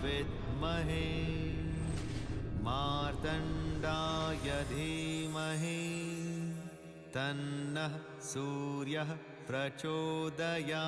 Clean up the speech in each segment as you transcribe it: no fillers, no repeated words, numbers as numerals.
विद्महे मार्तण्डाय धीमहि तन्नः सूर्यः प्रचोदयात्।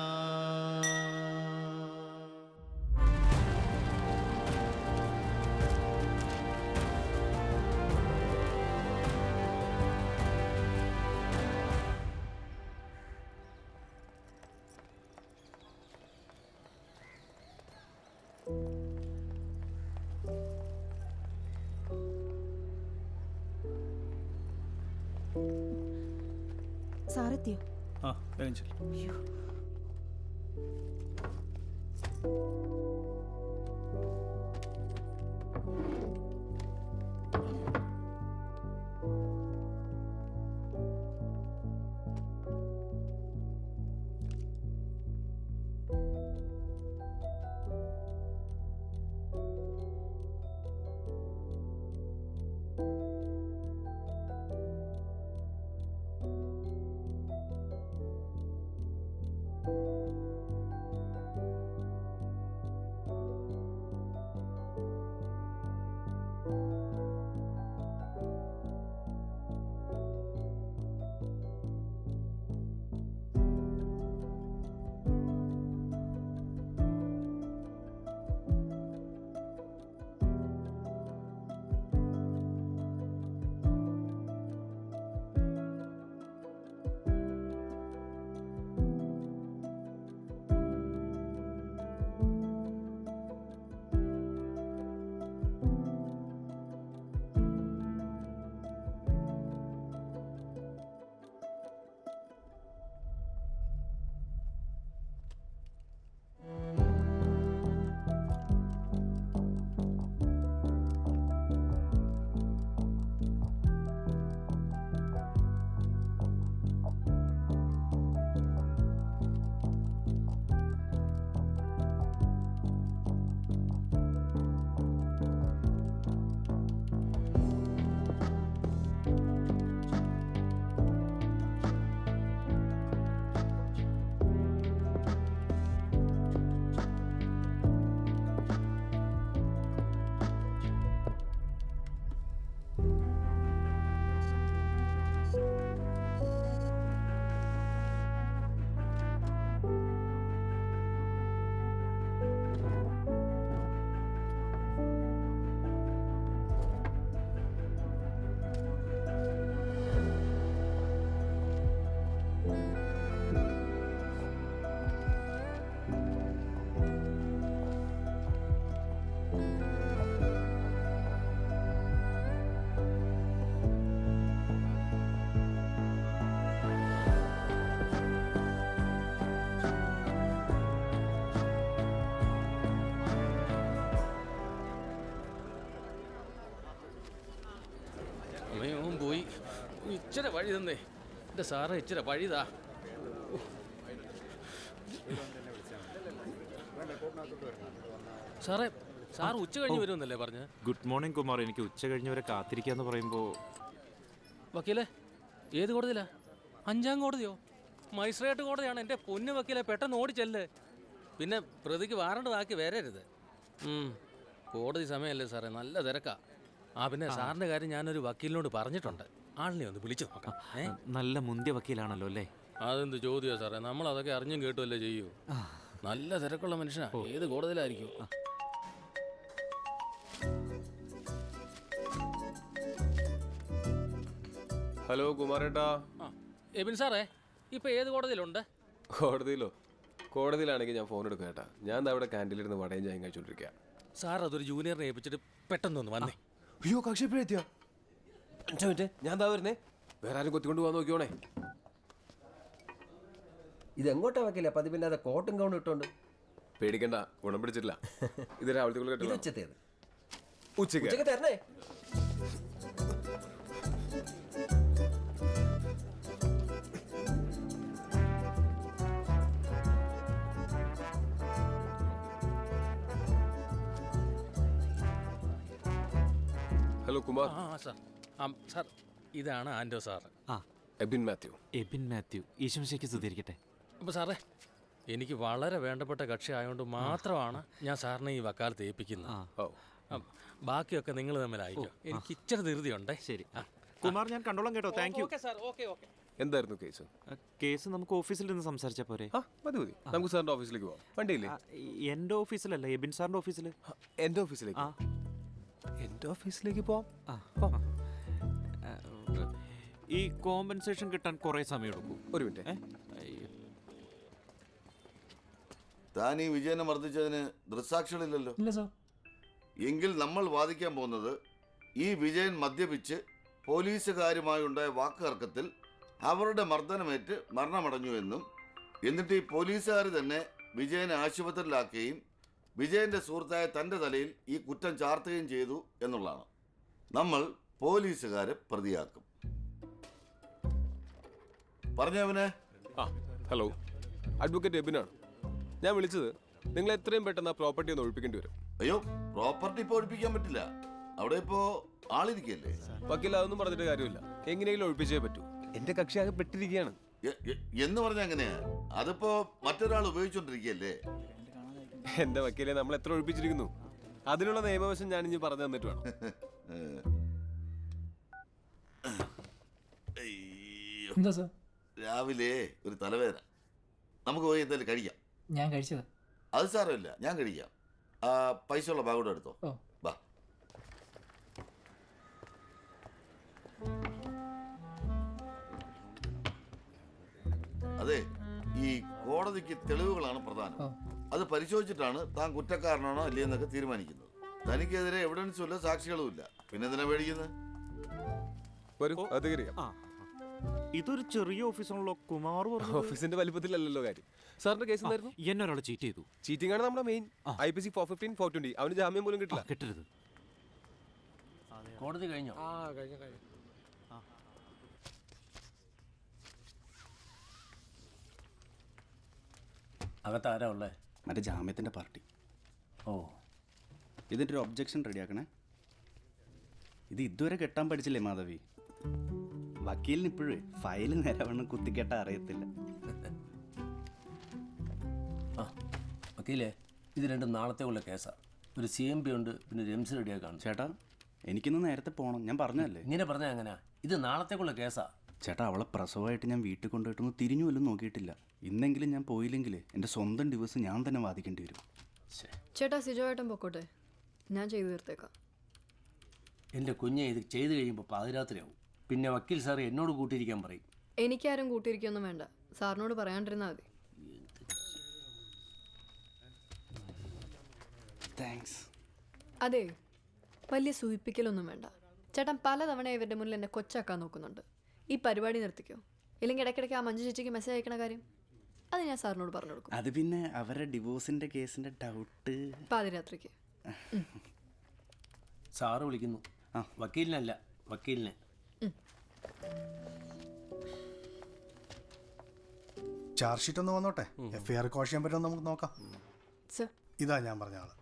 സാറെത്തിയോ? ആ, വേഗം ചെല്ല്. പോയി ഇച്ചിരി വഴി തന്നേ എൻ്റെ സാറേ, ഇച്ചിരി വഴിതാ. സാറേ, സാർ ഉച്ച കഴിഞ്ഞ് വരുമെന്നല്ലേ പറഞ്ഞ്? Good morning Kumar. എനിക്ക് ഉച്ച കഴിഞ്ഞവരെ കാത്തിരിക്കാന്ന് പറയുമ്പോൾ വക്കീലെ, ഏത് കോടതിയിലാ? 5-ാം കോടതിയോ? മജിസ്ട്രേറ്റ് കോടതിയാണ്. എൻ്റെ പൊന്നു വക്കീലെ, പെട്ടെന്ന് ഓടിച്ചല്ലേ. പിന്നെ പ്രതിക്ക് വാറണ്ട് ആക്കി വരരുത്. കോടതി സമയമല്ലേ സാറേ, നല്ല തിരക്കാ. പിന്നെ സാറിൻ്റെ കാര്യം ഞാനൊരു വക്കീലിനോട് പറഞ്ഞിട്ടുണ്ട്. ആളിനെ ഒന്ന് വിളിച്ചു നോക്കാം. നല്ല മുന്തിയ വക്കീലാണല്ലോ അല്ലേ? അതെന്ത് ചോദ്യമോ സാറേ, നമ്മളതൊക്കെ അറിഞ്ഞും കേട്ടുമല്ലേ ചെയ്യൂ. നല്ല തിരക്കുള്ള മനുഷ്യനാ. ഏത് കോടതിയിലായിരിക്കും? ഹലോ കുമാരേട്ടാ. എബിൻ സാറേ, ഇപ്പൊ ഏത് കോടതിയിലുണ്ട്? കോടതിയിലോ? കോടതിയിലാണെങ്കിൽ ഞാൻ ഫോൺ എടുക്കാം കേട്ടാ. ഞാൻ അവിടെ ക്യാൻറ്റീനിലിരുന്ന് വടയും ചായം കഴിച്ചോണ്ടിരിക്കുക. സാർ അതൊരു ജൂനിയറിനെ ഏൽപ്പിച്ചിട്ട് പെട്ടെന്നൊന്ന് വന്നേ. അയ്യോ, കക്ഷിപ്പോഴെത്തിയോ? 5 മിനിറ്റ്, ഞാൻ എന്താ വരുന്നേ. വേറെ ആരും കൊത്തിക്കൊണ്ട് പോകാൻ നോക്കിയോണേ. ഇതെങ്ങോട്ടാ വക്കില്ല? പതിവില്ലാതെ കോട്ടും ഗൗണും ഇട്ടോണ്ട്. പേടിക്കണ്ട, ഗുണം പിടിച്ചിട്ടില്ല. ഇത് രാവിലത്തെ ഉച്ചത്തേത് ഉച്ചക്ക് തരണേ. ഹലോ കുമാർ. സാർ, സാർ ഇതാണ് ആൻഡോ സാറ്. എബിൻ മാത്യു. എബിൻ മാത്യു. ഈശംശയ്ക്ക് സ്തുതിയിരിക്കട്ടെ. അപ്പോൾ സാറേ, എനിക്ക് വളരെ വേണ്ടപ്പെട്ട കക്ഷി ആയതുകൊണ്ട് മാത്രമാണ് ഞാൻ സാറിനെ ഈ വക്കാലത്ത് ഏൽപ്പിക്കുന്നത്. ഓ ബാക്കിയൊക്കെ നിങ്ങൾ തമ്മിലായിരിക്കും. എനിക്ക് ഇച്ചിരി ധൃതിയുണ്ടേ. ശരി. കുമാർ, ഞാൻ കണ്ടോളാം കേട്ടോ. Thank you. എന്തായിരുന്നു കേസ്? കേസ് നമുക്ക് ഓഫീസിൽ നിന്ന് സംസാരിച്ചാൽ പോരെ? ആ മതി മതി, നമുക്ക് സാറിന്റെ ഓഫീസിലേക്ക് പോവാം. വണ്ടിയില്ലേ? എൻ്റെ ഓഫീസിലല്ല, എബിൻ സാറിൻ്റെ ഓഫീസിൽ. എൻ്റെ ഓഫീസിലേക്ക്? എൻ്റെ ഓഫീസിലേക്ക് പോവാം. ഈ കോമ്പൻസേഷൻ കിട്ടാൻ കുറേ സമയം എടുക്കും. ഒരു മിനിറ്റ്. താൻ ഈ വിജയനെ മർദ്ദിച്ചതിന് ദൃക്സാക്ഷികളില്ലല്ലോ. ഇല്ല സാർ. എങ്കിൽ നമ്മൾ വാദിക്കാൻ പോകുന്നത് ഈ വിജയൻ മദ്യപിച്ച് പോലീസുകാരുമായുണ്ടായ വാക്കുതർക്കത്തിൽ അവരുടെ മർദ്ദനമേറ്റ് മരണമടഞ്ഞു എന്നും, എന്നിട്ട് ഈ പോലീസുകാർ തന്നെ വിജയനെ ആശുപത്രിയിലാക്കുകയും വിജയന്റെ സുഹൃത്തായ തൻ്റെ തലയിൽ ഈ കുറ്റം ചാർത്തുകയും ചെയ്തു എന്നുള്ളതാണ്. നമ്മൾ പോലീസുകാരെ പ്രതിയാക്കും. പറഞ്ഞവനെ. ആ ഹലോ, അഡ്വക്കേറ്റ് എബിനാണ്. ഞാൻ വിളിച്ചത് നിങ്ങൾ എത്രയും പെട്ടെന്ന് ആ പ്രോപ്പർട്ടി ഒന്ന് ഒഴിപ്പിക്കേണ്ടി വരും. അയ്യോ, പ്രോപ്പർട്ടി ഇപ്പോൾ ഒഴിപ്പിക്കാൻ പറ്റില്ല. അവിടെ ഇപ്പോൾ ആളിരിക്കല്ലേ. വക്കീൽ അതൊന്നും പറഞ്ഞിട്ട് കാര്യമില്ല. എങ്ങനെയെങ്കിലും ഒഴിപ്പിച്ചേ പറ്റൂ. എന്റെ കക്ഷി ആകെ പെട്ടിരിക്കുകയാണ്. എന്ന് പറഞ്ഞ എങ്ങനെയാ? അതിപ്പോ മറ്റൊരാൾ ഉപയോഗിച്ചോണ്ടിരിക്കല്ലേ. എന്റെ വക്കീലെ, നമ്മൾ എത്ര ഒഴിപ്പിച്ചിരിക്കുന്നു? അതിനുള്ള നിയമവശം ഞാൻ ഇനി പറഞ്ഞു തന്നിട്ട് വേണം. എന്താ സാർ? രാവിലെ ഒരു തലവേദന. നമുക്ക് പോയി എന്തായാലും കഴിക്കാം. ഞാൻ കഴിച്ചത്. അത് സാരമില്ല, ഞാൻ കഴിക്കാം. പൈസ ഉള്ള ബാഗോടെ എടുത്തോ. ഓ. വാ. അതെ, ഈ കോടതിക്ക് തെളിവുകളാണ് പ്രധാനം. അത് പരിശോധിച്ചിട്ടാണ് താൻ കുറ്റക്കാരനാണോ അല്ലേ എന്നൊക്കെ തീരുമാനിക്കുന്നത്. തനിക്കെതിരെ എവിഡൻസും ഇല്ല, സാക്ഷികളും ഇല്ല. പിന്നെ എന്തിനാ പേടിക്കുന്നത്? വരൂ, അത് കയറിയാം. ഇതൊരു ചെറിയ ഓഫീസാണല്ലോ കുമാർ. ഓഫീസിന്റെ വലിപ്പത്തിലല്ലോ കാര്യം. സാറിന്റെ കേസ് എന്തായിരുന്നു? എന്നെ ഒരാൾ ചീറ്റ് ചെയ്തു. ചീറ്റിംഗ് ആണ് നമ്മുടെ മെയിൻ. IPC 415, 420. അവന് ജാമ്യം പോലും കിട്ടില്ല. കിട്ടരുത്. കോടതി കഴിഞ്ഞോ? കഴിഞ്ഞു. അകത്താരാ ഉള്ളേ? മറ്റേ ജാമ്യത്തിൻ്റെ പാർട്ടി. ഓ, ഇതിൻ്റെ ഒരു ഒബ്ജക്ഷൻ റെഡിയാക്കണേ. ഇത് ഇതുവരെ കെട്ടാൻ പഠിച്ചില്ലേ മാധവി? വക്കീലിന് ഇപ്പോഴേ ഫയൽ നേരവണ്ണം കുത്തിക്കെട്ടാൻ അറിയത്തില്ല. ആ വക്കീലേ, ഇത് രണ്ടും നാളത്തേക്കുള്ള കേസാണ്. ഒരു CMP ഉണ്ട്, പിന്നെ ഒരു MC റെഡിയാക്കാണ്. ചേട്ടാ, എനിക്കിന്ന് നേരത്തെ പോകണം. ഞാൻ പറഞ്ഞതല്ലേ. ഇങ്ങനെ പറഞ്ഞാൽ എങ്ങനെയാ? ഇത് നാളത്തേക്കുള്ള കേസാണ്. ചേട്ടാ, അവളെ പ്രസവമായിട്ട് ഞാൻ വീട്ടിൽ കൊണ്ടുപോയിട്ടൊന്നും തിരിഞ്ഞു പോലും നോക്കിയിട്ടില്ല. ഇന്നെങ്കിലും ഞാൻ പോയില്ലെങ്കിൽ എൻ്റെ സ്വന്തം ഡിവോഴ്സ് ഞാൻ തന്നെ വാദിക്കേണ്ടി വരും. ചേട്ടാ, സിജോയേട്ടൻ പൊക്കോട്ടെ, ഞാൻ ചെയ്തു തീർത്തേക്കാം. എൻ്റെ കുഞ്ഞെ ഇത് ചെയ്ത് കഴിയുമ്പോൾ പാതിരാത്രിയാവും. പിന്നെ വക്കീൽ സാർ എന്നോട് കൂട്ടിയിരിക്കാൻ പറയും. എനിക്കാരും കൂട്ടിയിരിക്കൊന്നും വേണ്ട, സാറിനോട് പറയാണ്ടിരുന്നാൽ മതി. താങ്ക്സ്. അതെ, വലിയ സൂചിപ്പിക്കലൊന്നും വേണ്ട. ചേട്ടൻ പലതവണ ഇവരുടെ മുന്നിൽ എന്നെ കൊച്ചാക്കാൻ നോക്കുന്നുണ്ട്. ഈ പരിപാടി നിർത്തിക്കോ, ഇല്ലെങ്കിൽ ഇടയ്ക്കിടയ്ക്ക് ആ മഞ്ജു ചേച്ചിക്ക് മെസ്സേജ് അയക്കണ കാര്യം അത് ഞാൻ സാറിനോട് പറഞ്ഞു കൊടുക്കും. അത് പിന്നെ അവരുടെ ഡിവോഴ്സിൻ്റെ കേസിൻ്റെ ഡൗട്ട് പാതിരാത്രിക്ക്. സാറ് വിളിക്കുന്നു. വക്കീലിനല്ല, വക്കീലിനെ. ചാർജ് ഷീറ്റ് ഒന്ന് വന്നോട്ടെ. FIR കോഷ് ചെയ്യാൻ പറ്റുമോ നമുക്ക് നോക്കാം. സർ, ഇതാ ഞാൻ പറഞ്ഞ ആള്.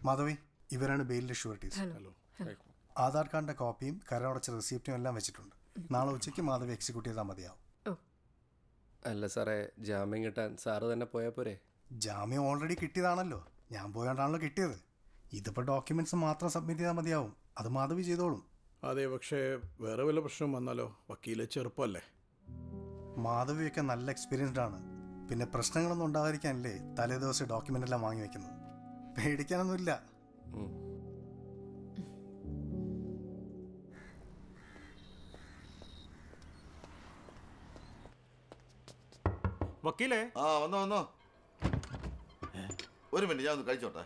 മാധവി, ഇവരാണ് ബെയിലിൻ്റെ ഷുവർട്ടീസ്. ഹലോ. ആധാർ കാർഡിൻ്റെ കോപ്പിയും കരമടച്ച റെസിപ്റ്റും എല്ലാം വെച്ചിട്ടുണ്ട്. നാളെ ഉച്ചയ്ക്ക് മാധവി എക്സിക്യൂട്ട് ചെയ്താൽ മതിയാവും. അല്ല സാറേ, ജാമ്യം കിട്ടാൻ സാറ് തന്നെ പോയാൽ പോരെ? ജാമ്യം ഓൾറെഡി കിട്ടിയതാണല്ലോ, ഞാൻ പോയാണ്ടാണല്ലോ കിട്ടിയത്. ഇതിപ്പോൾ ഡോക്യുമെന്റ്സ് മാത്രം സബ്മിറ്റ് ചെയ്താൽ മതിയാവും. അത് മാധവി ചെയ്തോളും. അതെ, പക്ഷേ വേറെ വല്ല പ്രശ്നം വന്നാലോ? വക്കീലെ ചെറുപ്പമല്ലേ. മാധവിയൊക്കെ നല്ല എക്സ്പീരിയൻസ്ഡ് ആണ്. പിന്നെ പ്രശ്നങ്ങളൊന്നും ഉണ്ടാകാതിരിക്കാനല്ലേ തലേ ദിവസം ഡോക്യുമെന്റ് എല്ലാം വാങ്ങി വെക്കുന്നത്. പേടിക്കാനൊന്നുമില്ല. വക്കീലേ. വന്നോ. ഒരു മിനിറ്റ്, ഞാൻ ഒന്ന് കഴിച്ചോട്ടെ.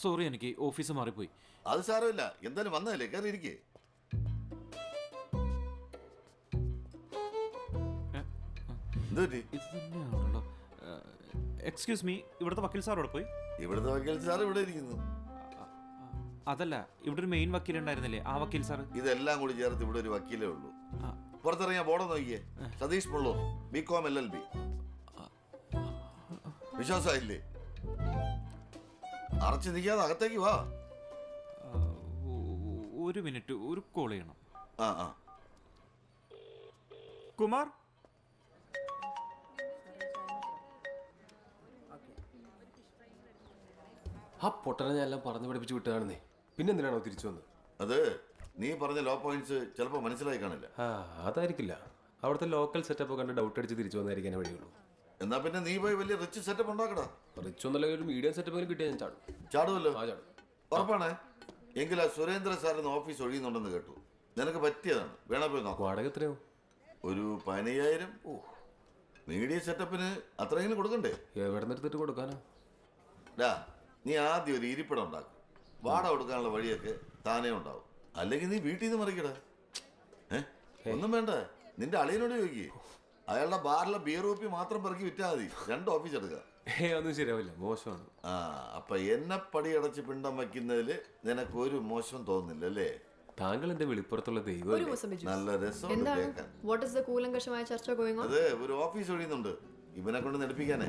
സോറി, എനിക്ക് ഓഫീസ് മാറിപ്പോയി. അത് സാരമില്ല, എന്തായാലും വന്നതല്ലേ, കയറി ഇരിക്കേ. ഇത് തന്നെയാണല്ലോ. എക്സ്ക്യൂസ് മീ, ഇവിടുത്തെ വക്കീൽ സാർ ഇവിടെ പോയി? ഇവിടുത്തെ വക്കീൽ സാർ ഇവിടെ ഇരിക്കുന്നു. അതല്ല, ഇവിടെ ഒരു മെയിൻ വക്കീൽ ഉണ്ടായിരുന്നില്ലേ, ആ വക്കീൽ സാർ? ഇതെല്ലാം കൂടി ചേർത്ത് ഇവിടെ ഒരു വക്കീലേ ഉള്ളൂ. പുറത്തിറങ്ങിയ ബോർഡ് നോക്കിയേ, സതീഷ് പുള്ളൂർ, BCom LLB. വിശ്വാസമായില്ലേ? അറച്ചു നിൽക്കാതെ അകത്തേക്ക് വാ. ഒരു മിനിറ്റ്, ഒരു കോൾ ചെയ്യണം. ആ കുമാർ, ആ പൊട്ടനെ ഞാൻ എല്ലാം പറഞ്ഞു പഠിപ്പിച്ച് വിട്ടതാണെന്നേ. പിന്നെ എന്തിനാണോ തിരിച്ചു വന്നത്? അത് നീ പറഞ്ഞ ലോ പോയിന്റ്സ് ചിലപ്പോൾ മനസ്സിലായി കാണില്ല. ആ അതായിരിക്കില്ല. അവിടുത്തെ ലോക്കൽ സെറ്റപ്പ് കണ്ട് ഡൗട്ട് അടിച്ച് തിരിച്ചു വന്നായിരിക്കാൻ വഴിയുള്ളൂ. എന്നാ പിന്നെ നീ പോയി വലിയ റിച്ച് സെറ്റപ്പ് ഉണ്ടാക്കടാ. റിച്ച് ഒന്നല്ല, ഒരു മീഡിയം സെറ്റപ്പ് കിട്ടിയാൽ ഞാൻ ചാടും. ചാടുമല്ലോ. ആ ചാടും. ഉറപ്പാണേ. എങ്കിൽ ആ സുരേന്ദ്ര സാറിന് ഓഫീസ് ഒഴിയുന്നുണ്ടെന്ന് കേട്ടു. നിനക്ക് പറ്റിയതാണ്. വേണേ പോയി നോക്കാം. വാടക എത്രയോ? ഒരു 15,000. ഓ, മീഡിയ സെറ്റപ്പിന് അത്രയെങ്കിലും കൊടുക്കണ്ടേ? എവിടെ നിന്ന് എടുത്തിട്ട് കൊടുക്കാനാ? ഡാ, നീ ആദ്യം ഒരു ഇരിപ്പിടം ഉണ്ടാക്കും. വാടക കൊടുക്കാനുള്ള വഴിയൊക്കെ താനേ ഉണ്ടാവും. അല്ലെങ്കിൽ നീ വീട്ടിൽ നിന്ന് മറിക്കടാ. ഒന്നും വേണ്ട, നിന്റെ അളിയനോട് ചോദിക്കേ. അയാളുടെ ബാറിലെ ബിയർ കുപ്പി മാത്രം പെറുക്കി വിറ്റാൽ മതി. 2 ഓഫീസ് എടുക്കുക. ഒന്നും ശരിയാവില്ല, മോശമാണ്. ആ, അപ്പൊ എന്നെ പടിയടച്ച് പിണ്ടം വയ്ക്കുന്നതിൽ നിനക്കൊരു മോശം തോന്നുന്നില്ല അല്ലേ? താങ്കൾ എന്റെ വെളിപ്പുറത്തുള്ള ഒരു ദൈവം. ദിവസം ബിജു. നല്ല രസമുണ്ട് എന്താണ് കേൾക്കാൻ. വാട്ട് ഇസ് ദ കൂലങ്കഷമായ ചർച്ച ഗോയിങ് ഓൺ? അത് ഒരു ഓഫീസ് ഒഴിയുന്നുണ്ട്. ഇവനെ കൊണ്ട് നെടുപ്പിക്കാനേ.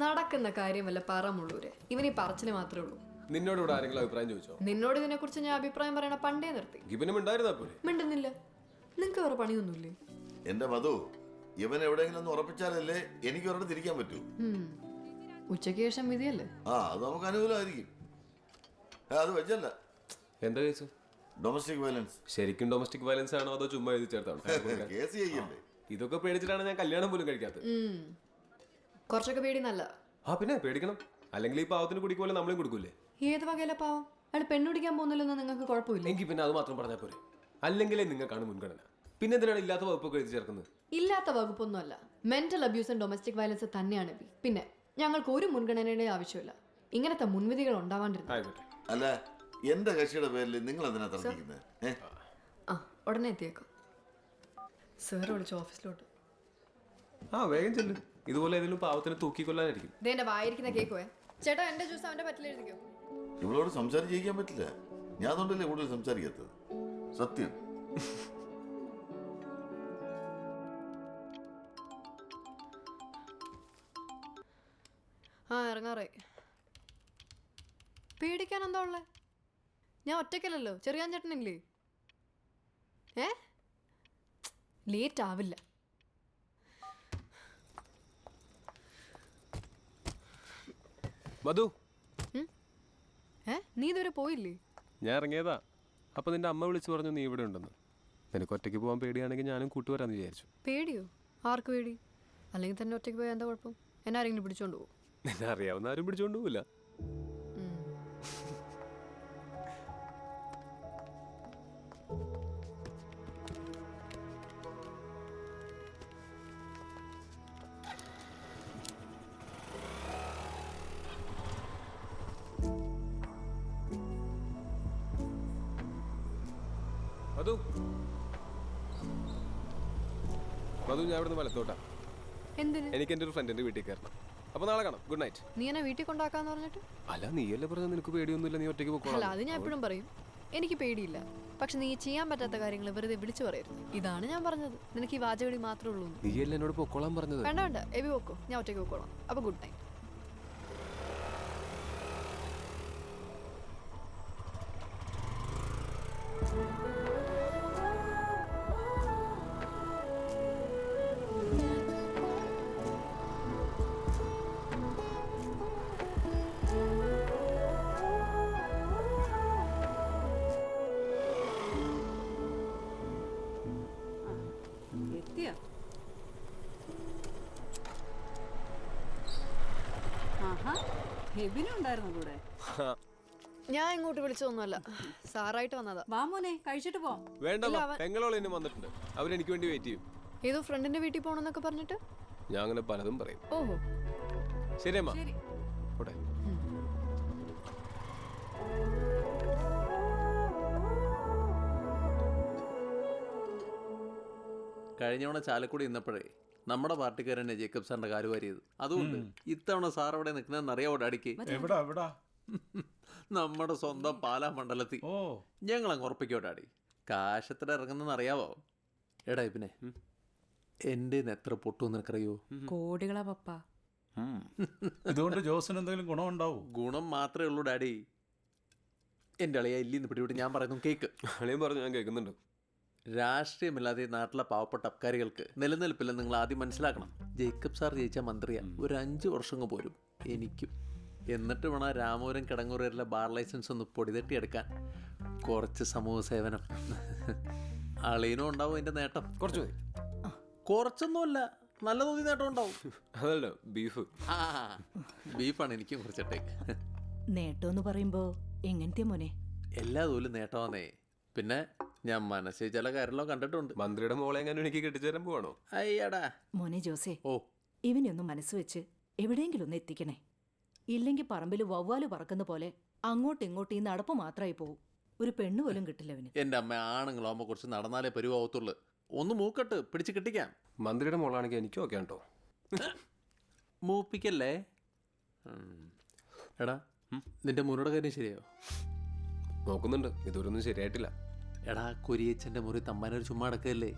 നടക്കുന്ന കാര്യമല്ല പറ മുള്ളൂരെ. ഇവനീ പറച്ചില് മാത്രമേ ഉള്ളൂ. നിന്നോട് ഇവിടെ ആരെങ്കിലും അഭിപ്രായം ചോദിച്ചോ? നിന്നോട് ഇതിനെ കുറിച്ച് ഞാൻ അഭിപ്രായം പറയണ പണ്ടേ നിർത്തി. ഗിബിനും ഉണ്ടായിരുന്നാ പോലെ. മിണ്ടുന്നില്ല. നിങ്ങൾക്ക് വേറെ പണിയൊന്നുമില്ലേ? എന്റെ മധു, ഇവൻ എവിടെയെങ്കിലും ഒന്ന് ഉറപ്പിച്ചാലല്ലേ എനിക്ക് ഒരിടത്ത് തിരിക്കാൻ പറ്റൂ. ഉച്ചയ്ക്ക് ശേഷം വിധിയല്ലേ? ആ, അത് നമുക്ക് അനുകൂലമായിരിക്കും. അത് വെച്ചല്ല. എന്താ കേസ്? Domestic violence. ശരിക്കും ഡൊമസ്റ്റിക് വയലൻസ് ആണോ അതോ ചുമ്മാ എഴുതി ചേർത്താണ്? കേസ് ചെയ്യണ്ടേ? ഇതൊക്കെ പേടിച്ചിട്ടാണ് ഞാൻ കല്യാണം പോലും കഴിക്കാത്തത്. കുറച്ചൊക്കെ പേടി നല്ല. ആ പിന്നെ പേടിക്കണം, അല്ലെങ്കിൽ ഈ പാവത്തിന് കുടിക്കുമല്ലോ നമ്മളും കൊടുക്കൂലേ? ഏത് വകയിലെ പാവം? അയാൾ പെണ്ണുപിടിക്കാൻ പോകുന്നില്ലെന്ന് നിങ്ങൾക്ക് കുഴപ്പമില്ല. എങ്കിൽ പിന്നെ അത് മാത്രം പറഞ്ഞാൽ പോരെ? അല്ലെങ്കിലേ നിങ്ങൾക്കാണ് മുൻഗണന. പിന്നെ എന്തിനാണ് ഇല്ലാത്ത വകുപ്പൊക്കെ എഴുതി ചേർക്കുന്നത്? ഇല്ലാത്ത വകുപ്പൊന്നുമല്ല, mental abuse and domestic violence തന്നെയാണ് ബി. പിന്നെ ഞങ്ങൾക്ക് ഒരു മുൻഗണനയുടെ ആവശ്യമില്ല. ഇങ്ങനത്തെ മുൻവിധികൾ ഉണ്ടാവാണ്ടിരുന്നു. ആയിക്കോട്ടെ. അല്ല, എന്റെ കക്ഷിയുടെ പേരിൽ നിങ്ങൾ എന്തിനാ തർക്കിക്കുന്നത്? ആ, ഉടനെ എത്തിയേക്കാം. സാർ വിളിച്ചു ഓഫീസിലോട്ട്. ആ വേഗം ചെല്ലു. ഇതുപോലെ ഏതെങ്കിലും പാവത്തിന് തൂക്കിക്കൊല്ലാനായിരിക്കും. എന്റെ വായിരിക്കുന്ന കേക്ക് പോയാ ചേട്ടാ, എന്റെ ജ്യൂസ് അവന്റെ പറ്റിലെഴുതിക്കോ. ഇവളോട് സംസാരിച്ചിരിക്കാൻ പറ്റില്ല. ഞാൻ അതുകൊണ്ടല്ലേ കൂടുതൽ സംസാരിക്കാത്തത്. സത്യം. ആ, ഇറങ്ങാറേ. പേടിക്കാൻ എന്താ ഉള്ളേ? ഞാൻ ഒറ്റയ്ക്കല്ലല്ലോ, ചെറിയാൻ ചേട്ടനില്ലേ? ലേറ്റ് ആവില്ല. മധു, നീ ഇതുവരെ പോയില്ലേ? ഞാൻ ഇറങ്ങിയതാ. അപ്പൊ നിന്റെ അമ്മ വിളിച്ചു പറഞ്ഞു നീ ഇവിടെ ഉണ്ടെന്ന്. നിനക്ക് ഒറ്റയ്ക്ക് പോകാൻ പേടിയാണെങ്കിൽ ഞാനും കൂട്ടുവരാന്ന് വിചാരിച്ചു. പേടിയോ? ആർക്ക് പേടി? അല്ലെങ്കിൽ തന്നെ ഒറ്റയ്ക്ക് പോയാൽ എന്താ കുഴപ്പം? എന്നെ ആരെങ്കിലും പിടിച്ചോണ്ട് പോകും? നിന്നെ അറിയാവുന്ന ആരും പിടിച്ചോണ്ട് പോവില്ല. മധു, മധു, ഞാൻ ഇവിടുന്ന് വലത്തോട്ടാ. എന്തിന്? എനിക്ക് എൻ്റെ ഒരു ഫ്രണ്ടിന്റെ വീട്ടിൽ കയറണം. അപ്പൊ നാളെ കാണാം. Good night. നീ എന്നെ വീട്ടിൽ കൊണ്ടാക്കാന്ന് പറഞ്ഞിട്ട്? അല്ല, നീയല്ലേ പറഞ്ഞ നിനക്ക് പേടിയൊന്നുമില്ല, നീ ഒറ്റയ്ക്ക് അല്ല, പോക്കോളാം. അത് ഞാൻ എപ്പോഴും പറയും. എനിക്ക് പേടിയില്ല. പക്ഷെ നീ ചെയ്യാൻ പറ്റാത്ത കാര്യങ്ങൾ വെറുതെ വിളിച്ചു പറയരുത്. ഇതാണ് ഞാൻ പറഞ്ഞത്. നിനക്ക് ഈ വാചകടി മാത്രമേ ഉള്ളൂ. നീയല്ലേ എന്നോട് പൊക്കോളാൻ പറഞ്ഞത്? വേണ്ട വേണ്ട, എബി പോക്കോ, ഞാൻ ഒറ്റയ്ക്ക് പോക്കോളാം. അപ്പൊ ഗുഡ് നൈറ്റ്. കൂടെ ഞാൻ ഇങ്ങോട്ട് വിളിച്ചതൊന്നുമല്ല, സാറായിട്ട് വന്നതാ. വാ മോനെ, കഴിച്ചിട്ട് പോ. വേണ്ട, പെങ്ങളോൾ എന്നെ വന്നിട്ടുണ്ട്. അവരെനിക്ക് വേണ്ടി വെയിറ്റ് ചെയ്യും. ഏതോ ഫ്രണ്ടിന്റെ വീട്ടിൽ പോണെന്നൊക്കെ പറഞ്ഞിട്ട് ഞാൻ അങ്ങനെ പലതും പറയും. ഓഹോ, ശരി അമ്മ, പോട്ടെ. കഴിഞ്ഞവണ ചാലക്കുടി ഇന്നപ്പോഴേ നമ്മുടെ പാർട്ടിക്കാരനെ ജേക്കബ് സാറിന്റെ കാല് വാരിയത്. അതുകൊണ്ട് ഇത്തവണ സാർ അവിടെ നിൽക്കുന്നതെന്ന് അറിയാവോ ഡാഡിക്ക്? നമ്മുടെ സ്വന്തം പാലാ മണ്ഡലത്തിൽ. ഞങ്ങളങ്ങ് ഉറപ്പിക്കോ ഡാഡി. കാശത്തിന് ഇറങ്ങുന്നെന്ന് അറിയാവോ? എടാ പിന്നെ എൻ്റെ എത്ര പൊട്ടു നിനക്കറിയോ? കോടികളാ പപ്പ. ഇതുകൊണ്ട് ജോസിന് എന്തെങ്കിലും ഗുണമുണ്ടാവും? ഗുണം മാത്രമേ ഉള്ളൂ ഡാഡി. എൻ്റെ അളിയ ഇല്ലിന്ന് പിടിവിട്ട് ഞാൻ പറയുന്നു കേക്ക്. അളിയൻ പറഞ്ഞു, ഞാൻ കേൾക്കുന്നുണ്ട്. രാഷ്ട്രീയമില്ലാതെ നാട്ടിലെ പാവപ്പെട്ട അബ്കാരികൾക്ക് നിലനിൽപ്പില്ലെന്ന് നിങ്ങൾ ആദ്യം മനസ്സിലാക്കണം. ജേക്കബ് സാർ ജയിച്ച മന്ത്രിയാ, ഒരു 5 വർഷം പോരും എനിക്കും. എന്നിട്ട് വേണം രാമപുരം കിടങ്ങൂരിലെ ബാർ ലൈസൻസ് ഒന്ന് പൊടിതട്ടിയെടുക്കാൻ. കുറച്ച് സമൂഹ സേവനം. അളീനും ഉണ്ടാവും അതിൻ്റെ നേട്ടം. കുറച്ച് മതി. കുറച്ചൊന്നുമല്ല, നല്ല തോതി നേട്ടം ഉണ്ടാവും. അതല്ല ബീഫ്. ആ ബീഫാണ് എനിക്കും കുറച്ചിട്ടേക്ക്. നേട്ടമെന്ന് പറയുമ്പോ എങ്ങനത്തെ മോനെ? എല്ലാ തോലും നേട്ടമാന്നേ. പിന്നെ ഞാൻ മനസ്സിൽ ചില കാര്യങ്ങളോ കണ്ടിട്ടുണ്ട്. മന്ത്രിയുടെ മോളെ എങ്ങനെ എനിക്ക് കെട്ടിച്ചേരാൻ പോവാണോ? അയ്യടാ മോനെ ജോസേ, ഓ ഇവനെ ഒന്ന് മനസ്സ് വെച്ച് എവിടെയെങ്കിലും ഒന്ന് എത്തിക്കണേ. ഇല്ലെങ്കിൽ പറമ്പിൽ വവ്വാല് പറക്കുന്ന പോലെ അങ്ങോട്ടും ഇങ്ങോട്ടും ഈ നടപ്പ് മാത്രമായി പോവും. ഒരു പെണ്ണ് പോലും കിട്ടില്ല അവന്. എൻ്റെ അമ്മ ആണുങ്ങളാകുമ്പോൾ കുറച്ച് നടന്നാലേ പരുവാകത്തുള്ളൂ. ഒന്ന് മൂക്കട്ട് പിടിച്ച് കിട്ടിക്കാം. മന്ത്രിയുടെ മോളാണെങ്കിൽ എനിക്കും ഒക്കെ കേട്ടോ. മൂപ്പിക്കല്ലേ. എടാ നിന്റെ മുറിയുടെ കാര്യം ശരിയോ? നോക്കുന്നുണ്ട്, ഇതുവരൊന്നും ശരിയായിട്ടില്ല. എടാ കൊരിയച്ചൻ്റെ മുറി തമ്മാനൊരു ചുമ്മാ അടക്കല്ലേ.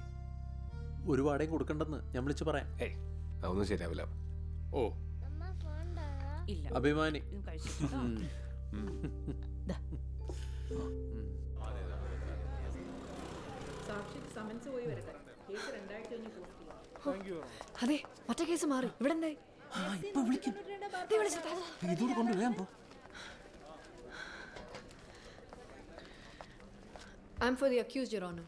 ഒരു വാടകയും കൊടുക്കണ്ടെന്ന് ഞാൻ വിളിച്ച് പറയാം. ഏയ് അതൊന്നും ശരിയാവില്ല. ഓ ഇല്ല, അഭിമാനി. ഇത് കഴിച്ചിട്ടോ? ദാ. അതെ, മറ്റേ കേസ് മാറി. ഇവിടെ എന്തായി? ഇതോട് കൊണ്ടുവരാൻ പോ. I am for the accused, Your Honor.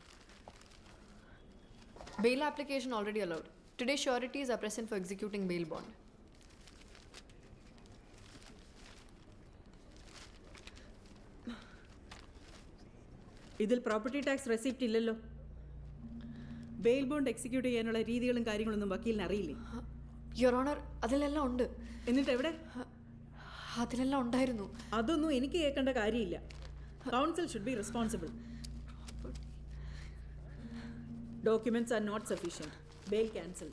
Bail application already allowed. Today, sureties are present for executing bail bond. ഇതിൽ പ്രോപ്പർട്ടി ടാക്സ് റെസിപ്റ്റ് ഇല്ലല്ലോ. ബെയിൽ ബോണ്ട് എക്സിക്യൂട്ട് ചെയ്യാനുള്ള രീതികളും കാര്യങ്ങളൊന്നും വക്കീലിന് അറിയില്ലേ? Your Honor, അതിലെല്ലാം ഉണ്ട്. എന്നിട്ട് എവിടെ? അതിലെല്ലാം ഉണ്ടായിരുന്നു. അതൊന്നും എനിക്ക് കേൾക്കേണ്ട കാര്യമില്ല. Council should be responsible. Documents are not sufficient. Bail cancel.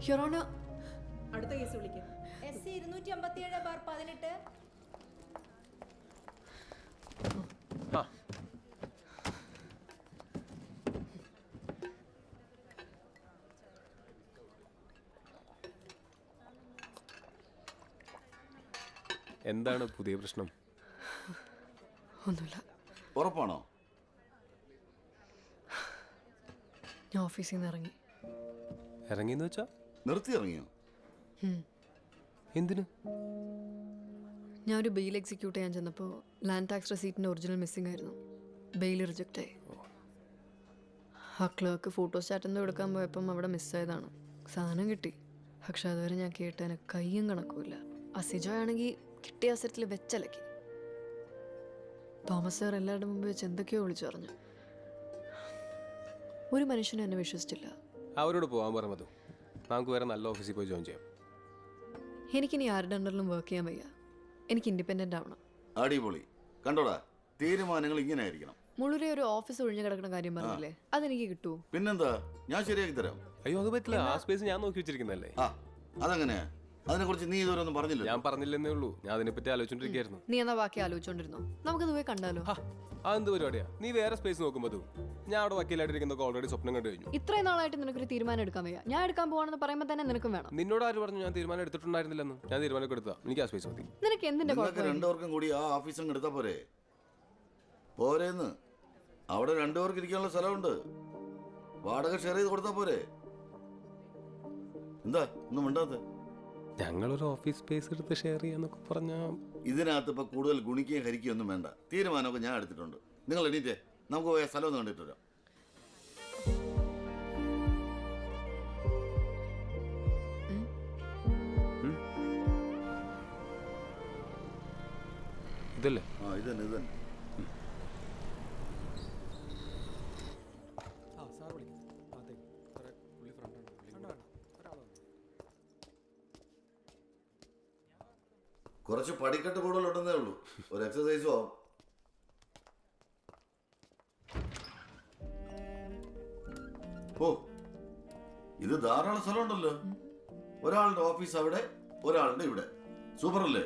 Your Honor, അടുത്ത കേസ് വിളിക്കാം. SC 257/18. എന്താണ് പുതിയ പ്രശ്നം? ഒന്നുമില്ല. ഉറപ്പാണോ? ഞാൻ ഓഫീസിൽ നിന്ന് ഇറങ്ങി. ഇറങ്ങിയെന്ന് വെച്ചാ നിർത്തി ഇറങ്ങിയോ? എന്തിനു? ഞാൻ ഒരു ബെയിൽ എക്സിക്യൂട്ട് ചെയ്യാൻ ചെന്നപ്പോൾ ലാൻഡ് ടാക്സ് റെസീറ്റിൻ്റെ ഒറിജിനൽ മിസ്സിംഗ് ആയിരുന്നു. ബെയിൽ റിജക്റ്റ് ആയി. ആ ക്ലർക്ക് ഫോട്ടോസ്റ്റാറ്റ് എന്തോ എടുക്കാൻ പോയപ്പം അവിടെ മിസ്സായതാണ്. സാധനം കിട്ടി, പക്ഷെ അതുവരെ ഞാൻ കേട്ടതിന് കയ്യും കണക്കുമില്ല. അസിജോ ആണെങ്കിൽ കിട്ടിയ അവസരത്തിൽ വെച്ചലക്കി. തോമസ് സാർ എല്ലാവരുടെ മുമ്പ് വെച്ച് എന്തൊക്കെയോ വിളിച്ചു പറഞ്ഞു. ഒരു മനുഷ്യനും എന്നെ വിശ്വസിച്ചില്ല. അവരോട് പോകാൻ പറയുന്നത് നമുക്ക് വേറെ നല്ല ഓഫീസിൽ പോയി ജോയിൻ ചെയ്യാം. എനിക്കിനി ആരുടെ അണ്ടറിലും വർക്ക് ചെയ്യാൻ വയ്യ. എനിക്ക് ഇൻഡിപെൻഡൻ്റ് ആവണം. അടിപൊളി. കണ്ടോടാ, തീരുമാനങ്ങൾ ഇങ്ങനെ ആയിരിക്കണം. മുഴുവൻ ഒരു ഓഫീസ് ഒഴിഞ്ഞു കിടക്കുന്ന കാര്യം പറഞ്ഞില്ലേ, അതെനിക്ക് കിട്ടുമോ? പിന്നെന്താ, ഞാൻ ശരിയാക്കി തരാം. അയ്യോ അത് പറ്റില്ല, ആ സ്പേസ് ഞാൻ നോക്കി വെച്ചിരിക്കുന്നല്ലേ. ആ അതെങ്ങനെയാ? അതിനെ കുറിച്ച് നീ ഇതുവരെ ഒന്നും പറഞ്ഞില്ല. ഞാൻ പറഞ്ഞില്ലെന്നേ ഉള്ളൂ, ഞാൻ അതിനെപ്പറ്റി ആലോചിച്ചോണ്ടിരിക്കുന്നു. നീ എന്നാ ബാക്കി ആലോചിച്ചോണ്ടിരുന്നോ? നമുക്കത് പോയി കണ്ടാലോ? അതെന്ത് പരിപാടിയാ? നീ വേറെ സ്പേസ് നോക്കുമ്പോൾ ഞാൻ അവിടെ വക്കീലായിട്ടിരിക്കുന്നതൊക്കെ ഓൾറെഡി സ്വപ്നം കണ്ടു കഴിഞ്ഞു. ഇത്രയും നാളായിട്ട് നിനക്കൊരു തീരുമാനം എടുക്കാൻ വയ്യ. ഞാൻ എടുക്കാൻ പോവാണെന്ന് പറയുമ്പോൾ തന്നെ നിനക്കും വേണം. നിന്നോട് ആര് പറഞ്ഞു ഞാൻ തീരുമാനം എടുത്തിട്ടുണ്ടായിരുന്നില്ലെന്ന്? ഞാൻ തീരുമാനം എടുത്താ, എനിക്ക് ആ സ്പേസ് മതി. നിനക്ക് എന്തിന്റെ നിങ്ങൾക്ക് രണ്ടുപേർക്കും കൂടി ആ ഓഫീസ് അങ്ങ് എടുത്താ പോരെ? പോരേന്ന്, അവിടെ രണ്ടുപേർക്ക് ഇരിക്കാനുള്ള സ്ഥലമുണ്ട്. വാടക ഷെയർ ചെയ്ത് കൊടുത്താ പോരെ? എന്താ ഒന്നും മിണ്ടാത്ത? ഞങ്ങളൊരു ഓഫീസ് സ്പേസ് എടുത്ത് ഷെയർ ചെയ്യാന്നൊക്കെ പറഞ്ഞാ ഇതിനകത്ത് ഇപ്പൊ കൂടുതൽ ഗുണിക്കുകയും ഹരിക്കുകയും ഒന്നും വേണ്ട. തീരുമാനമൊക്കെ ഞാൻ എടുത്തിട്ടുണ്ട്. നിങ്ങൾ എണീറ്റേ, നമുക്ക് പോയ സ്ഥലം ഒന്ന് കണ്ടിട്ട് വരാം. ഇതല്ലേ? ആ ഇതന്നെ ഇതന്നെ. കുറച്ച് പടിക്കെട്ട് കൂടുതലുണ്ടെന്നേ ഉള്ളൂ. ഒരു എക്സസൈസും ആവും. ഓ, ഇത് ധാരാളം സ്ഥലമുണ്ടല്ലോ. ഒരാളുടെ ഓഫീസ് അവിടെ, ഒരാളുടെ ഇവിടെ. സൂപ്പർ അല്ലേ?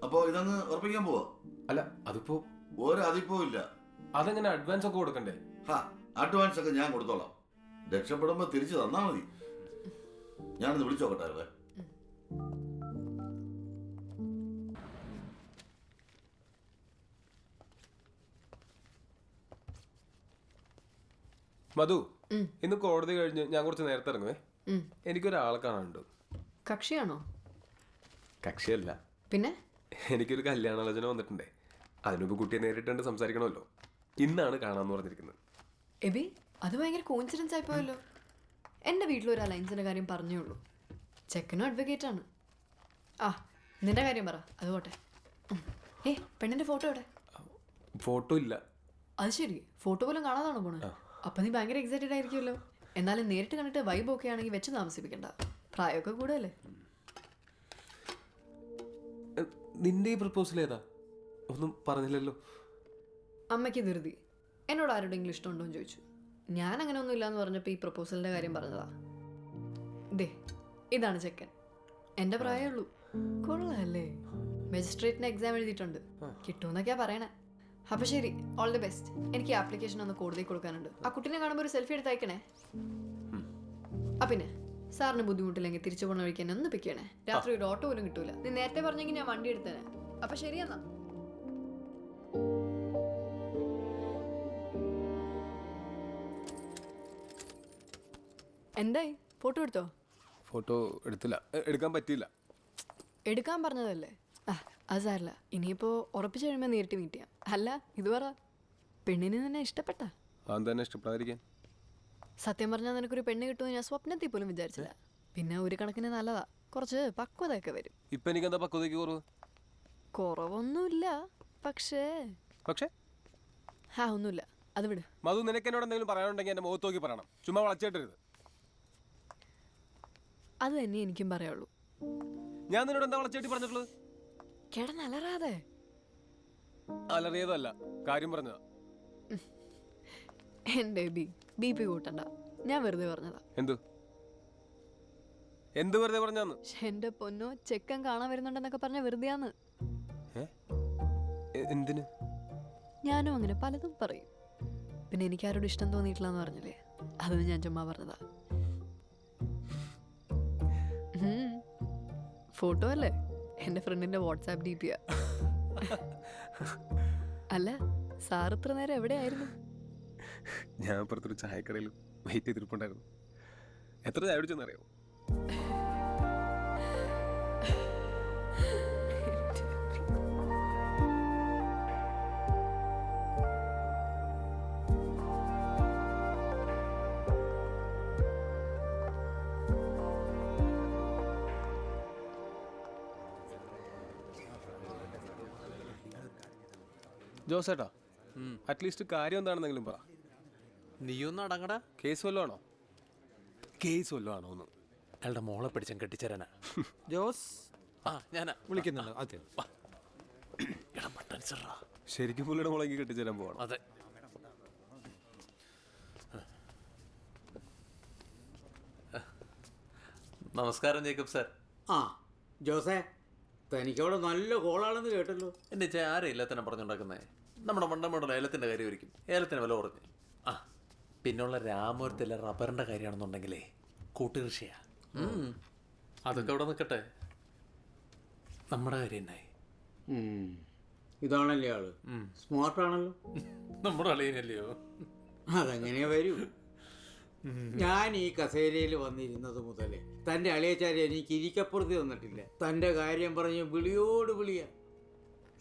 അപ്പോ ഇതങ്ങ് ഉറപ്പിക്കാൻ പോവാ? അല്ല അതിപ്പോ അതിപ്പോ ഇല്ല. അതെങ്ങനെ അഡ്വാൻസ് ഒക്കെ കൊടുക്കണ്ടേ? അഡ്വാൻസ് ഒക്കെ ഞാൻ കൊടുത്തോളാം. രക്ഷപ്പെടുമ്പോ തിരിച്ചു തന്നാ മതി. ഞാനിത് വിളിച്ചു നോക്കട്ടെ. മധു, ഇന്ന് കോടതി കഴിഞ്ഞ് ഞാൻ കുറച്ച് നേരത്തെ ഇറങ്ങുവേ. എനിക്കൊരാളെ കാണാനുണ്ട്. കക്ഷിയാണോ? കക്ഷിയല്ല, പിന്നെ എനിക്കൊരു കല്യാണാലോചന വന്നിട്ടുണ്ടേ. അതിനുമ്പ് കുട്ടിയെ നേരിട്ടുണ്ട് സംസാരിക്കണമല്ലോ. ഇന്നാണ് കാണാമെന്ന് പറഞ്ഞിരിക്കുന്നത്. എബി, അത് ഭയങ്കര കോയിൻസിഡൻസ് ആയിപ്പോയല്ലോ. എൻ്റെ വീട്ടിലൊരു അലയൻസിൻ്റെ കാര്യം പറഞ്ഞേ ഉള്ളൂ. ചെക്കനും അഡ്വക്കേറ്റ് ആണ്. ആ, നിന്റെ കാര്യം പറ. അത് പോട്ടെ. പെണ്ണിൻ്റെ ഫോട്ടോ എവിടെ? ഫോട്ടോ ഇല്ല. അത് ശരി, ഫോട്ടോ പോലും കാണാതാണോ പോണത്? അപ്പം നീ ഭയങ്കര എക്സൈറ്റഡ് ആയിരിക്കുമല്ലോ. എന്നാലും നേരിട്ട് കണ്ടിട്ട് വൈബ് ഒക്കെ ആണെങ്കിൽ വെച്ച് താമസിപ്പിക്കണ്ട. പ്രായമൊക്കെ കൂടുതലല്ലേ. നിന്റെ ഈ പ്രപ്പോസൽ ഏതാ? ഒന്നും പറഞ്ഞില്ലല്ലോ. അമ്മയ്ക്ക് ധൃതി. എന്നോട് ആരുടെയെങ്കിലും ഇഷ്ടമുണ്ടോ എന്ന് ചോദിച്ചു. ഞാൻ അങ്ങനെ ഒന്നും ഇല്ലയെന്ന് പറഞ്ഞപ്പോൾ ഈ പ്രപ്പോസലിൻ്റെ കാര്യം പറഞ്ഞതാ. ദേ, ഇതാണ് ചെക്കൻ. എൻ്റെ പ്രായമേ ഉള്ളൂ. കൊള്ളാമല്ലേ? മജിസ്ട്രേറ്റിന് എക്സാം എഴുതിയിട്ടുണ്ട്. കിട്ടുമെന്നൊക്കെയാ പറയണേ. അപ്പം ശരി, ഓൾ ദി ബെസ്റ്റ്. എനിക്ക് ആപ്ലിക്കേഷൻ ഒന്ന് കോടതി കൊടുക്കാനുണ്ട്. ആ കുട്ടീനെ കാണുമ്പോൾ ഒരു സെൽഫി എടുത്ത് അയക്കണേ. ആ പിന്നെ സാറിന് ബുദ്ധിമുട്ടില്ലെങ്കിൽ തിരിച്ചു പോകണ വഴിക്ക് എന്നെ ഒന്ന് പിക്ക് ചെയ്യണേ. രാത്രി ഒരു ഓട്ടോ പോലും കിട്ടൂല. നീ നേരത്തെ പറഞ്ഞെങ്കിൽ ഞാൻ വണ്ടി എടുത്തേനെ. അപ്പം ശരിയെന്നാ. എന്തായി, ഫോട്ടോ എടുത്തോ? ഫോട്ടോ എടുത്തില്ല, എടുക്കാൻ പറ്റിയില്ല. എടുക്കാൻ പറഞ്ഞതല്ലേ. ആ, അത് സാരില്ല. ഇനിയിപ്പോൾ ഉറപ്പിച്ച് കഴിയുമ്പോൾ നേരിട്ട് മീറ്റ് ചെയ്യാം. അല്ല, ഇത് പറ, പെണ്ണിന് തന്നെ ഇഷ്ടപ്പെട്ട? അത് തന്നെ ഇഷ്ടപ്പെടാതിരിക്കാൻ. സത്യം പറഞ്ഞാൽ നിനക്കൊരു പെണ്ണ് കിട്ടുമെന്ന് ഞാൻ സ്വപ്നത്തിൽ പോലും വിചാരിച്ചില്ല. പിന്നെ ഒരു കണക്കിന് നല്ലതാ, കുറച്ച് പക്വതയൊക്കെ വരും. ഇപ്പം എനിക്കെന്താ പക്വതയ്ക്ക് കുറവ്? കുറവൊന്നുമില്ല, പക്ഷേ ഒന്നുമില്ല. അത് വിട്. മധു, നിനക്ക് എന്നോട് എന്തെങ്കിലും പറയാനുണ്ടെങ്കിൽ എൻ്റെ മുഖത്ത് നോക്കി പറയണം. ചുമ്മാ വളച്ചേട്ടരുത്. അത് തന്നെ എനിക്കും പറയാനുള്ളൂ. ഞാൻ നിന്നോട് എന്താ വളച്ചേട്ടി പറഞ്ഞിട്ടുള്ളത്? കിടന്നലറാതെ. അലറിയതല്ല, കാര്യം പറഞ്ഞതാ. എൻ്റെ ബി പി കൂട്ടണ്ട. ഞാൻ വെറുതെ പറഞ്ഞതാ. എന്ത് വെറുതെ പറഞ്ഞാന്ന്? എൻ്റെ പൊന്നോ, ചെക്കൻ കാണാൻ വരുന്നുണ്ടെന്നൊക്കെ പറഞ്ഞ വെറുതെയാന്ന്. എന്തിന്? ഞാനും അങ്ങനെ പലതും പറയും. പിന്നെ എനിക്ക് ആരോടും ഇഷ്ടം തോന്നിയിട്ടില്ലെന്ന് പറഞ്ഞില്ലേ, അതൊന്നും ഞാൻ ചുമ്മാ പറഞ്ഞതാ. ഫോട്ടോ അല്ലേ? എൻ്റെ ഫ്രണ്ടിൻ്റെ വാട്സാപ്പ് DP യാ. അല്ല, സാർ ഇത്ര നേരം എവിടെയായിരുന്നു? ഞാൻ അപ്പുറത്തൊരു ചായക്കടയിൽ വെയിറ്റ് ചെയ്തിരിപ്പുണ്ടായിരുന്നു. എത്ര ചായ കുടിച്ചെന്നറിയോ? ജോസേട്ടാ, അറ്റ്ലീസ്റ്റ് കാര്യം എന്താണെന്നെങ്കിലും പറ. നീയൊന്നും അടങ്ങടാ. കേസ് വല്ലതും ആണോ? കേസ് വല്ലതും ആണോ ഒന്ന്? അയാളുടെ മോളെ പിടിച്ചാൽ കെട്ടിച്ചേരാനാ. ജോസ് ഞാനാ വിളിക്കുന്നുണ്ട്. അതെ, ശരിക്കും പുള്ളിയുടെ മോളേക്ക് കെട്ടിച്ചേരാൻ പോകണം. അതെ. നമസ്കാരം ജേക്കബ് സാർ. ആ ജോസേ, തനിക്കവിടെ നല്ല കോളാണെന്ന് കേട്ടല്ലോ. എൻ്റെ ആരെ ഏലത്തിനെ പറഞ്ഞുണ്ടാക്കുന്നേ? നമ്മുടെ മണ്ടമ്മയുടെ ഏലത്തിൻ്റെ കാര്യം ഒരിക്കും. ഏലത്തിന് വില കുറഞ്ഞു. ആ, പിന്നുള്ള രാമപുരത്തിലെ റബ്ബറിൻ്റെ കാര്യമാണെന്നുണ്ടെങ്കിലേ കൂട്ടുകൃഷിയാ. അതൊക്കെ അവിടെ നിൽക്കട്ടെ, നമ്മുടെ കാര്യം എന്നായി? ഇതാണല്ലേ ആള്? സ്മാർട്ടാണല്ലോ. നമ്മുടെ അളിയനല്ലയോ? അതെങ്ങനെയാ വരൂ. ഞാൻ ഈ കസേരയിൽ വന്നിരുന്നത് മുതലേ തൻ്റെ അളിയച്ചാരി എനിക്ക് ഇരിക്കപ്പുറത്ത് തന്നിട്ടില്ല. തൻ്റെ കാര്യം പറഞ്ഞ് വിളിയോട് വിളിയാ.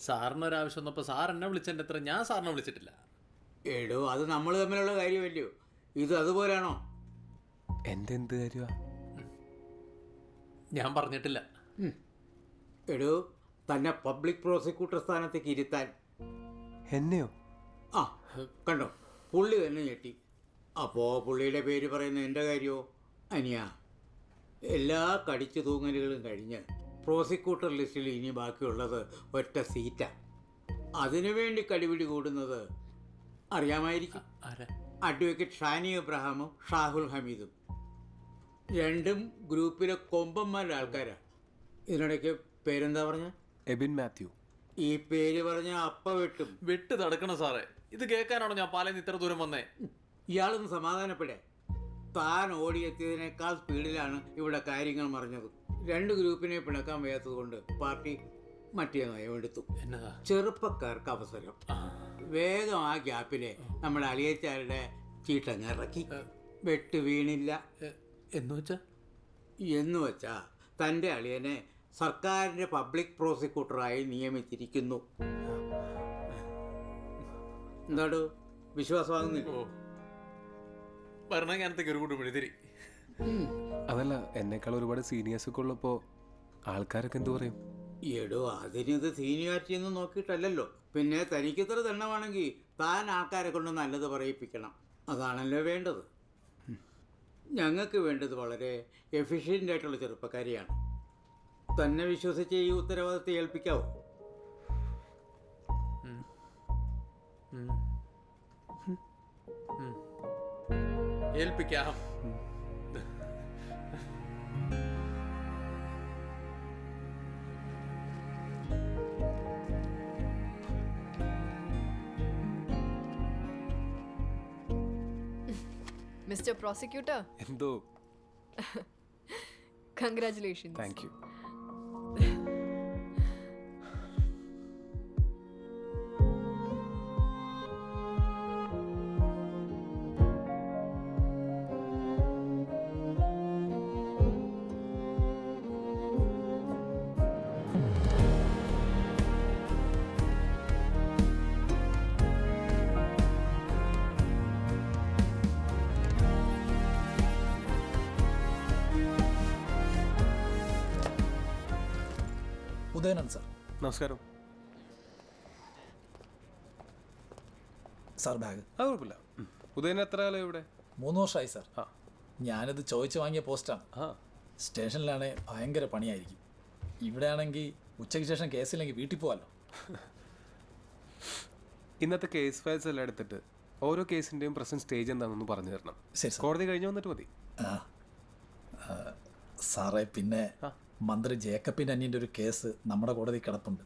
സാറിനൊരാവശ്യം വന്നപ്പോൾ സാർ എന്നെ വിളിച്ചതിൻ്റെ അത്ര ഞാൻ സാറിനെ വിളിച്ചിട്ടില്ല. എടോ, അത് നമ്മൾ തമ്മിലുള്ള കാര്യമല്ലയോ? ഇത് അതുപോലാണോ? എൻ്റെ എന്ത് കാര്യമാ? ഞാൻ പറഞ്ഞിട്ടില്ല. എടോ, തന്നെ പബ്ലിക് പ്രോസിക്യൂട്ടർ സ്ഥാനത്തേക്ക് ഇരുത്താൻ. എന്നെയോ? ആ കണ്ടോ, പുള്ളി തന്നെ ഞെട്ടി. അപ്പോൾ പുള്ളിയുടെ പേര് പറയുന്ന എൻ്റെ കാര്യമോ? അനിയ, എല്ലാ കടിച്ചു തൂങ്ങലുകളും കഴിഞ്ഞ് പ്രോസിക്യൂട്ടർ ലിസ്റ്റിൽ ഇനി ബാക്കിയുള്ളത് ഒറ്റ സീറ്റാണ്. അതിനുവേണ്ടി കടിപിടി കൂടുന്നത് അറിയാമായിരിക്കും. അഡ്വക്കേറ്റ് ഷാനി എബ്രഹാമും ഷാഹുൽ ഹമീദും. രണ്ടും ഗ്രൂപ്പിലെ കൊമ്പന്മാരുടെ ആൾക്കാരാണ്. ഇതിനിടയ്ക്ക് പേരെന്താ പറഞ്ഞ? എബിൻ മാത്യു. ഈ പേര് പറഞ്ഞ അപ്പ വെട്ടും. വെട്ട് തടുക്കണം സാറേ. ഇത് കേൾക്കാനാണോ ഞാൻ പാലയിൽ നിന്ന് ഇത്ര ദൂരം വന്നേ? ഇയാളൊന്ന് സമാധാനപ്പെടേ. താൻ ഓടിയെത്തിയതിനേക്കാൾ സ്പീഡിലാണ് ഇവിടെ കാര്യങ്ങൾ മറിഞ്ഞത്. രണ്ട് ഗ്രൂപ്പിനെ പിണക്കാൻ വയ്യാത്തത് കൊണ്ട് പാർട്ടി മറ്റേ നയമെടുത്തു. ചെറുപ്പക്കാർക്ക് അവസരം. വേഗം ആ ഗ്യാപ്പിലെ നമ്മുടെ അലിയച്ചാരുടെ ചീട്ടങ്ങ് ഇറക്കി. വെട്ട് വീണില്ല എന്ന് വെച്ചാ എന്ന് വെച്ചാൽ തൻ്റെ അളിയനെ സർക്കാരിൻ്റെ പബ്ലിക് പ്രോസിക്യൂട്ടറായി നിയമിച്ചിരിക്കുന്നു. എന്താടോ വിശ്വാസമാകുന്നില്ല? ഭരണകാലത്തേക്ക് ഒരു കൂട്ടം എഴുതിരി. അതല്ല, എന്നെക്കാൾ ഒരുപാട് സീനിയേഴ്സ് ഒക്കെ ഉള്ളപ്പോൾ ആൾക്കാരൊക്കെ എന്തു പറയും? എടോ അതിനിത് സീനിയോറിറ്റി ഒന്നും നോക്കിയിട്ടല്ലല്ലോ. പിന്നെ തനിക്കിത്ര ദണ്ണമാണെങ്കിൽ താൻ ആൾക്കാരെ കൊണ്ട് നല്ലത് പറയിപ്പിക്കണം. അതാണല്ലോ വേണ്ടത്. ഞങ്ങൾക്ക് വേണ്ടത് വളരെ എഫിഷ്യൻ്റ് ആയിട്ടുള്ള ചെറുപ്പക്കാരിയാണ്. തന്നെ വിശ്വസിച്ച് ഈ ഉത്തരവാദിത്തം ഏൽപ്പിക്കാവോ? ഏൽപ്പിക്കാം. മിസ്റ്റർ പ്രോസിക്യൂട്ടർ, എന്തോ? കൺഗ്രാറ്റുലേഷൻസ്. Thank you. ഉദയനാണ് സാർ. നമസ്കാരം സാർ. ബാഗ് അത് കുഴപ്പമില്ല. ഉദയൻ എത്ര കാലം ഇവിടെ? 3 വർഷമായി സാർ. ഞാനിത് ചോദിച്ചു വാങ്ങിയ പോസ്റ്റാണ്. സ്റ്റേഷനിലാണെ ഭയങ്കര പണിയായിരിക്കും. ഇവിടെ ആണെങ്കിൽ ഉച്ചയ്ക്ക് ശേഷം കേസില്ലെങ്കിൽ വീട്ടിൽ പോകാമല്ലോ. ഇന്നത്തെ കേസ് ഫയൽസ് എല്ലാം എടുത്തിട്ട് ഓരോ കേസിൻ്റെയും പ്രസന്റ് സ്റ്റേജ് എന്താണെന്ന് പറഞ്ഞു തരണം. ശരി, കോടതി കഴിഞ്ഞ് വന്നിട്ട് മതി. സാറേ, പിന്നെ മന്ത്രി ജേക്കബിൻ്റെ അനിയൻ്റെ ഒരു കേസ് നമ്മുടെ കോടതി കിടപ്പുണ്ട്.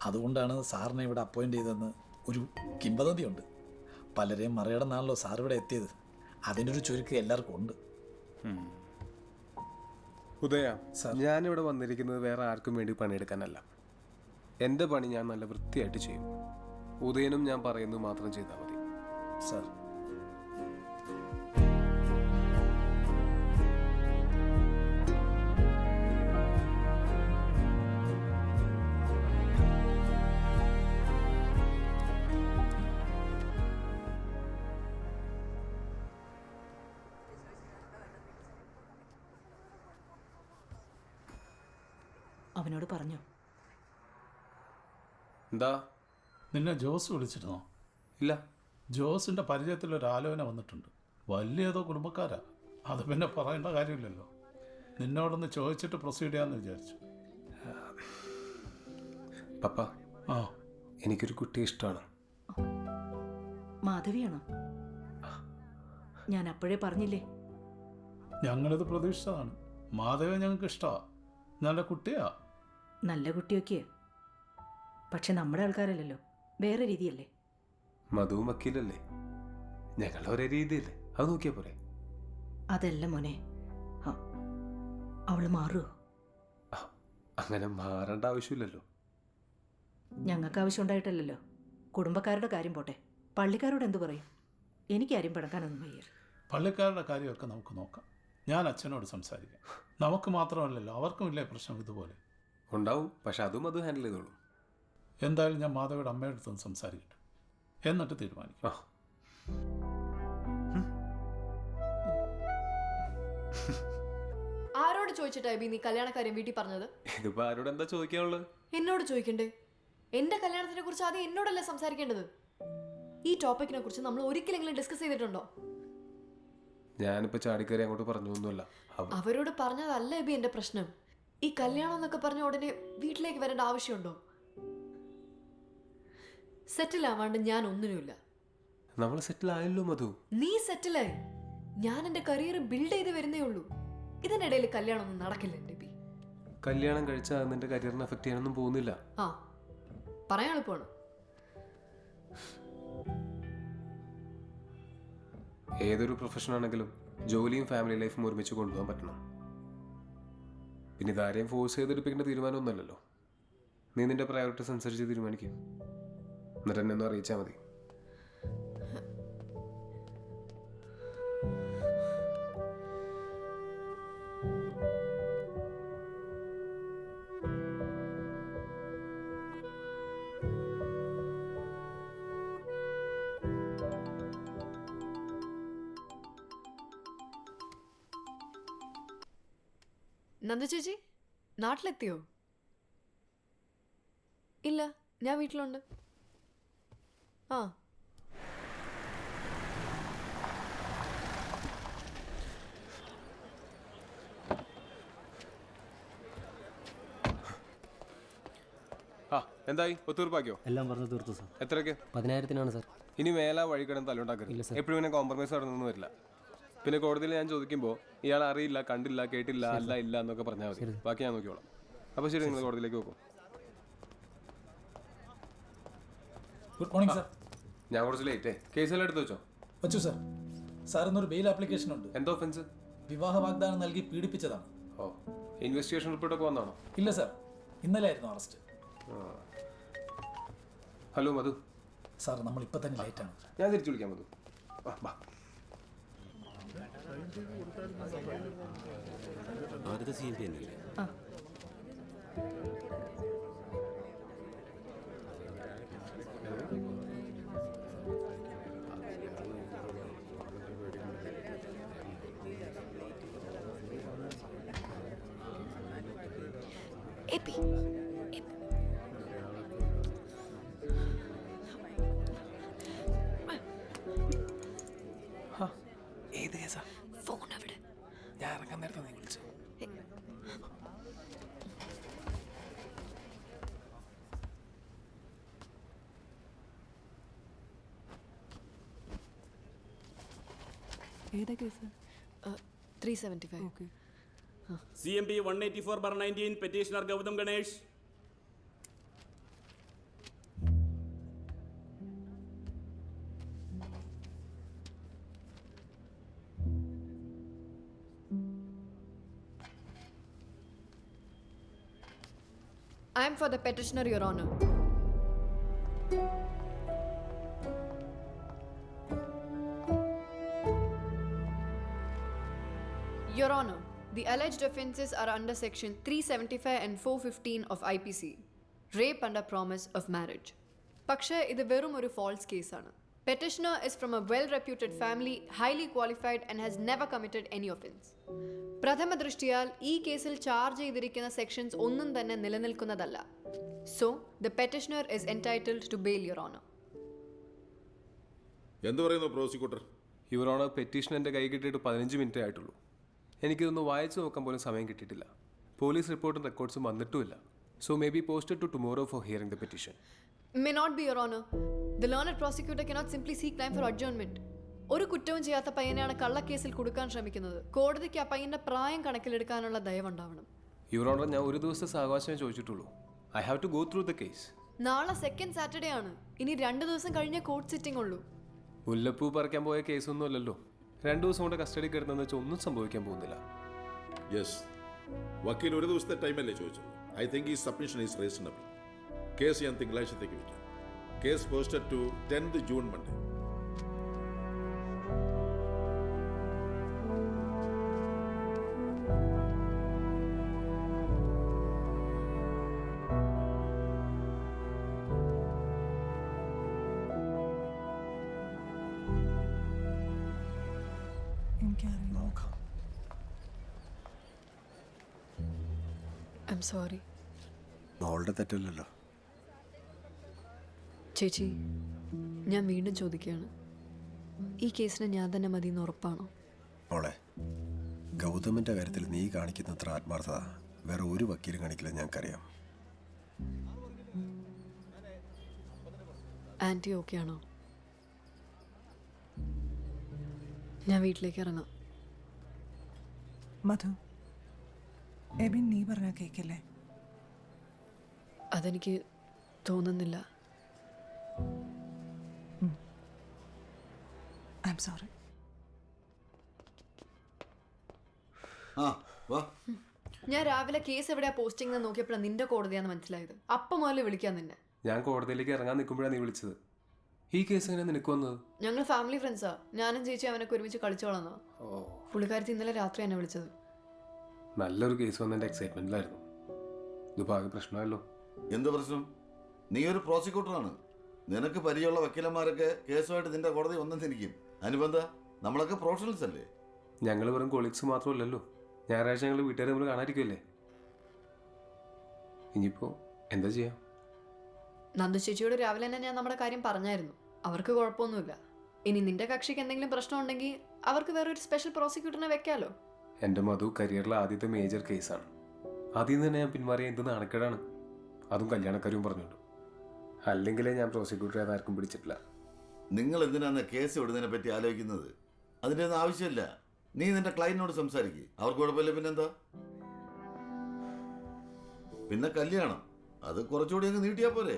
അതുകൊണ്ടാണ് സാറിനെ ഇവിടെ അപ്പോയിൻ്റ് ചെയ്തതെന്ന് ഒരു കിംവദന്തിയുണ്ട്. പലരെയും മറികടന്നാണല്ലോ സാർ ഇവിടെ എത്തിയത്. അതിനൊരു ചുരുക്കം എല്ലാവർക്കും ഉണ്ട്. ഉദയ, ഞാനിവിടെ വന്നിരിക്കുന്നത് വേറെ ആർക്കും വേണ്ടി പണിയെടുക്കാനല്ല. എൻ്റെ പണി ഞാൻ നല്ല വൃത്തിയായിട്ട് ചെയ്യും. ഉദയനും ഞാൻ പറയുന്നത് മാത്രം ചെയ്താൽ മതി. സാർ, അവനോട് പറഞ്ഞോ? എന്താ? നിന്നെ ജോസ് വിളിച്ചിരുന്നോ? ഇല്ല. ജോസിൻ്റെ പരിചയത്തിൽ ഒരു ആലോചന വന്നിട്ടുണ്ട്. വലിയതോ കുടുംബക്കാരാ. അത് പിന്നെ പറയേണ്ട കാര്യമില്ലല്ലോ. നിന്നോടൊന്ന് ചോദിച്ചിട്ട് പ്രൊസീഡ് ചെയ്യാമെന്ന് വിചാരിച്ചു. പപ്പ, എനിക്കൊരു കുട്ടിയെ ഇഷ്ടമാണ്. മാധവിയാണോ? ഞാൻ അപ്പോഴേ പറഞ്ഞില്ലേ. ഞങ്ങളിത് പ്രതീക്ഷിച്ചതാണ്. മാധവ ഞങ്ങൾക്ക് ഇഷ്ടമാണ്. നല്ല കുട്ടിയാ. നല്ല കുട്ടിയൊക്കെ, പക്ഷെ നമ്മുടെ ആൾക്കാരല്ലല്ലോ, വേറെ രീതിയല്ലേ. മധുവും വക്കീലല്ലേ, ഞങ്ങൾ ഒരേ രീതിയല്ലേ. അത് നോക്കിയാ പോരെ. അതല്ല മോനെ, അവള് മാറുമോ? അങ്ങനെ മാറേണ്ട ആവശ്യമില്ലല്ലോ. ഞങ്ങൾക്ക് ആവശ്യം ഉണ്ടായിട്ടല്ലല്ലോ. കുടുംബക്കാരുടെ കാര്യം പോട്ടെ, പള്ളിക്കാരോട് എന്തു പറയും? എനിക്കാരും പിടക്കാനൊന്നും വയ്യ. പള്ളിക്കാരുടെ കാര്യമൊക്കെ നമുക്ക് നോക്കാം. ഞാൻ അച്ഛനോട് സംസാരിക്കാം. നമുക്ക് മാത്രമല്ലല്ലോ, അവർക്കും ഇല്ലേ പ്രശ്നം ഇതുപോലെ? ഉണ്ടാവും, പക്ഷെ അതും അത് ഹാൻഡിൽ ചെയ്തോളൂ. എന്തായാലും ഞാൻ മാധവിയുടെ അമ്മയുടെ അടുത്തൊന്ന് സംസാരിക്കട്ടെ, എന്നിട്ട് തീരുമാനിക്കാം. ആരോട് ചോദിച്ചിട്ടായി നീ കല്യാണക്കാര്യം വീട്ടിൽ പറഞ്ഞത്? ഇതിപ്പോ ആരോട് എന്താ ചോദിക്കാനുള്ളത്? എന്നോട് ചോദിക്കണ്ടേ? എന്റെ കല്യാണത്തിനെ കുറിച്ച് ആദ്യം എന്നോടല്ലേ സംസാരിക്കേണ്ടത്? ഈ ടോപ്പിക്കിനെ കുറിച്ച് നമ്മൾ ഒരിക്കലെങ്കിലും ഡിസ്കസ് ചെയ്തിട്ടുണ്ടോ? ഞാനിപ്പോ ചാടിക്കറി അങ്ങോട്ട് പറഞ്ഞൊന്നുമല്ല. അവരോട് പറഞ്ഞതല്ല എബി എന്റെ പ്രശ്നം. ഈ കല്യാണം എന്നൊക്കെ പറഞ്ഞ ഉടനെ വീട്ടിലേക്ക് വരേണ്ട ആവശ്യമുണ്ടോ? സെറ്റിൽ ആവാണ്ട് ഞാൻ ഒന്നിനുമില്ല. നമ്മൾ സെറ്റിൽ ആയല്ലോ മധു. നീ സെറ്റിലായി, ഞാൻ എന്റെ കരിയർ ബിൽഡ് ചെയ്ത് വരുന്നേ ഉള്ളൂ. ഇതിനിടയിൽ കല്യാണം ഒന്നും നടക്കില്ല എന്റെ ബി. കല്യാണം കഴിച്ചാൽ നിന്റെ കരിയറിനെ എഫക്ട് ചെയ്യാനൊന്നും പോകുന്നില്ല. ആ, പറയാൻ എളുപ്പമാണ്. ഏതൊരു പ്രൊഫഷൻ ആണെങ്കിലും ജോലിയും ഫാമിലി ലൈഫും ഒരുമിച്ച് കൊണ്ടുപോകാൻ പറ്റണം. പിന്നെ ഇതാരെയും ഫോഴ്സ് ചെയ്തെടുപ്പിക്കേണ്ട തീരുമാനമൊന്നുമല്ലല്ലോ. നീ നിന്റെ പ്രയോറിറ്റീസ് അനുസരിച്ച് തീരുമാനിക്കും. എന്നിട്ട് എന്നെ ഒന്ന് അറിയിച്ചാൽ മതി. നന്ദു ചേച്ചി നാട്ടിലെത്തിയോ? ഇല്ല, ഞാൻ വീട്ടിലുണ്ട്. ആ ആ എന്തായി ഒത്തീർപ്പാക്കിയോ? എല്ലാം പറഞ്ഞു തീർത്തു സാർ. എത്രയ്ക്ക്? 10,000-നാണ് സാർ. ഇനി മേല വഴി കിടന്ന് തല്ലുണ്ടാക്കരുത്. എപ്പോഴും ഇങ്ങനെ കോംപ്രമൈസ് നടന്നൊന്നും വരില്ല. പിന്നെ കോടതിയിൽ ഞാൻ ചോദിക്കുമ്പോൾ ഇയാൾ അറിയില്ല, കണ്ടില്ല, കേട്ടില്ല, അല്ല, ഇല്ല എന്നൊക്കെ പറഞ്ഞാൽ മതി. ബാക്കി ഞാൻ നോക്കിക്കോളാം. അപ്പോൾ ശരി, നിങ്ങൾ കോടതിയിലേക്ക് നോക്കും. Good morning sir. ഞാൻ കുറച്ച് ലേറ്റേ. കേസെല്ലാം എടുത്ത് വെച്ചോ? വച്ചു സാർ. സാർ ഇന്നൊരു ബെയിൽ ആപ്ലിക്കേഷൻ ഉണ്ട്. എന്തോ ഒഫൻസ്? വിവാഹ വാഗ്ദാനം നൽകി പീഡിപ്പിച്ചതാണ്. ഓ, ഇൻവെസ്റ്റിഗേഷൻ റിപ്പോർട്ടൊക്കെ വന്നാണോ? ഇല്ല സാർ, ഇന്നലെ ആയിരുന്നു അറസ്റ്റ്. ഹലോ മധു. സാർ നമ്മൾ ഇപ്പം തന്നെ ലേറ്റാണ്. ഞാൻ തിരിച്ചു വിളിക്കാം മധു. അവരുടെ CMP തന്നെയല്ലേ? എപ്പി ഏത് കേസാ? ഫോൺ അവിടെ. ഞാൻ ഇറങ്ങാൻ നേരത്തെ നീ വിളിച്ചു. ഏതാ case? 375. Okay. CMP 184/19 petitioner Gautham Ganesh. I am for the petitioner, Your Honor. Your Honor, the alleged offences are under section 375 and 415 of IPC, rape under promise of marriage. പക്ഷേ ഇത് വെറും ഒരു false കേസാണ്. Petitioner is from a well-reputed family, highly qualified and has never committed any offence. പ്രഥമ ദൃഷ്ടിയാൽ ഈ കേസിൽ charge ചെയ്തിരിക്കുന്ന sections ഒന്നും തന്നെ നിലനിൽക്കുന്നതല്ല. So the petitioner is entitled to bail, your honour. എന്ത് പറയുന്നു പ്രോസിക്യൂട്ടർ? യുവർ ഓണർ, പെറ്റീഷൻ എൻ്റെ കൈ കിട്ടിയിട്ട് 15 മിനിറ്റേ ആയിട്ടുള്ളൂ. എനിക്കിതൊന്ന് വായിച്ചു നോക്കാൻ പോലും സമയം കിട്ടിയിട്ടില്ല. പോലീസ് റിപ്പോർട്ടും റെക്കോർഡ്സും വന്നിട്ടുമില്ല. So may be posted to tomorrow for hearing the petition. May not be, Your Honor. The learned prosecutor cannot simply seek time for adjournment. ഒരു കുറ്റവും ചെയ്യാത്ത പയ്യനെയാണ് കള്ളക്കേസിൽ കൊടുക്കാൻ ശ്രമിക്കുന്നത്. കോടതിക്ക് ആ പയ്യന്റെ പ്രായം കണക്കിലെടുക്കാനുള്ള ദയവുണ്ടാവണം. യുവർ ഓണർ, ഞാൻ ഒരു ദിവസത്തെ സാവകാശമേ ചോദിച്ചിട്ടുള്ളൂ. I have to go through the case. നാളെ സെക്കൻഡ് സാറ്റർഡേ ആണ്. ഇനി 2 ദിവസം കഴിഞ്ഞേ കോർട്ട് സിറ്റിംഗ് ഉള്ളൂ. മുല്ലപ്പൂ പറിക്കാൻ പോയ കേസൊന്നും അല്ലല്ലോ. 2 ദിവസം കൊണ്ട് കസ്റ്റഡി കിടന്നെന്ന് വെച്ചാൽ ഒന്നും സംഭവിക്കാൻ പോകുന്നില്ല. യെസ്, വക്കീൽ ഒരു ദിവസത്തെ ടൈമല്ലേ ചോദിച്ചുള്ളൂ. ഐ തിങ്ക് ഈ സബ്മിഷൻ ഈസ് റീസണബിൾ. കേസ് ഞാൻ തിങ്കളാഴ്ചത്തേക്ക് വയ്ക്കാം. Case posted to 10th June Monday. I'm sorry. മോളുടെ തെറ്റല്ലല്ലോ. ചേച്ചി, ഞാൻ വീണ്ടും ചോദിക്കുകയാണ്, ഈ കേസിന് ഞാൻ തന്നെ മതി എന്ന് ഉറപ്പാണോ? മോളെ, ഗൗതമിൻ്റെ കാര്യത്തിൽ നീ കാണിക്കുന്നത്ര ആത്മാർത്ഥത വേറെ ഒരു വക്കീലും കാണിക്കില്ല, ഞങ്ങൾക്കറിയാം. ആൻറ്റി ഓക്കെ ആണോ? ഞാൻ വീട്ടിലേക്ക് ഇറങ്ങാം. മധു, എബിൻ നീ പറഞ്ഞ കേക്കല്ലേ? അതെനിക്ക് തോന്നുന്നില്ല. I am sorry. ഞാൻ രാവിലെ കേസ് എവിടെയാ പോസ്റ്റിംഗ് എന്ന് നോക്കിയപ്പോഴാണ് നിന്റെ കോടതിയാന്ന് മനസ്സിലായത്. അപ്പം മുതൽ വിളിക്കാൻ നിന്നെ. ഞാൻ കോടതിയിലേക്ക് ഇറങ്ങാൻ നിൽക്കുമ്പോഴാണ് നീ വിളിച്ചത്. ഈ കേസ് എങ്ങനെ നിനക്ക് വന്നത്? ഞങ്ങൾ ഫാമിലി ഫ്രണ്ട്സാ. ഞാനും ചേച്ചി അവനൊക്കെ ഒരുമിച്ച് കളിച്ചു വളർന്നോ. പുള്ളിക്കാരത്തി ഇന്നലെ രാത്രി എന്നെ വിളിച്ചത്. നല്ലൊരു കേസ് വന്നതിൻ്റെ എക്സൈറ്റ്മെന്റിലായിരുന്നു. ഇതിപ്പോൾ ആകെ പ്രശ്നമല്ലോ. എന്ത് പ്രശ്നം? നീ ഒരു പ്രോസിക്യൂട്ടറാണ്. നിനക്ക് പരിചയമുള്ള വക്കീലന്മാരൊക്കെ കേസുമായിട്ട് നിന്റെ കോടതി ഒന്നും തിരിക്കും. അനുബന്ധ നമ്മളൊക്കെ പ്രൊഫഷണൽസ് അല്ലേ? ഞങ്ങൾ വെറും കൊളീഗ്സ് മാത്രമല്ലല്ലോ. ഞായറാഴ്ച ഞങ്ങൾ വീട്ടുകാർ നമ്മൾ കാണാതിരിക്കുമല്ലേ? ഇനിയിപ്പോൾ എന്താ ചെയ്യാം? നന്ദു ചേച്ചിയോട് രാവിലെ തന്നെ ഞാൻ നമ്മുടെ കാര്യം പറഞ്ഞായിരുന്നു. അവർക്ക് കുഴപ്പമൊന്നുമില്ല. ഇനി നിന്റെ കക്ഷിക്ക് എന്തെങ്കിലും പ്രശ്നം ഉണ്ടെങ്കിൽ അവർക്ക് വേറെ ഒരു സ്പെഷ്യൽ പ്രോസിക്യൂട്ടറിനെ വെക്കാലോ. എൻ്റെ മധു കരിയറിലെ ആദ്യത്തെ മേജർ കേസാണ്. ആദ്യം തന്നെ ഞാൻ പിന്മാറിയ എന്ത് നാണക്കേടാണ്, അതും കല്യാണക്കാരും പറഞ്ഞുകൊണ്ട്. അല്ലെങ്കിലേ ഞാൻ പ്രോസിക്യൂട്ടറെ ആർക്കും പിടിച്ചിട്ടില്ല. നിങ്ങൾ എന്തിനാണ് കേസ് വിടുന്നതിനെ പറ്റി ആലോചിക്കുന്നത്? അതിൻ്റെ ഒന്നും ആവശ്യമില്ല. നീ നിന്റെ ക്ലയന്റിനോട് സംസാരിക്കുക. അവർക്ക് കുഴപ്പമില്ല, പിന്നെന്താ? പിന്നെ കല്യാണം അത് കുറച്ചുകൂടി അങ്ങ് നീട്ടിയാ പോരെ?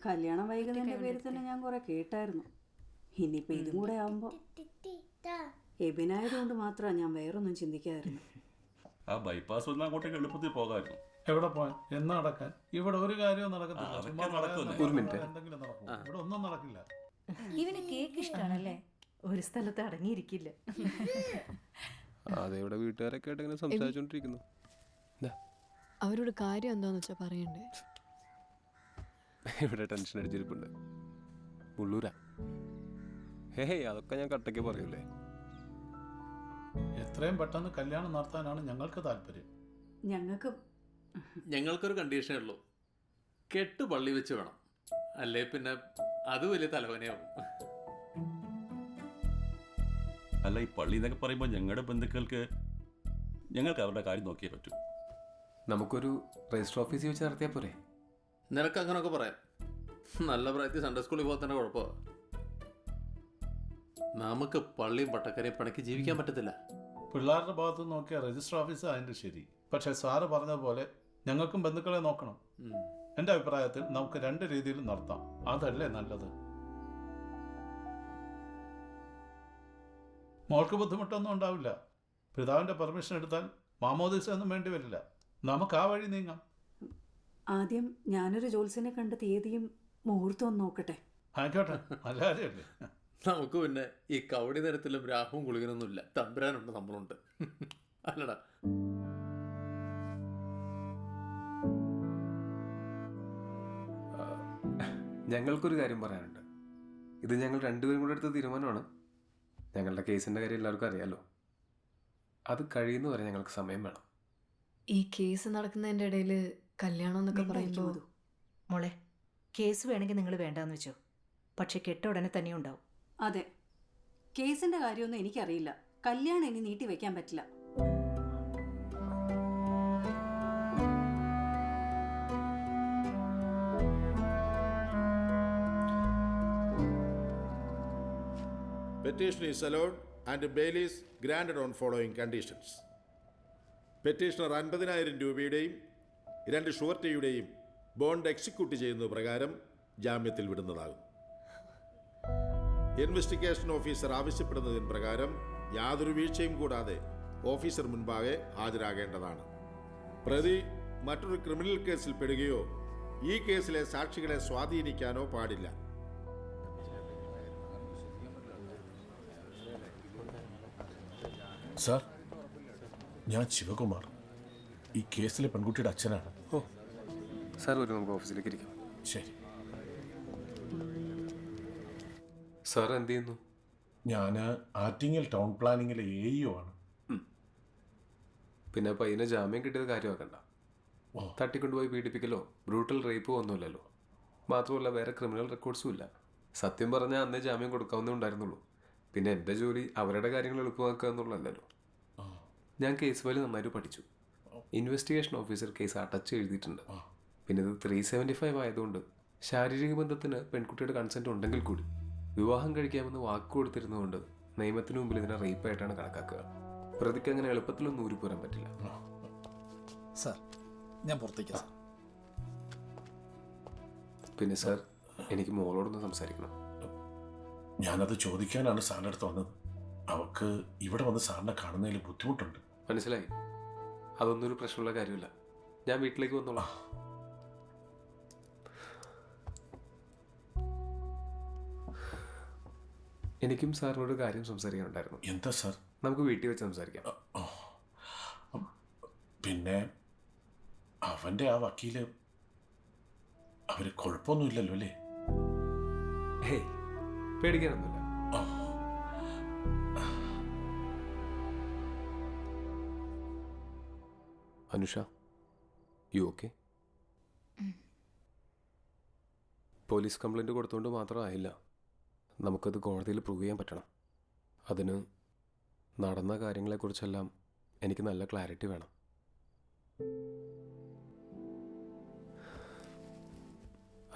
കല്യാണം വൈകുന്നതിന്റെ പേരിൽ തന്നെ ഞാൻ കുറെ കേട്ടായിരുന്നു. ഇനിയിപ്പോ ഇതും കൂടെ ആവുമ്പോ എബിനായതുകൊണ്ട് മാത്രമാണ് ഞാൻ വേറൊന്നും ചിന്തിക്കാതിരുന്നു. ആ ബൈപ്പാസ് വന്നാൽ അങ്ങോട്ടേക്ക് എളുപ്പത്തിൽ പോകാമായിരുന്നു. എവിടെ പോകാൻ? എന്ന് നടക്കാൻ? ഇവിടെ ഒരു കാര്യവും നടക്കത്തില്ല. ചുമ്മാ ഒരു മിനിറ്റ്. എന്തെങ്കിലും നടക്കും. ഇവിടെ ഒന്നും നടക്കില്ല. ഇവന് കേക്ക് ഇഷ്ടമാണല്ലേ? ഒരു സ്ഥലത്ത് അടങ്ങിയിരിക്കില്ല. അതെവിടെ വീട്ടുകാരൊക്കെ ആയിട്ട് ഇങ്ങനെ സംസാരിച്ചോണ്ടിരിക്കുന്നു. അവരോട് കാര്യം എന്താന്ന് വെച്ചാ പറയണ്ടേ? ഇവിടെ ടെൻഷൻ അടിച്ചിരിപ്പുണ്ട്. മുള്ളൂരാ. ഹേ അതൊക്കെ ഞാൻ കട്ടയ്ക്ക് പറയൂലേ. എത്രയും പെട്ടെന്ന് കല്യാണം നടത്താനാണ് ഞങ്ങൾക്ക് താല്പര്യം. ഞങ്ങൾക്കൊരു കണ്ടീഷനേ ഉള്ളൂ. കെട്ട് പള്ളി വെച്ച് വേണം, അല്ലേ പിന്നെ അത് വലിയ തലവനെയാവും. അല്ല, ഈ പള്ളി എന്നൊക്കെ പറയുമ്പോൾ ഞങ്ങളുടെ ബന്ധുക്കൾക്ക് ഞങ്ങൾക്ക് അവരുടെ കാര്യം നോക്കിയേ പറ്റൂ. നമുക്കൊരു രജിസ്റ്റർ ഓഫീസിൽ വെച്ച് നടത്തിയാൽ പോരെ? നിനക്ക് അങ്ങനെയൊക്കെ പറയാം. നല്ല പ്രായത്തിൽ സൺഡേ സ്കൂളിൽ പോകാൻ കുഴപ്പമാണ്. നമുക്ക് പള്ളിയും പട്ടക്കരയും പണിക്ക് ജീവിക്കാൻ പറ്റത്തില്ല. പിള്ളേരുടെ ഭാഗത്ത് നോക്കിയാൽ രജിസ്റ്റർ ഓഫീസ് അതിൻ്റെ ശരി. പക്ഷേ സാറ് പറഞ്ഞതുപോലെ ഞങ്ങൾക്കും ബന്ധുക്കളെ നോക്കണം. എൻ്റെ അഭിപ്രായത്തിൽ നമുക്ക് രണ്ട് രീതിയിൽ നടത്താം. അതല്ലേ നല്ലത്? മോൾക്ക് ബുദ്ധിമുട്ടൊന്നും ഉണ്ടാവില്ല. പിതാവിൻ്റെ പെർമിഷൻ എടുത്താൽ മാമോദീസ ഒന്നും വേണ്ടി വരില്ല. നമുക്ക് ആ വഴി നീങ്ങാം. ആദ്യം ഞാനൊരു ജോത്സ്യനെ കണ്ട തീയതിയും മുഹൂർത്തവും നോക്കട്ടെ. ആയിക്കോട്ടെ, നല്ല കാര്യമല്ലേ? നമുക്ക് പിന്നെ ഈ കവടി നിരത്തിലും രാഹുവും കുളികനൊന്നുമില്ല. തമ്പുരാനുണ്ട്, നമ്മളുണ്ട്. അല്ലടാ. ഞങ്ങൾക്കൊരു കാര്യം പറയാനുണ്ട്. ഇത് ഞങ്ങൾ രണ്ടുപേരും കൂടെ എടുത്ത തീരുമാനമാണ്. ഞങ്ങളുടെ കേസിൻ്റെ കാര്യം എല്ലാവർക്കും അറിയാലോ. അത് കഴിയുന്നവരെ ഞങ്ങൾക്ക് സമയം വേണം. ഈ കേസ് നടക്കുന്നതിൻ്റെ ഇടയിൽ കല്യാണം എന്നൊക്കെ പറയുമ്പോൾ മോളെ, കേസ് വേണമെങ്കിൽ നിങ്ങൾ വേണ്ടാന്ന് വെച്ചോ. പക്ഷെ കെട്ട ഉടനെ തന്നെ ഉണ്ടാവും. അതെ, കേസിന്റെ കാര്യമൊന്നും എനിക്കറിയില്ല. കല്യാണം ഇനി നീട്ടി വെക്കാൻ പറ്റില്ല. Petition is allowed and bail is granted on following conditions. Petitioner 50,000 രൂപയുടെയും 2 ഷുവർട്ടിയുടെയും ബോണ്ട് എക്സിക്യൂട്ട് ചെയ്യുന്നത് പ്രകാരം ജാമ്യത്തിൽ വിടുന്നതാകും. ഇൻവെസ്റ്റിഗേഷൻ ഓഫീസർ ആവശ്യപ്പെടുന്നതിന് പ്രകാരം യാതൊരു വീഴ്ചയും കൂടാതെ ഓഫീസർ മുൻപാകെ ഹാജരാകേണ്ടതാണ്. പ്രതി മറ്റൊരു ക്രിമിനൽ കേസിൽ പെടുകയോ ഈ കേസിലെ സാക്ഷികളെ സ്വാധീനിക്കാനോ പാടില്ല. സാർ, ഞാൻ ശിവകുമാർ, ഈ കേസിലെ പെൺകുട്ടിയുടെ അച്ഛനാണ്. ഓ സാർ, ഒരു നമുക്ക് ഓഫീസിലേക്ക് ഇരിക്കാം. ശരി. സാർ എന്ത് ചെയ്യുന്നു? ഞാൻ ആറ്റിങ്ങൽ ടൗൺ പ്ലാനിങ്ങിലെ AEO ആണ്. പിന്നെ പയ്യനെ ജാമ്യം കിട്ടിയത് കാര്യമാക്കണ്ട. തട്ടിക്കൊണ്ടുപോയി പീഡിപ്പിക്കലോ ബ്രൂട്ടൽ റേപ്പോ ഒന്നുമില്ലല്ലോ. മാത്രമല്ല വേറെ ക്രിമിനൽ റെക്കോർഡ്സും ഇല്ല. സത്യം പറഞ്ഞാൽ അന്നേ ജാമ്യം കൊടുക്കാവുന്നേ ഉണ്ടായിരുന്നുള്ളൂ. പിന്നെ എൻ്റെ ജോലി അവരുടെ കാര്യങ്ങൾ എളുപ്പമാക്കുക എന്നുള്ളതല്ലോ. ഞാൻ കേസ് ഫയൽ നന്നായിട്ട് പഠിച്ചു. ഇൻവെസ്റ്റിഗേഷൻ ഓഫീസർ കേസ് അടച്ച് എഴുതിയിട്ടുണ്ട്. പിന്നെ ഇത് 375 ആയതുകൊണ്ട് ശാരീരിക ബന്ധത്തിന് പെൺകുട്ടിയുടെ കൺസെൻറ്റ് ഉണ്ടെങ്കിൽ കൂടി വിവാഹം കഴിക്കാമെന്ന് വാക്ക് കൊടുത്തിരുന്നതുകൊണ്ട് നിയമത്തിന് മുമ്പിൽ ഇതിനെ റേപ്പായിട്ടാണ് കണക്കാക്കുക. പ്രതിക്ക് അങ്ങനെ എളുപ്പത്തിലൊന്നും ഊരിപ്പോരാൻ പറ്റില്ല. സാർ, ഞാൻ പുറത്തേക്ക്. പിന്നെ സാർ, എനിക്ക് മോളോടൊന്ന് സംസാരിക്കണം. ഞാനത് ചോദിക്കാനാണ് സാറിൻ്റെ അടുത്ത് വന്നത്. അവൾക്ക് ഇവിടെ വന്ന് സാറിനെ കാണുന്നതിൽ ബുദ്ധിമുട്ടുണ്ട്. മനസ്സിലായി. അതൊന്നും ഒരു പ്രശ്നമുള്ള കാര്യമില്ല. ഞാൻ വീട്ടിലേക്ക് വന്നോളാം. എനിക്കും സാറിനോട് കാര്യം സംസാരിക്കാനുണ്ടായിരുന്നു. എന്താ സാർ? നമുക്ക് വീട്ടിൽ വെച്ച് സംസാരിക്കാം. പിന്നെ അവൻ്റെ ആ വക്കീല് അവര് കുഴപ്പമൊന്നുമില്ലല്ലോ അല്ലേ? ഹേ, പേടിക്കാനൊന്നുമില്ല. Anusha, you okay? Police complaint കൊടുത്തുകൊണ്ട് മാത്രമായില്ല, നമുക്കത് കോടതിയിൽ പ്രൂവ് ചെയ്യാൻ പറ്റണം. അതിന് നടന്ന കാര്യങ്ങളെക്കുറിച്ചെല്ലാം എനിക്ക് നല്ല ക്ലാരിറ്റി വേണം.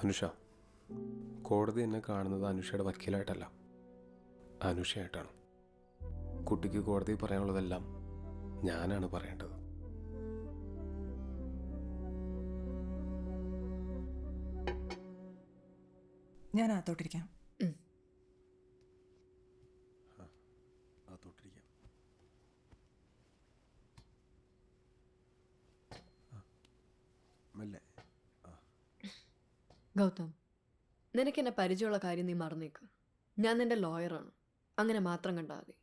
അനുഷ, കോടതി എന്നെ കാണുന്നത് അനുഷയുടെ വക്കീലായിട്ടല്ല, അനുഷയായിട്ടാണ്. കുട്ടിക്ക് കോടതി പറയാനുള്ളതെല്ലാം ഞാനാണ് പറയേണ്ടത്. ഞാൻ അകത്തോട്ടിരിക്കാം. ഗൗതം, നിനക്കെന്നെ പരിചയമുള്ള കാര്യം നീ മറന്നേക്ക്. ഞാൻ നിന്റെ ലോയറാണ്, അങ്ങനെ മാത്രം കണ്ടാൽ മതി.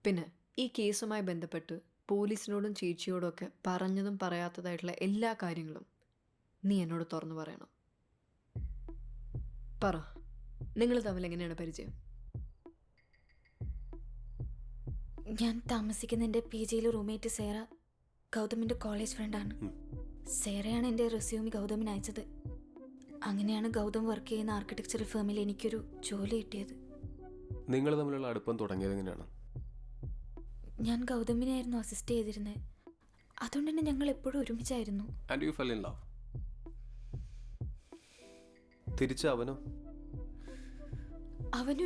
പിന്നെ ഈ കേസുമായി ബന്ധപ്പെട്ട് പോലീസിനോടും ചേച്ചിയോടും ഒക്കെ പറഞ്ഞതും പറയാത്തതായിട്ടുള്ള എല്ലാ കാര്യങ്ങളും നീ എന്നോട് തുറന്നു പറയണം. പറ, നിങ്ങൾ തമ്മിൽ എങ്ങനെയാണ് പരിചയം? ഞാൻ താമസിക്കുന്ന എൻ്റെ പി ജിയിലെ റൂംമേറ്റ് സേറ ഗൗതമിൻ്റെ കോളേജ് ഫ്രണ്ടാണ്. സേറയാണ് എൻ്റെ റെസ്യൂമി ഗൗതമിന് അയച്ചത്. അങ്ങനെയാണ് ഗൗതം വർക്ക് ചെയ്യുന്ന ആർക്കിടെക്ചറൽ ഫേമിൽ എനിക്കൊരു ജോലി കിട്ടിയത്. നിങ്ങൾ തമ്മിലുള്ള അടുപ്പം തുടങ്ങിയത് എങ്ങനെയാണ്? ഞാൻ ഗൗതമിനായിരുന്നു അസിസ്റ്റ് ചെയ്തിരുന്നത്. അതുകൊണ്ട് തന്നെ ഞങ്ങൾ എപ്പോഴും ഒരുമിച്ചായിരുന്നു. And you fell in love? തിരിച്ച് അവനും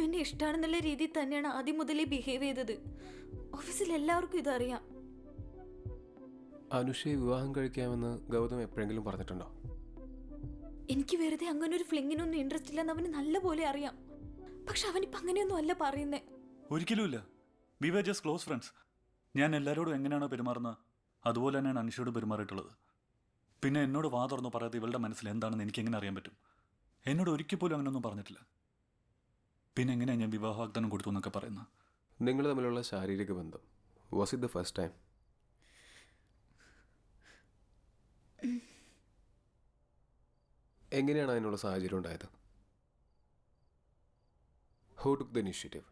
എന്നെ ഇഷ്ടമാണെന്നുള്ള രീതിയിൽ തന്നെയാണ് ആദ്യം മുതലേ ബിഹേവ് ചെയ്തത്. ഓഫീസിൽ എല്ലാവർക്കും ഇതറിയാം. അനുഷയെ വിവാഹം കഴിക്കാമെന്ന് ഗൗതം എപ്പോഴെങ്കിലും പറഞ്ഞിട്ടുണ്ടോ? എനിക്ക് വെറുതെ അങ്ങനെ ഒരു ഫ്ലിങ്ങിനൊന്നും ഇൻട്രസ്റ്റ് ഇല്ലെന്ന് അവന് നല്ലപോലെ അറിയാം. പക്ഷെ അവനിപ്പോൾ അങ്ങനെയൊന്നും അല്ല പറയുന്നേ. ഒരിക്കലുമില്ല. We were just close friends. ഞാൻ എല്ലാവരോടും എങ്ങനെയാണോ പെരുമാറുന്നത് അതുപോലെ തന്നെയാണ് അനുഷയോട് പെരുമാറിയിട്ടുള്ളത്. പിന്നെ എന്നോട് വാ തുറന്നു പറയാതെ ഇവളുടെ മനസ്സിൽ എന്താണെന്ന് എനിക്ക് എങ്ങനെ അറിയാൻ പറ്റും? എന്നോട് ഒരിക്കൽ പോലും അങ്ങനെയൊന്നും പറഞ്ഞിട്ടില്ല. പിന്നെ എങ്ങനെയാണ് ഞാൻ വിവാഹ വാഗ്ദാനം കൊടുത്തു എന്നൊക്കെ പറയുന്നത്? നിങ്ങൾ തമ്മിലുള്ള ശാരീരിക ബന്ധം was it the first time? എങ്ങനെയാണ് അതിനുള്ള സാഹചര്യം ഉണ്ടായത്? Who took the initiative?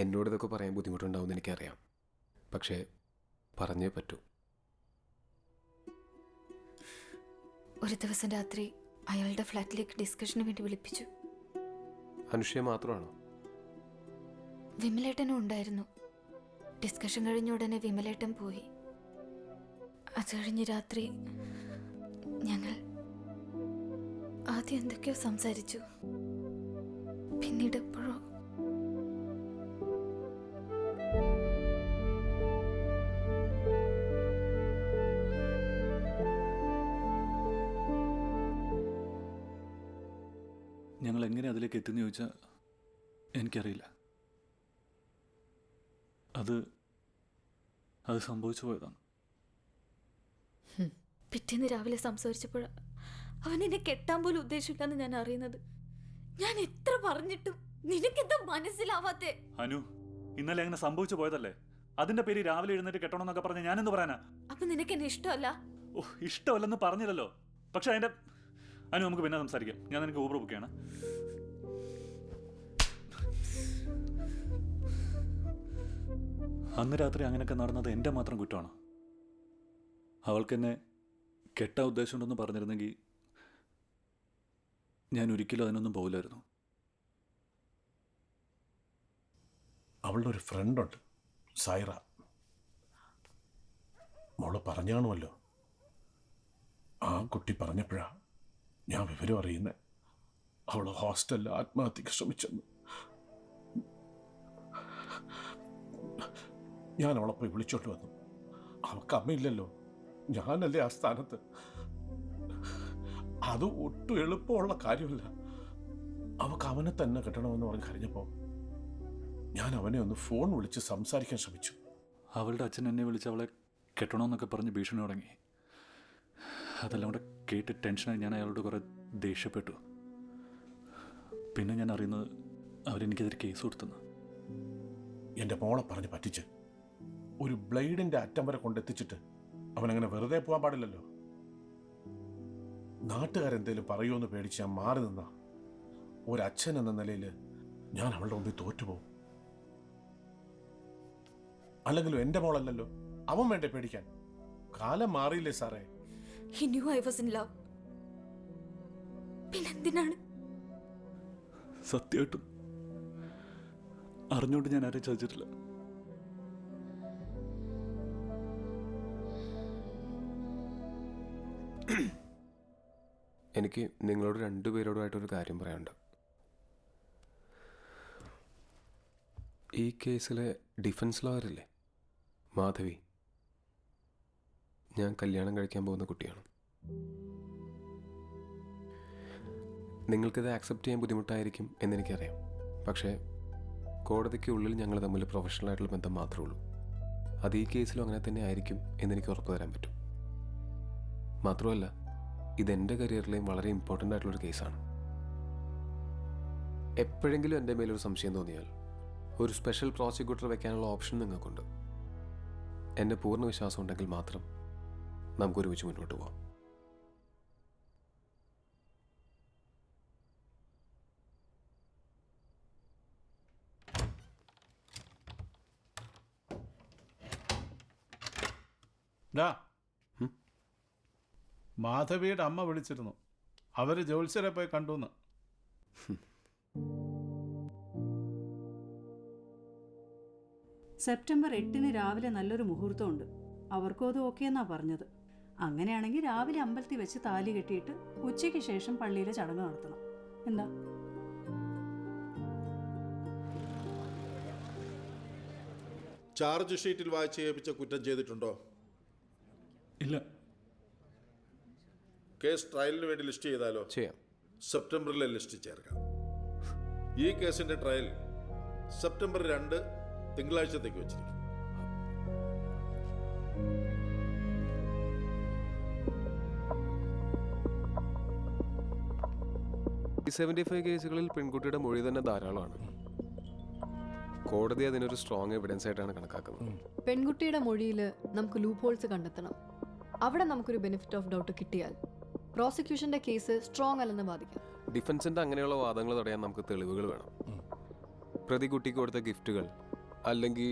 എന്നോട് ഇതൊക്കെ പറയാൻ ബുദ്ധിമുട്ടുണ്ടാവുമെന്ന് എനിക്കറിയാം, പക്ഷേ പറഞ്ഞേ പറ്റൂ. ഒരു ദിവസം രാത്രി അയാളുടെ ഫ്ലാറ്റിലേക്ക് ഡിസ്കഷന് വേണ്ടി വിളിപ്പിച്ചു. അനുഷയെ മാത്രമാണോ? വിമലേട്ടനും ഉണ്ടായിരുന്നു. ഡിസ്കഷൻ കഴിഞ്ഞ ഉടനെ വിമലേട്ടൻ പോയി. അത് കഴിഞ്ഞ് രാത്രി ഞങ്ങൾ ആദ്യം എന്തൊക്കെയോ സംസാരിച്ചു. പിന്നീട് എപ്പോഴോ ഞങ്ങൾ എങ്ങനെ അതിലേക്ക് എത്തുന്നു ചോദിച്ചാൽ എനിക്കറിയില്ല. അത് സംഭവിച്ചു പോയതാണ്. പിറ്റേന്ന് രാവിലെ സംസാരിച്ചപ്പോഴാണ് അവൻ എന്നെ കെട്ടാൻ പോലും ഉദ്ദേശിച്ചില്ലെന്ന് ഞാൻ അറിയുന്നത്. ഞാൻ എത്ര പറഞ്ഞിട്ടും നിനക്കെന്താ മനസ്സിലാവാത്തെ? അനു, ഇന്നലെ അങ്ങനെ സംഭവിച്ചു പോയതല്ലേ? അതിന്റെ പേര് രാവിലെ എഴുന്നേറ്റ് കെട്ടണമെന്നൊക്കെ പറഞ്ഞ് ഞാനെന്ന് പറയാനാ? അപ്പൊ നിനക്ക് എന്നെ ഇഷ്ടമല്ല? ഓ, ഇഷ്ടമല്ലെന്ന് പറഞ്ഞില്ലല്ലോ. പക്ഷെ അതിന്റെ അനു, നമുക്ക് പിന്നെ സംസാരിക്കാം. ഞാൻ നിനക്ക് ഊബർ ബുക്ക് ചെയ്യണം. അന്ന് രാത്രി അങ്ങനെയൊക്കെ നടന്നത് എൻ്റെ മാത്രം കുറ്റമാണ്. അവൾക്കെന്നെ കെട്ടാൻ ഉദ്ദേശമുണ്ടെന്ന് പറഞ്ഞിരുന്നെങ്കിൽ ഞാൻ ഒരിക്കലും അതിനൊന്നും പോകില്ലായിരുന്നു. അവളുടെ ഒരു ഫ്രണ്ടുണ്ട്, സൈറ. മോള് പറഞ്ഞാണുമല്ലോ. ആ കുട്ടി പറഞ്ഞപ്പോഴാ ഞാൻ വിവരം അറിയുന്നത്. അവൾ ഹോസ്റ്റലിൽ ആത്മഹത്യക്ക് ശ്രമിച്ചെന്ന്. ഞാൻ അവളെ പോയി വിളിച്ചോണ്ട് വന്നു. അവൾക്ക് അമ്മയില്ലല്ലോ, ഞാനല്ലേ ആ സ്ഥാനത്ത്. അത് ഒട്ടും എളുപ്പമുള്ള കാര്യമല്ല. അവൾക്ക് അവനെ തന്നെ കിട്ടണമെന്ന് പറഞ്ഞ് കരഞ്ഞപ്പോൾ ഞാൻ അവനെ ഒന്ന് ഫോൺ വിളിച്ച് സംസാരിക്കാൻ ശ്രമിച്ചു. അവളുടെ അച്ഛൻ എന്നെ വിളിച്ച് അവളെ കെട്ടണമെന്നൊക്കെ പറഞ്ഞ് ഭീഷണി തുടങ്ങി. അതെല്ലാം കൂടെ കേട്ട് ടെൻഷനായി ഞാൻ അയാളോട് കുറേ ദേഷ്യപ്പെട്ടു. പിന്നെ ഞാൻ അറിയുന്നത് അവരെനിക്കെതിരെ കേസ് കൊടുത്തെന്ന്. എൻ്റെ മോളെ പറഞ്ഞ് പറ്റിച്ച് ഒരു ബ്ലേഡിൻ്റെ അറ്റം വരെ കൊണ്ടെത്തിച്ചിട്ട് അവനങ്ങനെ വെറുതെ പോകാൻ പാടില്ലല്ലോ. നാട്ടുകാരെന്തേലും പറയുമെന്ന് പേടിച്ച് ഞാൻ മാറി നിന്ന ഒരച്ഛൻ എന്ന നിലയിൽ ഞാൻ അവളുടെ മുമ്പിൽ തോറ്റുപോകും. അല്ലെങ്കിലും എൻ്റെ മോളല്ലല്ലോ. അവൻ വേണ്ടേ പേടിക്കാൻ? കാലം മാറിയില്ലേ സാറേ? He knew I was in love. പിന്നെന്തിനാണ്? സത്യമായിട്ടും അറിഞ്ഞുകൊണ്ട് ഞാൻ ആരെയും ചതിച്ചിട്ടില്ല. എനിക്ക് നിങ്ങളോട് രണ്ടുപേരോടുമായിട്ടൊരു കാര്യം പറയാനുണ്ട്. ഈ കേസിലെ ഡിഫൻസ് ലോയറില്ലേ മാധവി, ഞാൻ കല്യാണം കഴിക്കാൻ പോകുന്ന കുട്ടിയാണ്. നിങ്ങൾക്കിത് ആക്സെപ്റ്റ് ചെയ്യാൻ ബുദ്ധിമുട്ടായിരിക്കും എന്നെനിക്കറിയാം. പക്ഷേ കോടതിക്ക് ഉള്ളിൽ ഞങ്ങൾ തമ്മിൽ പ്രൊഫഷണൽ ആയിട്ടുള്ള ബന്ധം മാത്രമേ ഉള്ളൂ. അത് ഈ കേസിലും അങ്ങനെ തന്നെ ആയിരിക്കും എന്നെനിക്ക് ഉറപ്പ് തരാൻ പറ്റും. മാത്രമല്ല, ഇതെൻ്റെ കരിയറിലെയും വളരെ ഇമ്പോർട്ടൻ്റ് ആയിട്ടുള്ളൊരു കേസാണ്. എപ്പോഴെങ്കിലും എൻ്റെ മേലൊരു സംശയം തോന്നിയാൽ ഒരു സ്പെഷ്യൽ പ്രോസിക്യൂട്ടർ വെക്കാനുള്ള ഓപ്ഷൻ നിങ്ങൾക്കുണ്ട്. എൻ്റെ പൂർണ്ണ വിശ്വാസം ഉണ്ടെങ്കിൽ മാത്രം നമുക്കൊരുമിച്ച് മുന്നോട്ട് പോകാം. മാധവിയുടെ അമ്മ വിളിച്ചിരുന്നു. അവര് ജോത്സ്യരെ പോയി കണ്ടുന്ന്. സെപ്റ്റംബർ 8 രാവിലെ നല്ലൊരു മുഹൂർത്തമുണ്ട്. അവർക്കും അത് ഓക്കെ എന്നാ പറഞ്ഞത്. അങ്ങനെയാണെങ്കിൽ രാവിലെ അമ്പലത്തിൽ വെച്ച് താലി കെട്ടിയിട്ട് ഉച്ചയ്ക്ക് ശേഷം പള്ളിയിലെ ചടങ്ങ് നടത്തണം. എന്താ? ചാർജ് ഷീറ്റിൽ വായിച്ച് ഏൽപ്പിച്ച കുറ്റം ചെയ്തിട്ടുണ്ടോ? ഇല്ല. കേസ് ട്രയലിന് വേണ്ടി ലിസ്റ്റ് ചെയ്താലോ? ചെയ്യാം. സെപ്റ്റംബറിലെ ലിസ്റ്റ് ചേർക്കാം. ഈ കേസിന്റെ ട്രയൽ സെപ്റ്റംബർ 2 തിങ്കളാഴ്ചത്തേക്ക് വെച്ചിരിക്കും. ഈ 75 കേസുകളിൽ പെൺകുട്ടിയുടെ മൊഴി തന്നെ ധാരാളമാണ്. കോടതി അതിനൊരു സ്ട്രോങ് എവിഡൻസ് ആയിട്ടാണ് കണക്കാക്കുന്നത്. പെൺകുട്ടിയുടെ മൊഴിയിൽ നമുക്ക് ലൂപ്പ് ഹോൾസ് കണ്ടെത്തണം. അവിടെ നമുക്കൊരു ബെനിഫിറ്റ് ഓഫ് ഡൗട്ട് കിട്ടിയാൽ പ്രോസിക്യൂഷന്റെ കേസ് സ്ട്രോങ് അല്ലെന്ന് വാദിക്കാം. ഡിഫൻസിന്റെ അങ്ങനെയുള്ള വാദങ്ങൾ തടയാൻ നമുക്ക് തെളിവുകൾ വേണം. പ്രതി കുട്ടിക്ക് കൊടുത്ത ഗിഫ്റ്റുകൾ, അല്ലെങ്കിൽ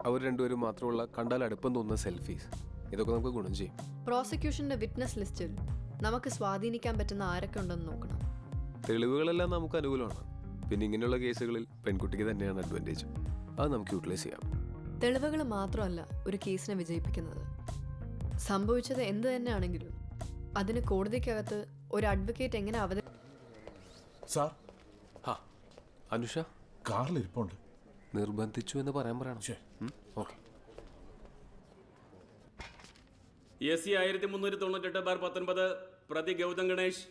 അവർ രണ്ടുപേരും മാത്രമുള്ള കണ്ടാൽ അടുപ്പം തോന്നുന്ന സെൽഫീസ്, ഇതൊക്കെ നമുക്ക് ഗുണം ചെയ്യും. പ്രോസിക്യൂഷന്റെ വിറ്റ്നസ് ലിസ്റ്റിൽ നമുക്ക് സ്വാധീനിക്കാൻ പറ്റുന്ന ആരൊക്കെ ഉണ്ടെന്ന് നോക്കണം. തെളിവുകളെല്ലാം നമുക്ക് അനുകൂലമാണ്. പിന്നെ ഇങ്ങനെയുള്ള കേസുകളിൽ പെൺകുട്ടിക്ക് തന്നെയാണ് അഡ്വാൻറ്റേജ്. അത് നമുക്ക് യൂട്ടിലൈസ് ചെയ്യാം. തെളിവുകൾ മാത്രമല്ല ഒരു കേസിനെ വിജയിപ്പിക്കുന്നത്. സംഭവിച്ചത് എന്ത് തന്നെയാണെങ്കിലും അതിന് കോടതിക്കകത്ത് ഒരു അഡ്വക്കേറ്റ് എങ്ങനെ സാർ, അനുഷ കാറിലിരിപ്പുണ്ട്. നിർബന്ധിച്ചു എന്ന് പറയാൻ പറയണം. ഓക്കെ. AC 1398/19 പ്രതി Gautham Ganesh.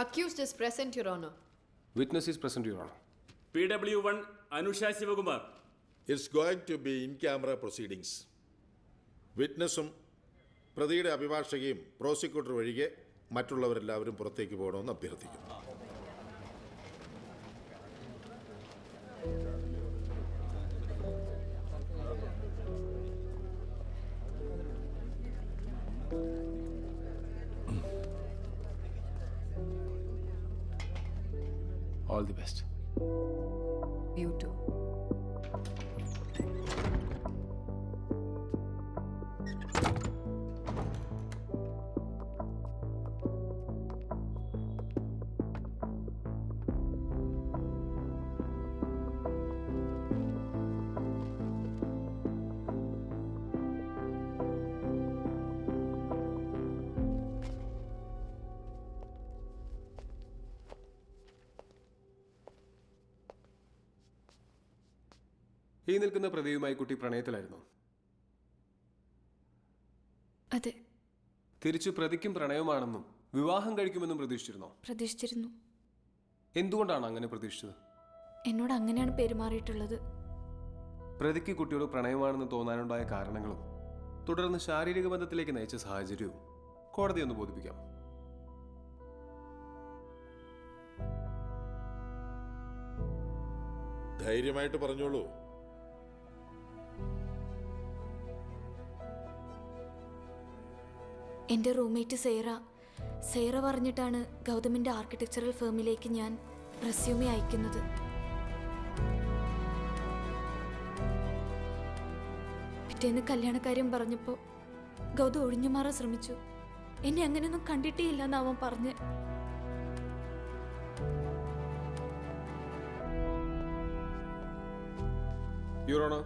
Accused is present, Your Honor. Witness is present, Your Honor. PW1 Anusha Sivakumar. It's going to be in camera proceedings. വിറ്റ്നസും പ്രതിയുടെ അഭിഭാഷകയും പ്രോസിക്യൂട്ടർ ഒഴികെ മറ്റുള്ളവരെല്ലാവരും പുറത്തേക്ക് പോകണമെന്ന് അഭ്യർത്ഥിക്കുന്നു. All the best. You too. ഈ നിൽക്കുന്ന പ്രതിയുമായി കുട്ടി പ്രണയത്തിലായിരുന്നു. അതെ. തിരിച്ചു പ്രതിക്കും പ്രണയമാണെന്നും വിവാഹം കഴിക്കുമെന്നും പ്രതീക്ഷിച്ചിരുന്നോ? പ്രതീക്ഷിച്ചിരുന്നു. എന്തുകൊണ്ടാണ് അങ്ങനെ പ്രതീക്ഷിച്ചത്? എന്നോട് അങ്ങനെയാണ് പെരുമാറിയിട്ടുള്ളത്. പ്രതിക്ക് കുട്ടിയോട് പ്രണയമാണെന്ന് തോന്നാനുണ്ടായ കാരണങ്ങളും തുടർന്ന് ശാരീരിക ബന്ധത്തിലേക്ക് നയിച്ച സാഹചര്യവും കോടതി ഒന്ന് ബോധിപ്പിക്കാം. ധൈര്യമായിട്ട് പറഞ്ഞോളൂ. എൻ്റെ റൂംമേറ്റ് സേറ പറഞ്ഞിട്ടാണ് ഗൗതമിൻ്റെ ആർക്കിടെക്ചറൽ ഫേമിലേക്ക് ഞാൻ റെസ്യൂമെ അയക്കുന്നത്. പിറ്റേന്ന് കല്യാണക്കാര്യം പറഞ്ഞപ്പോൾ ഗൗതം ഒഴിഞ്ഞു മാറാൻ ശ്രമിച്ചു. എന്നെ അങ്ങനെയൊന്നും കണ്ടിട്ടേ ഇല്ലെന്ന് അവൻ പറഞ്ഞ്. യുറോണോ,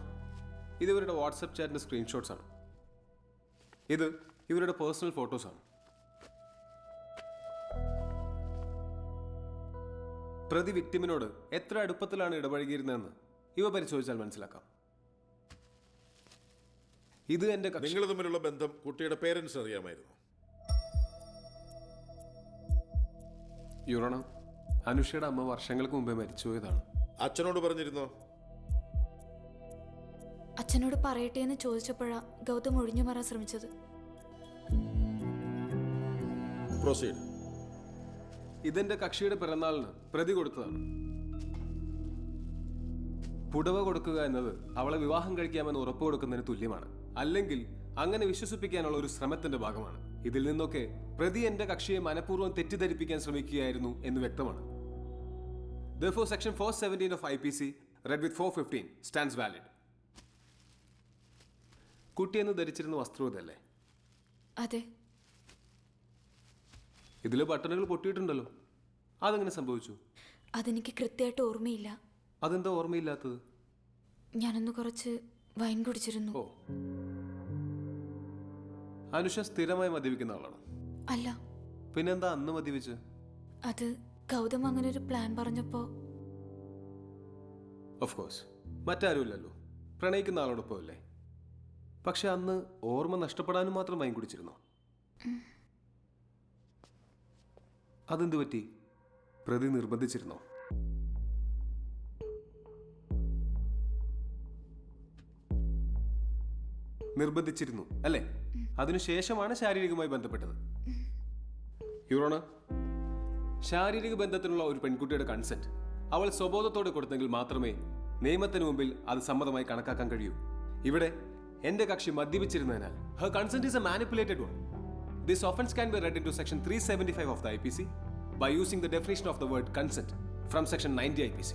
ഇത് ഇവരുടെ വാട്സപ്പ് ചാറ്റിൻ്റെ സ്ക്രീൻഷോട്ട്സ് ആണ്. ഇത് ഇവരുടെ പേഴ്സണൽ ഫോട്ടോസാണ്. പ്രതി വിക്ടിമിനോട് എത്ര അടുപ്പത്തിലാണ് ഇടപഴകിയിരുന്നതെന്ന് ഇവ പരിശോധിച്ചാൽ മനസ്സിലാക്കാം. ഇത് എൻ്റെ നിങ്ങൾ തമ്മിലുള്ള ബന്ധം കുട്ടിയുടെ പേരൻസ് അറിയാമായിരുന്നു? യുറോണ, അനുഷയുടെ അമ്മ വർഷങ്ങൾക്ക് മുമ്പേ മരിച്ചുപോയതാണ്. അച്ഛനോട് പറഞ്ഞിരുന്നോ? അച്ഛനോട് പറയട്ടെ എന്ന് ചോദിച്ചപ്പോഴാ ഗൗതം ഒഴിഞ്ഞു മാറാൻ ശ്രമിച്ചത്. പ്രൊസീഡ്. ഇതെന്റെ കക്ഷിയുടെ പിറന്നാളിന് പ്രതി കൊടുത്തതാണ്. പുടവ കൊടുക്കുക എന്നത് അവളെ വിവാഹം കഴിക്കാമെന്ന് ഉറപ്പ് കൊടുക്കുന്നതിന് തുല്യമാണ്. അല്ലെങ്കിൽ അങ്ങനെ വിശ്വസിപ്പിക്കാനുള്ള ഒരു ശ്രമത്തിന്റെ ഭാഗമാണ്. ഇതിൽ നിന്നൊക്കെ പ്രതി എന്റെ കക്ഷിയെ മനഃപൂർവ്വം തെറ്റിദ്ധരിപ്പിക്കാൻ ശ്രമിക്കുകയായിരുന്നു എന്ന് വ്യക്തമാണ്. Therefore, section 417 of IPC, read with 415, stands valid. കുട്ടിയെന്ന് ധരിച്ചിരുന്ന വസ്ത്രം ഇതല്ലേ? അതെ. ഇതിലെ ബട്ടണുകൾ പൊട്ടിയിട്ടുണ്ടല്ലോ. അതെങ്ങനെ സംഭവിച്ചു? അതെനിക്ക് കൃത്യമായിട്ട് ഓർമ്മയില്ല. അതെന്താ ഓർമ്മയില്ലാത്തത്? ഞാനൊന്ന് കുറച്ച് വൈൻ കുടിച്ചിരുന്നു. ഓ, അനുഷ സ്ഥിരമായി മദ്യപിക്കുന്ന ആളാണ്? അല്ല. പിന്നെന്താ അന്ന് മദ്യപിച്ച്? അത് ഗൗതം അങ്ങനെ ഒരു പ്ലാൻ പറഞ്ഞപ്പോ. ഓഫ് കോഴ്സ്, മറ്റാരുമില്ലല്ലോ, പ്രണയിക്കുന്ന ആളോടൊപ്പം അല്ലേ. പക്ഷെ അന്ന് ഓർമ്മ നഷ്ടപ്പെടാനും മാത്രം വൈൻ കുടിച്ചിരുന്നു. അതെന്തു പറ്റി? പ്രതി നിർബന്ധിച്ചിരുന്നോ? നിർബന്ധിച്ചിരുന്നു അല്ലേ? അതിനുശേഷമാണ് ശാരീരികമായി ബന്ധപ്പെട്ടത്. യുറോണ, ശാരീരിക ബന്ധത്തിനുള്ള ഒരു പെൺകുട്ടിയുടെ കൺസെന്റ് അവൾ സ്വബോധത്തോടെ കൊടുത്തെങ്കിൽ മാത്രമേ നിയമത്തിന് മുമ്പിൽ അത് സമ്മതമായി കണക്കാക്കാൻ കഴിയൂ. ഇവിടെ എന്റെ കക്ഷി മദ്യപിച്ചിരുന്നതിനാൽ her consent is a manipulated one. This offense can be read into section 375 of the IPC by using the definition of the word consent from section 90 IPC.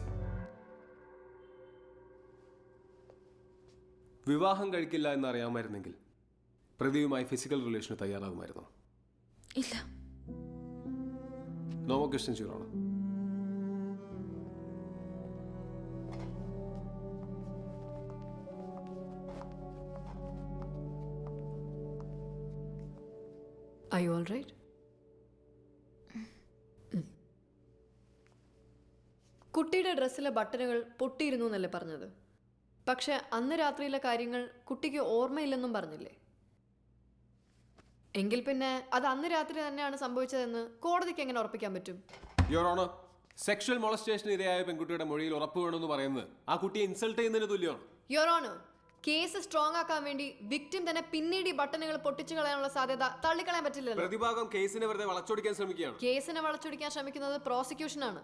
വിവാഹം കഴിക്കില്ല എന്നറിയാമായിരുന്നെങ്കിൽ പ്രതിയുമായി ഫിസിക്കൽ റിലേഷന് തയ്യാറാകുമായിരുന്നു? ഇല്ല. No more questions, your honour. Are you all right? കുട്ടിയുടെ ഡ്രസ്സിലെ ബട്ടണുകൾ പൊട്ടിയിരുന്നു എന്നല്ലേ പറഞ്ഞത്? പക്ഷെ അന്ന് രാത്രിയിലെ കാര്യങ്ങൾ കുട്ടിക്ക് ഓർമ്മയില്ലെന്നും പറഞ്ഞില്ലേ? എങ്കിൽ പിന്നെ അത് അന്ന് രാത്രി തന്നെയാണ് സംഭവിച്ചതെന്ന് കോടതിക്ക് എങ്ങനെ ഉറപ്പിക്കാൻ പറ്റും? യുവർ ഓണർ, സെക്ഷൽ മോളസ്റ്റേഷന് ഇരയായ പെൺകുട്ടിയുടെ മൊഴിയിൽ ഉറപ്പ് വേണമെന്ന് പറയുന്നത് ആ കുട്ടിയെ ഇൻസൾട്ട് ചെയ്യുന്നതിന് തുല്യമാണ്. യുവർ ഓണർ, കേസ് സ്ട്രോങ് ആക്കാൻ വേണ്ടി വിക്ടിം തന്നെ പിന്നീട് ഈ ബട്ടണുകൾ പൊട്ടിച്ചു കളയാനുള്ള സാധ്യത തള്ളിക്കളയാൻ പറ്റില്ലല്ലോ. പ്രതിഭാഗം കേസിനെ വെറുതെ വളച്ചൊടിക്കാൻ ശ്രമിക്കുകയാണ്. കേസിനെ വളച്ചൊടിക്കാൻ ശ്രമിക്കുന്നത് പ്രോസിക്യൂഷനാണ്.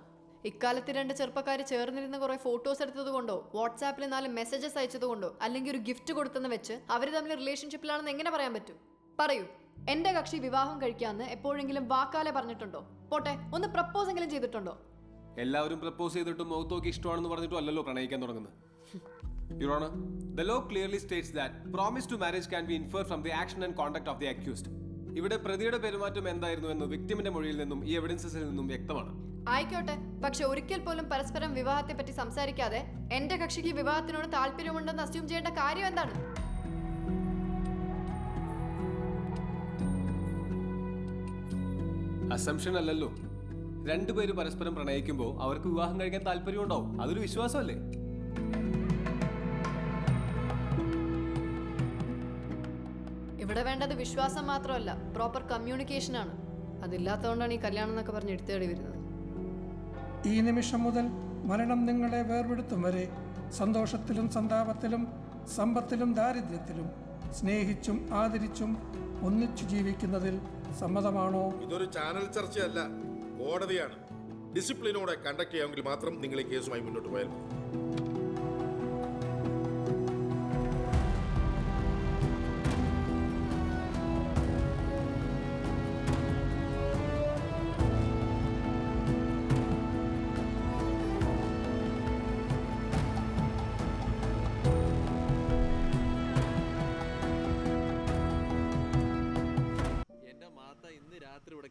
ഇക്കാലത്ത് രണ്ട് ചെറുപ്പക്കാർ ചേർന്നിരുന്ന കുറെ ഫോട്ടോസ് എടുത്തത് കൊണ്ടോ വാട്സാപ്പിൽ 4 മെസ്സേജസ് അയച്ചത് കൊണ്ടോ അല്ലെങ്കിൽ ഒരു ഗിഫ്റ്റ് കൊടുത്തെന്ന് വെച്ച് അവർ തമ്മിൽ റിലേഷൻഷിപ്പിലാണെന്ന് എങ്ങനെ പറയാൻ പറ്റും? പറയൂ, എന്റെ കക്ഷി വിവാഹം കഴിക്കാന്ന് എപ്പോഴെങ്കിലും വാക്കാലെ പറഞ്ഞിട്ടുണ്ടോ? പോട്ടെ, ഒന്ന് പ്രപ്പോസ് എങ്കിലും ചെയ്തിട്ടുണ്ടോ? എല്ലാവരും പ്രപ്പോസ് ചെയ്തിട്ടും മുഖത്ത് നോക്കി ഇഷ്ടമാണെന്ന് പറഞ്ഞിട്ടും അല്ലല്ലോ പ്രണയിക്കാൻ തുടങ്ങുന്നത്. Your Honor, the law clearly states that promise to marriage can be inferred from the action and conduct of the accused. ഇവിടെ പ്രതിയുടെ പെരുമാറ്റം എന്തായിരുന്നു എന്ന് വിക്ടിമിന്റെ മൊഴിയിൽ നിന്നും ഈ എവിഡൻസസിൽ നിന്നും വ്യക്തമാണ്. ആയിക്കോട്ടെ, പക്ഷെ ഒരിക്കൽ പോലും പരസ്പരം വിവാഹത്തെ പറ്റി സംസാരിക്കാതെ എന്റെ കക്ഷിക്ക് വിവാഹത്തിനോട് താല്പര്യമുണ്ടെന്ന് അസ്യൂം ചെയ്യേണ്ട കാര്യം എന്താണ്? അസംഷൻ അല്ലല്ലോ. രണ്ടുപേര് പരസ്പരം പ്രണയിക്കുമ്പോൾ അവർക്ക് വിവാഹം കഴിക്കാൻ താല്പര്യമുണ്ടാവും. അതൊരു വിശ്വാസമല്ലേ? ഇവിടെ വേണ്ടത് വിശ്വാസം മാത്രമല്ല, പ്രോപ്പർ കമ്മ്യൂണിക്കേഷൻ ആണ്. അതില്ലാത്തതുകൊണ്ടാണ് ഈ കല്യാണം എന്നൊക്കെ പറഞ്ഞ് എടുത്തേടി വരുന്നത്. ഈ നിമിഷം മുതൽ മരണം നിങ്ങളെ വേർപെടുത്തും വരെ സന്തോഷത്തിലും സന്താപത്തിലും സമ്പത്തിലും ദാരിദ്ര്യത്തിലും സ്നേഹിച്ചും ആദരിച്ചും ഒന്നിച്ചു ജീവിക്കുന്നതിൽ സമ്മതമാണോ? ഇതൊരു ചാനൽ ചർച്ചയല്ല, കോടതിയാണ്. ഡിസിപ്ലിനോടെ കണ്ടക്ട് ചെയ്യാമെങ്കിൽ മാത്രം നിങ്ങൾ ഈ കേസുമായി മുന്നോട്ട് പോയാൽ മതി.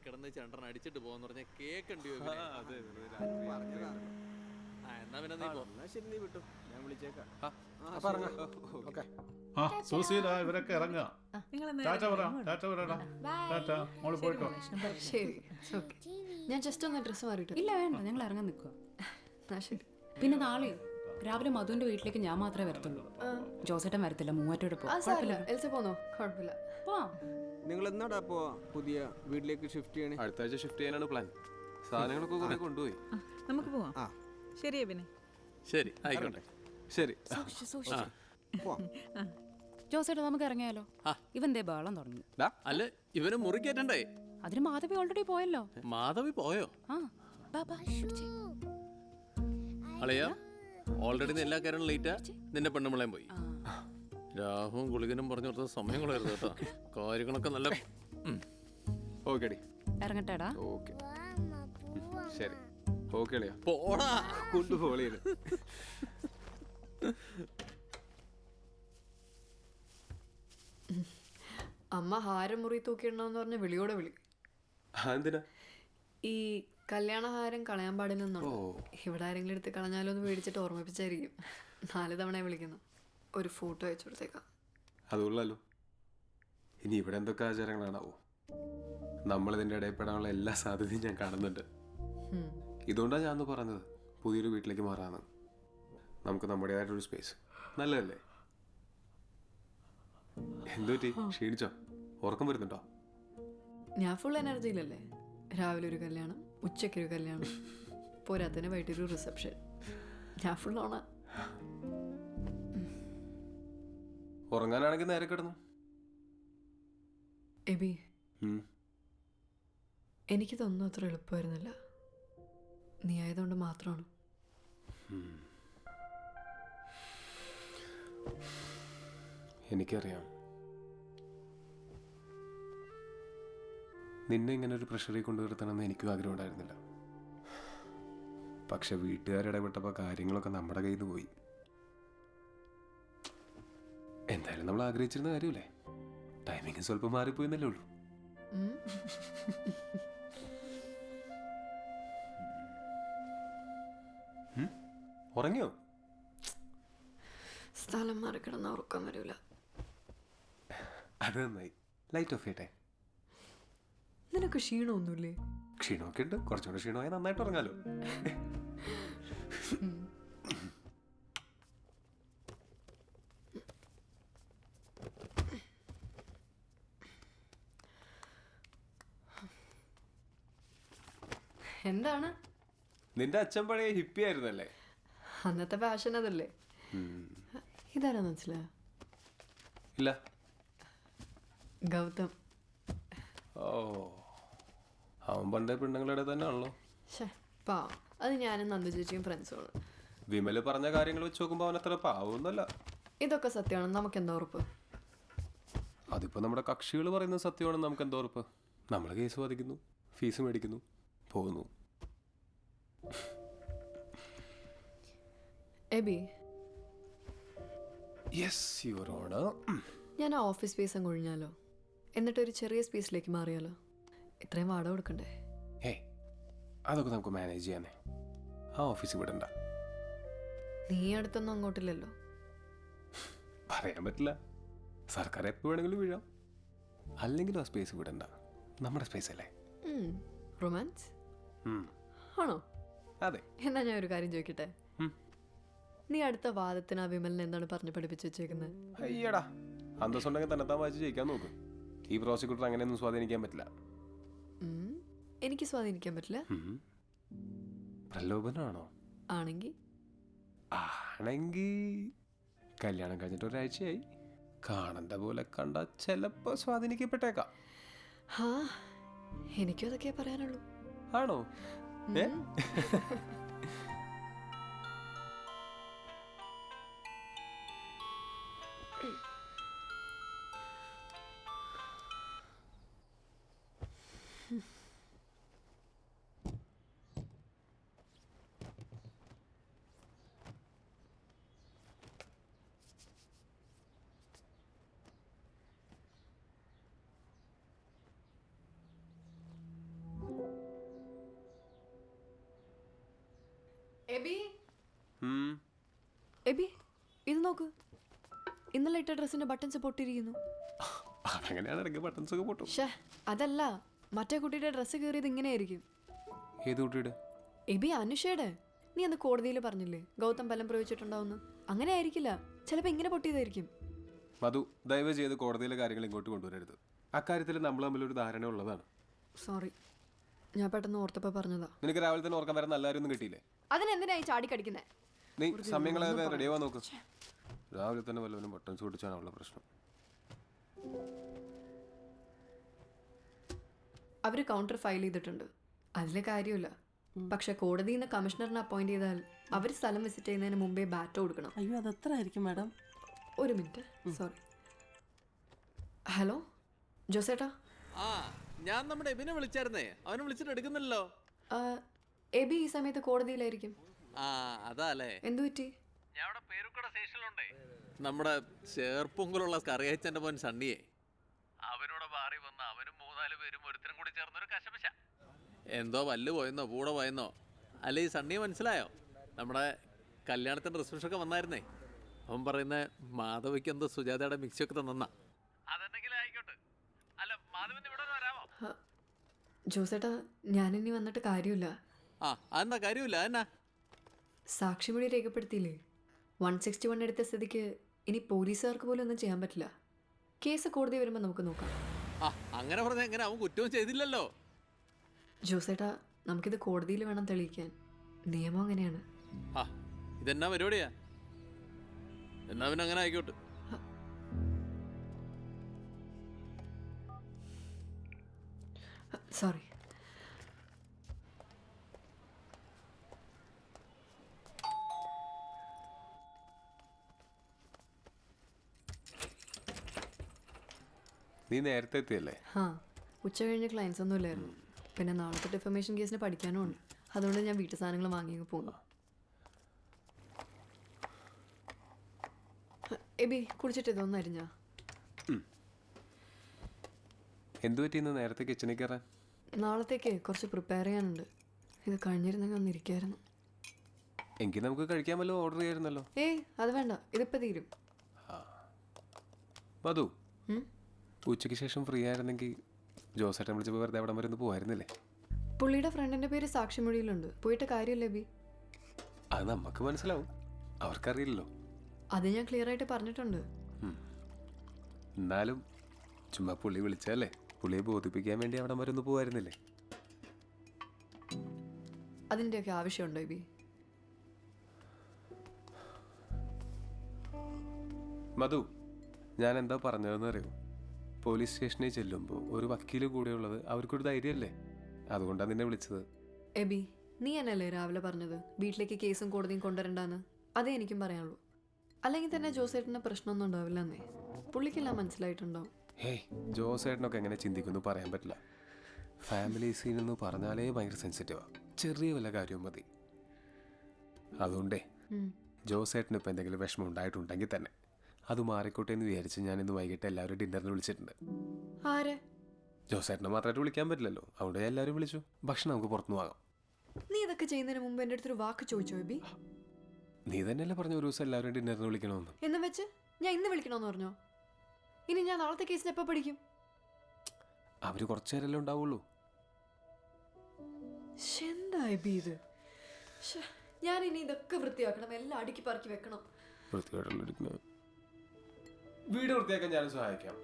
കിടന്ന് ചണ്ടൻ അടിച്ചിട്ട് പോകാന്ന് പറഞ്ഞാൽ കേക്കണ്ടിയോ എന്നാ പിന്നെ നീ പോ. ശരി, നീ വിട്ടു, ഞാൻ വിളിച്ചേക്കാം. ആ സൂസീല, ഇവരൊക്കെ ഇറങ്ങുക. ടാറ്റ പറ, ടാറ്റ പറയടാ. ടാറ്റ, മോള് പോയിട്ടോ. ശരി, ഓക്കെ. ഞാൻ ജസ്റ്റ് ഒന്ന് ഡ്രസ്സ് മാറിയിട്ട്. ഇല്ല വേണ്ട, ഞങ്ങൾ ഇറങ്ങാൻ നിൽക്കുക. ശരി. പിന്നെ നാളെ രാവിലെ മധുവിന്റെ വീട്ടിലേക്ക് ഞാൻ മാത്രമേ വരത്തുള്ളൂ. ജോസേട്ടൻ വരത്തില്ല, മൂവാറ്റോടെ ആ സാറില്ല, എൽസ പോന്നോ? കുഴപ്പമില്ല. നിങ്ങൾ എന്നാടാ പോവാ പുതിയ വീട്ടിലേക്ക് ഷിഫ്റ്റ് ചെയ്യണേ? അടുത്ത ആഴ്ച ഷിഫ്റ്റ് ചെയ്യാനാണ് പ്ലാൻ. സാധനങ്ങളൊക്കെ കുറെ കൊണ്ടുപോയി. നമുക്ക് പോവാം. ശരി പിന്നെ. ശരി, ആയിക്കോട്ടെ. ശരി. ജോസേട്ടാ, നമുക്ക് ഇറങ്ങിയാലോ? ഇവന്റെ ബഹളം തുടങ്ങി. അല്ല, ഇവന് മുറിക്കേറ്റണ്ടേ? അതിന് മാധവി ഓൾറെഡി പോയല്ലോ. മാധവി പോയോ? അളയാ, ഓൾറെഡി എല്ലാ കാര്യങ്ങളും ലേറ്റാ. നിന്റെ പെണ്ണുമ്പളേം പോയി. രാഹുവും ഗുളികനും പറഞ്ഞു കൊടുത്ത സമയം കളയരുത് കേട്ടോ. കാര്യങ്ങളൊക്കെ നല്ല ഓക്കേടി. ഇറങ്ങട്ടേടാ. ഓക്കെ, ശരി. ഓക്കെ അളിയാ, പോടാ. കൊണ്ടുപോളിയത്. അമ്മ ഹാരം മുറി തൂക്കിയിടണമെന്ന് പറഞ്ഞ വിളിയോടെ വിളി. എന്തിനാ? ഈ കല്യാണഹാരം കളയാൻ പാടില്ലെന്നുണ്ടോ? ഇവിടെ ആരെങ്കിലും എടുത്ത് കളഞ്ഞാലോ എന്ന് പേടിച്ചിട്ട് ഓർമ്മിപ്പിച്ചായിരിക്കും 4 തവണ വിളിക്കുന്നു. ഒരു ഫോട്ടോ അയച്ചു കൊടുത്തേക്കാം. അതുള്ളല്ലോ. ഇനി ഇവിടെ എന്തൊക്കെ ആചാരങ്ങളാണാവോ? നമ്മളിതിൻ്റെ ഇടയിൽപ്പെടാനുള്ള എല്ലാ സാധ്യതയും ഞാൻ കാണുന്നുണ്ട്. ഇതുകൊണ്ടാണ് ഞാൻ പറഞ്ഞത് പുതിയൊരു വീട്ടിലേക്ക് മാറാന്ന്. നമുക്ക് നമ്മുടേതായിട്ടൊരു സ്പേസ് നല്ലതല്ലേ? എന്തുപറ്റി, ക്ഷീണിച്ചോ? ഉറക്കം വരുന്നുണ്ടോ? ഞാൻ ഫുൾ എനർജിയിലല്ലേ. രാവിലെ ഒരു കല്യാണം, ഉച്ചയ്ക്കൊരു കല്യാണം, പോരാത്തതിന് വൈകിട്ടൊരു റിസപ്ഷൻ. ഞാൻ ഫുൾ ഓണാ. ഉറങ്ങാനാണെങ്കിൽ നേരെ കിടന്നു. എബി, എനിക്കിതൊന്നും അത്ര എളുപ്പമായിരുന്നില്ല. നീ ആയതുകൊണ്ട് മാത്രമാണ്. എനിക്കറിയാം. നിന്നെ ഇങ്ങനെ ഒരു പ്രഷറിൽ കൊണ്ടുവരുത്തണമെന്ന് എനിക്കും ആഗ്രഹം ഉണ്ടായിരുന്നില്ല. പക്ഷെ വീട്ടുകാരിടപെട്ടപ്പോൾ കാര്യങ്ങളൊക്കെ നമ്മുടെ കയ്യിൽ നിന്ന് പോയി. എന്തായാലും നമ്മൾ ആഗ്രഹിച്ചിരുന്ന കാര്യമല്ലേ? ടൈമിങ് സ്വല്പം മാറിപ്പോയെന്നല്ലേ ഉള്ളൂ. ഉറങ്ങിയോ? സ്ഥലം മാറി കിടന്ന ഉറക്കം വരില്ല. അത് നന്നായി. ലൈറ്റ് ഓഫ് ചെയ്യട്ടെ. നിനക്ക് ക്ഷീണമൊന്നുമില്ലേ? ക്ഷീണമൊക്കെ ഉണ്ട്. കുറച്ചുകൂടെ ക്ഷീണമായി നന്നായിട്ട് ഉറങ്ങാലോ. എന്താണ്? നിന്റെ അച്ഛൻ പഴയ ഹിപ്പി ആയിരുന്നല്ലേ? അന്നത്തെ ഫാഷൻ അതല്ലേ. ഇതാരാ മനസ്സിലായോ? ഇല്ല. ഗൗതം. ഓ, അവൻ പണ്ടേ പെണ്ണുങ്ങളുടെ തന്നെ ആണല്ലോ. അത് ഞാനും നന്ദു ചേച്ചിയും ഫ്രണ്ട്സുമാണ്. വിമല് പറഞ്ഞ കാര്യങ്ങൾ വെച്ച് നോക്കുമ്പോൾ അവൻ അത്ര പാവൊന്നുമല്ല. ഇതൊക്കെ സത്യമാണ്. നമുക്ക് എന്താ ഉറപ്പ്? അതിപ്പോ നമ്മുടെ കക്ഷികൾ പറയുന്നത് സത്യമാണെന്ന് നമുക്ക് എന്താ ഉറപ്പ്? നമ്മൾ കേസ് വാദിക്കുന്നു, ഫീസ് മേടിക്കുന്നു, പോകുന്നു. Eby, yes your honour. ഞാൻ ആ ഓഫീസ് സ്പേസ് അങ്ങ് ഒഴിഞ്ഞാലോ? എന്നിട്ടൊരു ചെറിയ സ്പേസിലേക്ക് മാറിയാലോ? ഇത്രയും വാടക കൊടുക്കണ്ടേ? അതൊക്കെ നമുക്ക് മാനേജ് ചെയ്യാനേ. ആ ഓഫീസ് വിടണ്ട. നീ അടുത്തൊന്നും അങ്ങോട്ടില്ലല്ലോ. പറയാൻ പറ്റില്ല. സർക്കാർ എപ്പോൾ വേണമെങ്കിലും വീഴാം. അല്ലെങ്കിലും ആ സ്പേസ് വിടണ്ട. നമ്മുടെ സ്പേസ് അല്ലേ? റൊമാൻസ് ആണോ? അതെ. എന്നാ ഞാൻ ഒരു കാര്യം ചോദിക്കട്ടെ? നീ അടുത്ത വാദത്തിന് ആ വിമലിനെ എന്താണ് പറഞ്ഞു പഠിപ്പിച്ചു വെച്ചേക്കുന്നത്? അയ്യടാ, അന്തസ്സുണ്ടെങ്കിൽ തന്നെത്താൻ വായിച്ച് ജയിക്കാൻ നോക്കും. ഈ പ്രോസിക്യൂട്ടർ അങ്ങനെയൊന്നും സ്വാധീനിക്കാൻ പറ്റില്ല. എനിക്ക് സ്വാധീനിക്കാൻ പറ്റില്ല? പ്രലോഭനാണോ? ആണെങ്കിൽ കല്യാണം കഴിഞ്ഞിട്ട് ഒരാഴ്ചയായി. കാണണ്ട പോലെ കണ്ട ചിലപ്പോ സ്വാധീനിക്കപ്പെട്ടേക്കാം. എനിക്കും അതൊക്കെ പറയാനുള്ളൂ. ആണോ? എബി എബി ഇത് നോക്ക്, ഇന്നലെ ഇട്ട ഡ്രസ്സിന്റെ ബട്ടൺസ് പൊട്ടിയിരിക്കുന്നു. അങ്ങനെയാണ് ഇടയ്ക്ക് ബട്ടൺസ് ഒക്കെ പൊട്ടും. ഷേ അതല്ല, മറ്റേ കുട്ടിയുടെ ഡ്രസ്സ് കീറിയത് ഇങ്ങനെയായിരിക്കും. ഏത് കുട്ടിയുടെ? എബി അനുഷയുടെ. നീ അന്ന് കോടതിയിൽ പറഞ്ഞില്ലേ ഗൗതം ബലം പ്രയോഗിച്ചിട്ടുണ്ടാവുന്നു? അങ്ങനെ ആയിരിക്കില്ല, ചിലപ്പോൾ ഇങ്ങനെ പൊട്ടിയതായിരിക്കും. മധു, ദയവ് ചെയ്ത് കോടതിയിലെ കാര്യങ്ങൾ ഇങ്ങോട്ട് കൊണ്ടുവരരുത്. അക്കാര്യത്തിൽ നമ്മൾ തമ്മിലൊരു ധാരണ ഉള്ളതാണ്. സോറി, ഞാൻ പെട്ടെന്ന് ഓർത്തപ്പോൾ പറഞ്ഞതാ. നിനക്ക് രാവിലെ തന്നെ ഓർക്കാൻ വരാൻ നല്ല കാര്യമൊന്നും കിട്ടിയില്ലേ? അതിനെന്തിനായി ചാടിക്കടിക്കുന്നേ? നീ സമയങ്ങളെ റെഡി ആവാൻ നോക്ക്. രാവിലെ തന്നെ വല്ലവനും ബട്ടൺസ് പൊട്ടിച്ചാണുള്ള പ്രശ്നം. അവർ കൗണ്ടർ ഫയൽ ചെയ്തിട്ടുണ്ട്, അതിലെ കാര്യമില്ല. പക്ഷെ കോടതിയിൽ നിന്ന് കമ്മീഷണറിനെ അപ്പോയിന്റ് ചെയ്താൽ അവർ സ്ഥലം വിസിറ്റ് ചെയ്യുന്നതിന് മുമ്പേ ബാറ്റ് കൊടുക്കണം. അയ്യോ, അതെത്ര ആയിരിക്കും മാഡം? ഒരു മിനിറ്റ്, സോറി. ഹലോ ജോസേട്ടാ. ആ, ഞാൻ നമ്മുടെ എബിനെ വിളിച്ചായിരുന്നേ, അവനെ വിളിച്ചിട്ട് എടുക്കുന്നില്ലല്ലോ. എബി ഈ സമയത്ത് കോടതിയിലായിരിക്കും. ആ അതല്ലേ. എന്തു പറ്റി? ഞാൻ അവിടെ പേരുക്കട സ്റ്റേഷനിലുണ്ടേ. നമ്മുടെ ചേർപ്പൊങ്കിലുള്ള കറിയച്ചന്റെ മോൻ സണ്ണിയെ, അവനോട് മാറി വന്ന അവനും 3-4 പേരും ഒരുത്തരും കൂടി ചേർന്നൊരു കശപശ. എന്തോ പല്ല് പോയെന്നോ കൂടെ പോയെന്നോ. അല്ല, ഈ സണ്ണിയെ മനസ്സിലായോ? നമ്മുടെ കല്യാണത്തിന്റെ റിസപ്ഷനൊക്കെ വന്നായിരുന്നേ. അവൻ പറയുന്ന മാധവിക്ക് എന്തോ സുജാതയുടെ മിക്സിയൊക്കെ തന്നാ. അതെന്തെങ്കിലും ആയിക്കോട്ടെ. അല്ല, മാധവൻ ഇവിടെ വരാമോ? ജോസേട്ടാ, ഞാനിനി വന്നിട്ട് കാര്യമില്ല. ആ, അതെന്താ കാര്യമില്ല? എന്നാ സാക്ഷിമൊഴി രേഖപ്പെടുത്തിയില്ലേ? 161 എടുത്ത സ്ഥിതിക്ക് ഇനി പോലീസുകാർക്ക് പോലും ഒന്നും ചെയ്യാൻ പറ്റില്ല. കേസ് കോടതി വരുമ്പോൾ നമുക്ക് നോക്കാം. ആ, അങ്ങനെ പറഞ്ഞ എങ്ങനെ? അവൻ കുറ്റവും ചെയ്തില്ലല്ലോ. ജോസേട്ടാ, നമുക്കിത് കോടതിയിൽ വേണം തെളിയിക്കാൻ. നിയമം അങ്ങനെയാണ്. ആ, ഇതെന്നാ പരിപാടിയാ? എന്നാ പിന്നെ അങ്ങനെ ആയിക്കോട്ടെ. സോറി. നീ നേരത്തെ എത്തിയല്ലേ? ആ, ഉച്ച കഴിഞ്ഞ് ക്ലയൻസ് ഒന്നും ഇല്ലായിരുന്നു. പിന്നെ നാളത്തെ ഡിഫമേഷൻ കേസിന് പഠിക്കാനും ഉണ്ട്. അതുകൊണ്ട് ഞാൻ വീട്ടു സാധനങ്ങൾ വാങ്ങി പോകുന്നു. എബി, കുടിച്ചിട്ട് ഇതൊന്നും അരിഞ്ഞാ? എന്തു പറ്റി ഇന്ന് നേരത്തെ കിച്ചണിൽ കയറാൻ? നാളത്തേക്ക് കുറച്ച് പ്രിപ്പയർ ചെയ്യാനുണ്ട്. ഇത് കഴിഞ്ഞിരുന്നെങ്കിൽ ഒന്നിരിക്കായിരുന്നു. എങ്കിൽ നമുക്ക് കഴിക്കാൻ വല്ലതും ഓർഡർ ചെയ്യായിരുന്നല്ലോ. അത് വേണ്ട, ഇതിപ്പോൾ തീരും. മധു, ഉച്ചയ്ക്ക് ശേഷം ഫ്രീ ആയിരുന്നെങ്കിൽ ജോസേട്ടൻ വിളിച്ചപ്പോൾ വെറുതെ അവിടെ വരെ ഒന്ന് പോകായിരുന്നില്ലേ? പുള്ളിയുടെ ഫ്രണ്ടിന്റെ പേര് സാക്ഷിമൊഴിയിലുണ്ട്. പോയിട്ട് കാര്യമില്ല എബി. അത് നമുക്ക് മനസ്സിലാവും, അവർക്കറിയില്ലല്ലോ. അത് ഞാൻ ക്ലിയർ ആയിട്ട് പറഞ്ഞിട്ടുണ്ട്. എന്നാലും ചുമ്മാ പുള്ളി വിളിച്ചല്ലേ, പുള്ളിയെ ബോധിപ്പിക്കാൻ വേണ്ടി അവിടെ വരെ ഒന്ന് പോകായിരുന്നില്ലേ? അതിൻ്റെയൊക്കെ ആവശ്യമുണ്ടോ എബി? മധു, ഞാൻ എന്താ പറഞ്ഞതെന്ന് അറിയോ? പോലീസ് സ്റ്റേഷനിൽ ചെല്ലുമ്പോൾ ഒരു വക്കീൽ കൂടെയുള്ളത് അവർക്കൊരു ധൈര്യമല്ലേ? അതുകൊണ്ടാണ് നിന്നെ വിളിച്ചത്. എബി, നീ എന്നല്ലേ രാവിലെ പറഞ്ഞത് വീട്ടിലേക്ക് കേസും കോടതിയും കൊണ്ടുവരണ്ടാന്ന്? അതേ എനിക്കും പറയാനുള്ളൂ. അല്ലെങ്കിൽ തന്നെ ജോസേട്ടന് പ്രശ്നമൊന്നും ഉണ്ടാവില്ല എന്നേ. പുള്ളിക്കെല്ലാം മനസ്സിലായിട്ടുണ്ടാവും. ഹേയ്, ജോസേട്ടനൊക്കെ എങ്ങനെ ചിന്തിക്കുന്നു പറയാൻ പറ്റില്ല. ഫാമിലി സീൻ എന്ന് പറഞ്ഞാലേ ഭയങ്കര സെൻസിറ്റീവാണ്. ചെറിയ വല്ല കാര്യവും മതി. അതുകൊണ്ടേ ജോസേട്ടന് ഇപ്പം എന്തെങ്കിലും വിഷമം ഉണ്ടായിട്ടുണ്ടെങ്കിൽ തന്നെ അത് മാറിക്കോട്ടെ എന്ന് വിചാരിച്ച് ഞാൻ ഇന്ന് വൈകിട്ട് എല്ലാവരും ഡിന്നറിന് വിളിച്ചിട്ടുണ്ട്. ആരെ? ജോസേട്ടനെ മാത്രമായിട്ട് വിളിക്കാൻ പറ്റില്ലല്ലോ, അതുകൊണ്ട് ഞാൻ എല്ലാവരും വിളിച്ചു. ഭക്ഷണം നമുക്ക് പുറത്തുനിന്ന് വാങ്ങാം. നീ ഇതൊക്കെ ചെയ്യുന്നതിന് മുമ്പ് എൻ്റെ അടുത്തൊരു വാക്ക് ചോദിച്ചോ എബി? നീ തന്നെയല്ലേ പറഞ്ഞ ഒരു ദിവസം എല്ലാവരും ഡിന്നറിന് വിളിക്കണമെന്ന്? എന്നും വെച്ച് ഞാൻ ഇന്ന് വിളിക്കണമെന്ന് പറഞ്ഞോ? ഇനി ഞാൻ നാളത്തെ കേസിന് എപ്പോൾ പഠിക്കും? അവർ കുറച്ചു നേരമല്ലേ ഉണ്ടാവുള്ളൂ. എന്താ എബി ഇത്? ഞാൻ ഇനി ഇതൊക്കെ വൃത്തിയാക്കണം, എല്ലാം അടുക്കി പറക്കി വെക്കണം. വീട് വൃത്തിയാക്കാൻ ഞാൻ സഹായിക്കാം.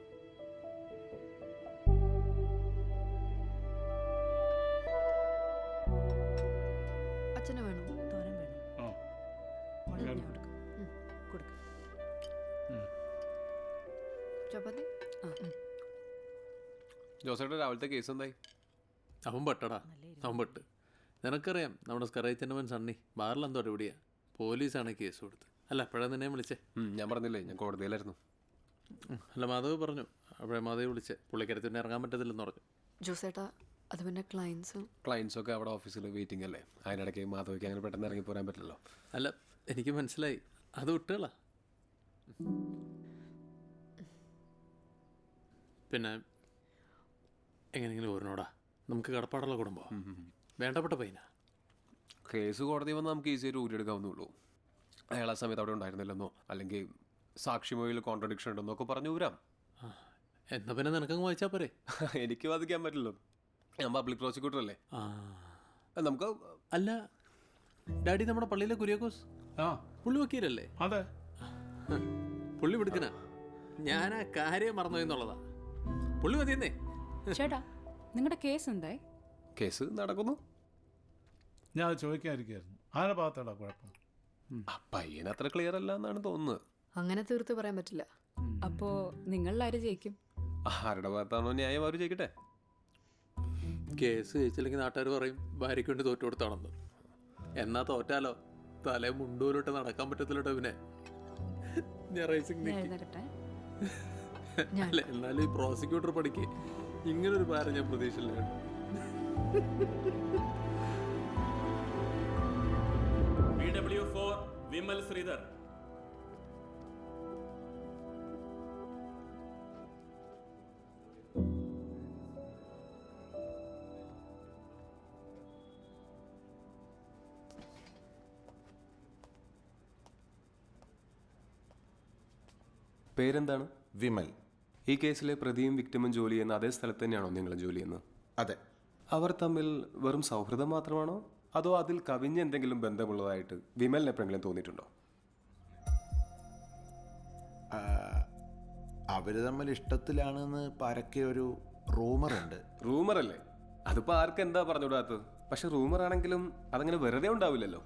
അച്ഛന് വേണോ? തോരൻ വേണം. കൊടുക്ക. ചപ്പാത്തി? ജോസേട്ടൻ രാവിലത്തെ കേസ് എന്തായി? അവൻ പെട്ടടാ, അവൻ പെട്ട്. നിനക്കറിയാം നമ്മുടെ സ്കറൈച്ചൻ്റെ മോൻ സണ്ണി ബാറിലെന്തോ എവിടെയാ. പോലീസാണ് കേസ് കൊടുത്ത്. അല്ല, അപ്പോഴാണ് നിന്നെ വിളിച്ചേ. ഞാൻ പറഞ്ഞില്ലേ, ഞാൻ കോടതിയിലായിരുന്നു. അല്ല, മാധവ് പറഞ്ഞു. അപ്പോഴേ മാധവ് വിളിച്ചേ. പുള്ളിക്കരത്തിന് ഇറങ്ങാൻ പറ്റത്തില്ലെന്ന് പറഞ്ഞു. ജോസേട്ടാ, അത് പിന്നെ ക്ലയൻസൊക്കെ അവിടെ ഓഫീസിൽ വെയിറ്റിംഗ് അല്ലേ. അതിനിടയ്ക്ക് മാധവിക്ക് അങ്ങനെ പെട്ടെന്ന് ഇറങ്ങി പോരാൻ പറ്റില്ലല്ലോ. അല്ല, എനിക്ക് മനസ്സിലായി. അത് വിട്ടുകളാ. പിന്നെ എങ്ങനെയെങ്കിലും ഓരോടാ, നമുക്ക് കടപ്പാടുള്ള കുടുംബം, വേണ്ടപ്പെട്ട പയ്യനാ. കേസ് കോടതി വന്നാൽ നമുക്ക് ഈസിയായിട്ട് ഊരിയെടുക്കാവുന്നുള്ളൂ. അയാൾ ആ സമയത്ത് അവിടെ ഉണ്ടായിരുന്നില്ലെന്നോ അല്ലെങ്കിൽ സാക്ഷിമൊഴിയിൽ കോൺട്രഡിക്ഷൻ ഉണ്ടെന്നൊക്കെ പറഞ്ഞു ഊരാം. എന്നാ പിന്നെ നിനക്കങ്ങ് വായിച്ചാൽ പോരെ? എനിക്ക് വാദിക്കാൻ പറ്റില്ലല്ലോ, ഞാൻ പബ്ലിക് പ്രോസിക്യൂട്ടർ അല്ലേ. നമുക്ക് അല്ല ഡാഡി നമ്മുടെ പള്ളിയിലെ കുര്യാക്കോസ് പുള്ളി വക്കീലല്ലേ? അതെ, പുള്ളി വിടുക്കനാ. ഞാൻ ആ കാര്യം മറന്നു എന്നുള്ളതാ. പുള്ളി മതിയെന്നേ. ചേട്ടാ നിങ്ങളുടെ കേസ് എന്തായി? കേസ് നടക്കുന്നു. ഞാൻ അത് ചോദിക്കാതിരിക്കായിരുന്നു. ആരുടെ ഭാഗത്താടാ കുഴപ്പം? പയ്യൻ അത്ര ക്ലിയർ അല്ല എന്നാണ് തോന്നുന്നത്. അങ്ങനെ തീർത്ത് പറയാൻ പറ്റില്ല. അപ്പോ നിങ്ങളിലാര് ജയിക്കും? ആരുടെ ഭാഗത്താണോ ന്യായം അവർ ചെയ്യട്ടെ. കേസ് ജയിച്ചില്ലെങ്കിൽ നാട്ടുകാർ പറയും ഭാര്യയ്ക്ക് വേണ്ടി തോറ്റു കൊടുത്താണെന്ന്. എന്നാ തോറ്റാലോ തലേ മുണ്ടൂരിട്ട് നടക്കാൻ പറ്റത്തില്ലട്ടോ. പിന്നെ ഞാൻ റേസിംഗ് അല്ല, എന്നാലും ഈ പ്രോസിക്യൂട്ടർ പഠിക്ക് ഇങ്ങനൊരു ഭാരം ഞാൻ പ്രതീക്ഷയില്ല. PW4 വിമൽ ശ്രീധർ. പേരെന്താണ്? വിമൽ. ഈ കേസിലെ പ്രതിയും വിക്ടിമും ജോലി ചെയ്യുന്ന അതേ സ്ഥലത്ത് തന്നെയാണോ നിങ്ങൾ ജോലി ചെയ്യുന്നത്? അതെ. അവർ തമ്മിൽ വെറും സൗഹൃദം മാത്രമാണോ അതോ അതിൽ കവിഞ്ഞ എന്തെങ്കിലും ബന്ധമുള്ളതായിട്ട് വിമലിന് എപ്പോഴെങ്കിലും തോന്നിയിട്ടുണ്ടോ? അവർ തമ്മിൽ ഇഷ്ടത്തിലാണെന്ന് പരക്കെ ഒരു റൂമറുണ്ട്. റൂമറല്ലേ, അതിപ്പോൾ ആർക്ക് എന്താ പറഞ്ഞുകൂടാത്തത്? പക്ഷെ റൂമർ ആണെങ്കിലും അതങ്ങനെ വെറുതെ ഉണ്ടാവില്ലല്ലോ,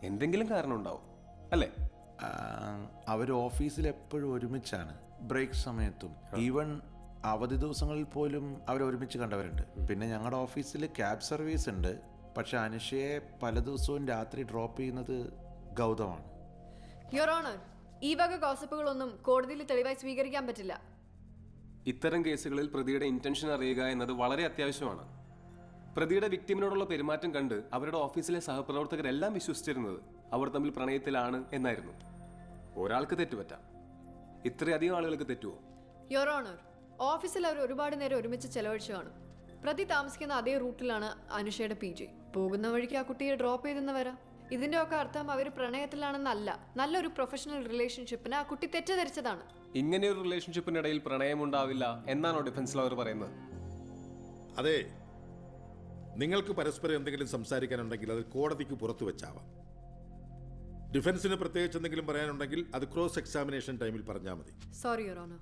എന്തെങ്കിലും കാരണം ഉണ്ടാവും അല്ലേ? അവർ ഓഫീസിൽ എപ്പോഴും ഒരുമിച്ചാണ്, ബ്രേക്ക് സമയത്തും ഈവൻ അവധി ദിവസങ്ങളിൽ പോലും അവർ ഒരുമിച്ച് കണ്ടവരുണ്ട്. പിന്നെ ഞങ്ങളുടെ ഓഫീസിൽ ക്യാബ് സർവീസ് ഉണ്ട്. പക്ഷെ അനുഷയെ പല ദിവസവും രാത്രി ഡ്രോപ്പ് ചെയ്യുന്നത് ഗൗതമാണ്. യുവർ ഓണർ, ഈ വക ഗോസിപ്പുകളൊന്നും കോടതിയിൽ തെളിവായി സ്വീകരിക്കാൻ പറ്റില്ല. ഇത്തരം കേസുകളിൽ പ്രതിയുടെ ഇന്റൻഷൻ അറിയുക എന്നത് വളരെ അത്യാവശ്യമാണ്. പ്രതിയുടെ വിക്ടിമിനോടുള്ള പെരുമാറ്റം കണ്ട് അവരുടെ ഓഫീസിലെ സഹപ്രവർത്തകരെല്ലാം വിശ്വസിച്ചിരുന്നത് അവർ തമ്മിൽ പ്രണയത്തിലാണ് എന്നായിരുന്നു. ഒരാൾക്ക് തെറ്റുപറ്റാം, ഇത്രയധികം ആളുകൾക്ക് തെറ്റുമോ? യുവർ ഓണർ, ഓഫീസിൽ അവർ ഒരുപാട് നേരം ഒരുമിച്ച് ചെലവഴിച്ചു കാണും. പ്രതി താമസിക്കുന്ന അതേ റൂട്ടിലാണ് അനുഷയുടെ PG. പോകുന്ന വഴിക്ക് ആ കുട്ടിയെ ഡ്രോപ്പ് ചെയ്തെന്ന് വരാം. ഇതിന്റെ ഒക്കെ അർത്ഥം അവർ പ്രണയത്തിലാണെന്നല്ല, നല്ലൊരു പ്രൊഫഷണൽ റിലേഷൻഷിപ്പിന് ആ കുട്ടി തെറ്റിദ്ധരിച്ചതാണ്. ഇങ്ങനെയൊരു റിലേഷൻഷിപ്പിനിടയിൽ പ്രണയമുണ്ടാവില്ല എന്നാണോ ഡിഫൻസ് ലോയർ പറയുന്നത്? അതെ, നിങ്ങൾക്ക് പരസ്പരം എന്തെങ്കിലും സംസാരിക്കാനുണ്ടെങ്കിൽ അത് കോടതിക്ക് പുറത്തു വെച്ചാവാം. ഡിഫൻസിന് പ്രത്യേകിച്ച് എന്തെങ്കിലും പറയാനുണ്ടെങ്കിൽ അത് ക്രോസ് എക്സാമിനേഷൻ ടൈമിൽ പറഞ്ഞാൽ മതി. Sorry your honour.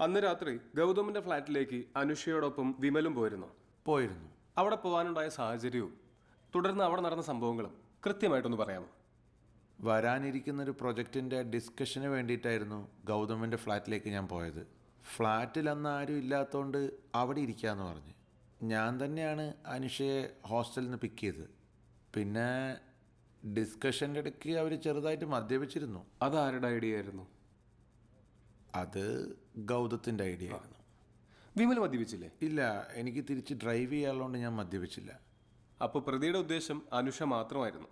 അന്ന് രാത്രി ഗൗതമിന്റെ ഫ്ലാറ്റിലേക്ക് അനുഷയോടൊപ്പം വിമലും പോയിരുന്നു. അവിടെ പോകാനുണ്ടായ സാഹചര്യവും തുടർന്ന് അവിടെ നടന്ന സംഭവങ്ങളും കൃത്യമായിട്ടൊന്ന് പറയാമോ? വരാനിരിക്കുന്നൊരു പ്രൊജക്റ്റിൻ്റെ ഡിസ്കഷന് വേണ്ടിയിട്ടായിരുന്നു ഗൗതമിൻ്റെ ഫ്ലാറ്റിലേക്ക് ഞാൻ പോയത്. ഫ്ലാറ്റിൽ അന്ന് ആരും ഇല്ലാത്തതുകൊണ്ട് അവിടെ ഇരിക്കാമെന്ന് പറഞ്ഞ് ഞാൻ തന്നെയാണ് അനുഷയെ ഹോസ്റ്റലിൽ നിന്ന് പിക്ക് ചെയ്തത്. പിന്നെ ഡിസ്കഷൻ്റെ ഇടയ്ക്ക് അവർ ചെറുതായിട്ട് മദ്യപിച്ചിരുന്നു. അത് ആരുടെ ഐഡിയ ആയിരുന്നു? അത് ഗൗതത്തിൻ്റെ ഐഡിയ ആയിരുന്നു. വിമൽ മദ്യപിച്ചില്ലേ? ഇല്ല, എനിക്ക് തിരിച്ച് ഡ്രൈവ് ചെയ്യാനുള്ളതുകൊണ്ട് ഞാൻ മദ്യപിച്ചില്ല. അപ്പോൾ പ്രതിയുടെ ഉദ്ദേശം അനുഷ മാത്രമായിരുന്നു.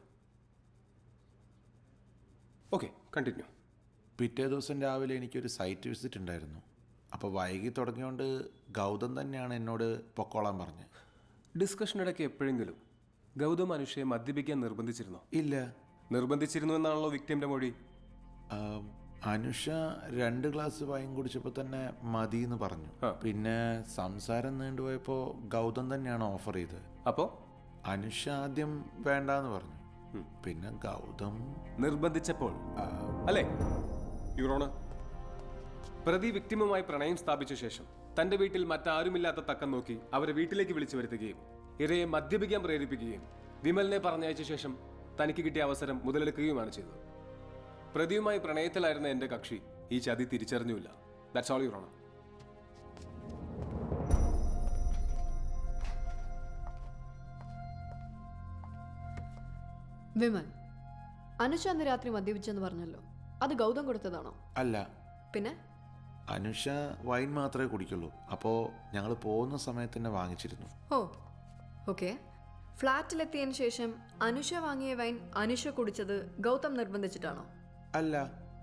Okay, continue. പിറ്റേ ദിവസം രാവിലെ എനിക്കൊരു സൈറ്റ് വിസിറ്റ് ഉണ്ടായിരുന്നു. അപ്പോൾ വൈകി തുടങ്ങിയോണ്ട് ഗൗതം തന്നെയാണ് എന്നോട് പൊക്കോളാൻ പറഞ്ഞത്. ഡിസ്കഷനിടയ്ക്ക് എപ്പോഴെങ്കിലും ഗൗതം അനുഷയെ മദ്യപിക്കാൻ നിർബന്ധിച്ചിരുന്നോ? ഇല്ല. നിർബന്ധിച്ചിരുന്നു എന്നാണല്ലോ വിക്ടിമിന്റെ മൊഴി. അനുഷ 2 ഗ്ലാസ് വൈൻ കുടിച്ചപ്പോൾ തന്നെ മതി എന്ന് പറഞ്ഞു. പിന്നെ സംസാരം നീണ്ടുപോയപ്പോൾ ഗൗതം തന്നെയാണ് ഓഫർ ചെയ്തത്. അപ്പോൾ അനുഷ ആദ്യം വേണ്ടാന്ന് പറഞ്ഞു. പിന്നെ ഗൗതം നിർബന്ധിച്ചപ്പോൾ അല്ലേ? യുറോണ, പ്രതി വിക്ടിമുമായി പ്രണയം സ്ഥാപിച്ച ശേഷം തന്റെ വീട്ടിൽ മറ്റാരുമില്ലാത്ത തക്കം നോക്കി അവരെ വീട്ടിലേക്ക് വിളിച്ചു വരുത്തുകയും ഇരയെ മദ്യപിക്കാൻ പ്രേരിപ്പിക്കുകയും വിമലിനെ പറഞ്ഞയച്ച ശേഷം തനിക്ക് കിട്ടിയ അവസരം മുതലെടുക്കുകയുമാണ് ചെയ്തത്. പ്രതിയുമായി പ്രണയത്തിലായിരുന്ന എന്റെ കക്ഷി ഈ ചതി തിരിച്ചറിഞ്ഞില്ല. That's all your honour. Vimal, Anusha അന്ന് രാത്രി മദ്യപിച്ചെന്ന് പറഞ്ഞല്ലോ, അത് ഗൗതം കൊടുത്തതാണോ? അല്ല. പിന്നെ അനുഷ വൈൻ മാത്രമേ കുടിക്കുള്ളൂ. അപ്പോൾ ഞങ്ങൾ പോകുന്ന സമയത്ത് തന്നെ വാങ്ങിച്ചിരുന്നു. ഓ ഓക്കെ. ഫ്ലാറ്റിലെത്തിയതിന് ശേഷം അനുഷ വാങ്ങിയ വൈൻ അനുഷ കുടിച്ചത് ഗൗതം നിർബന്ധിച്ചിട്ടാണോ? അല്ല.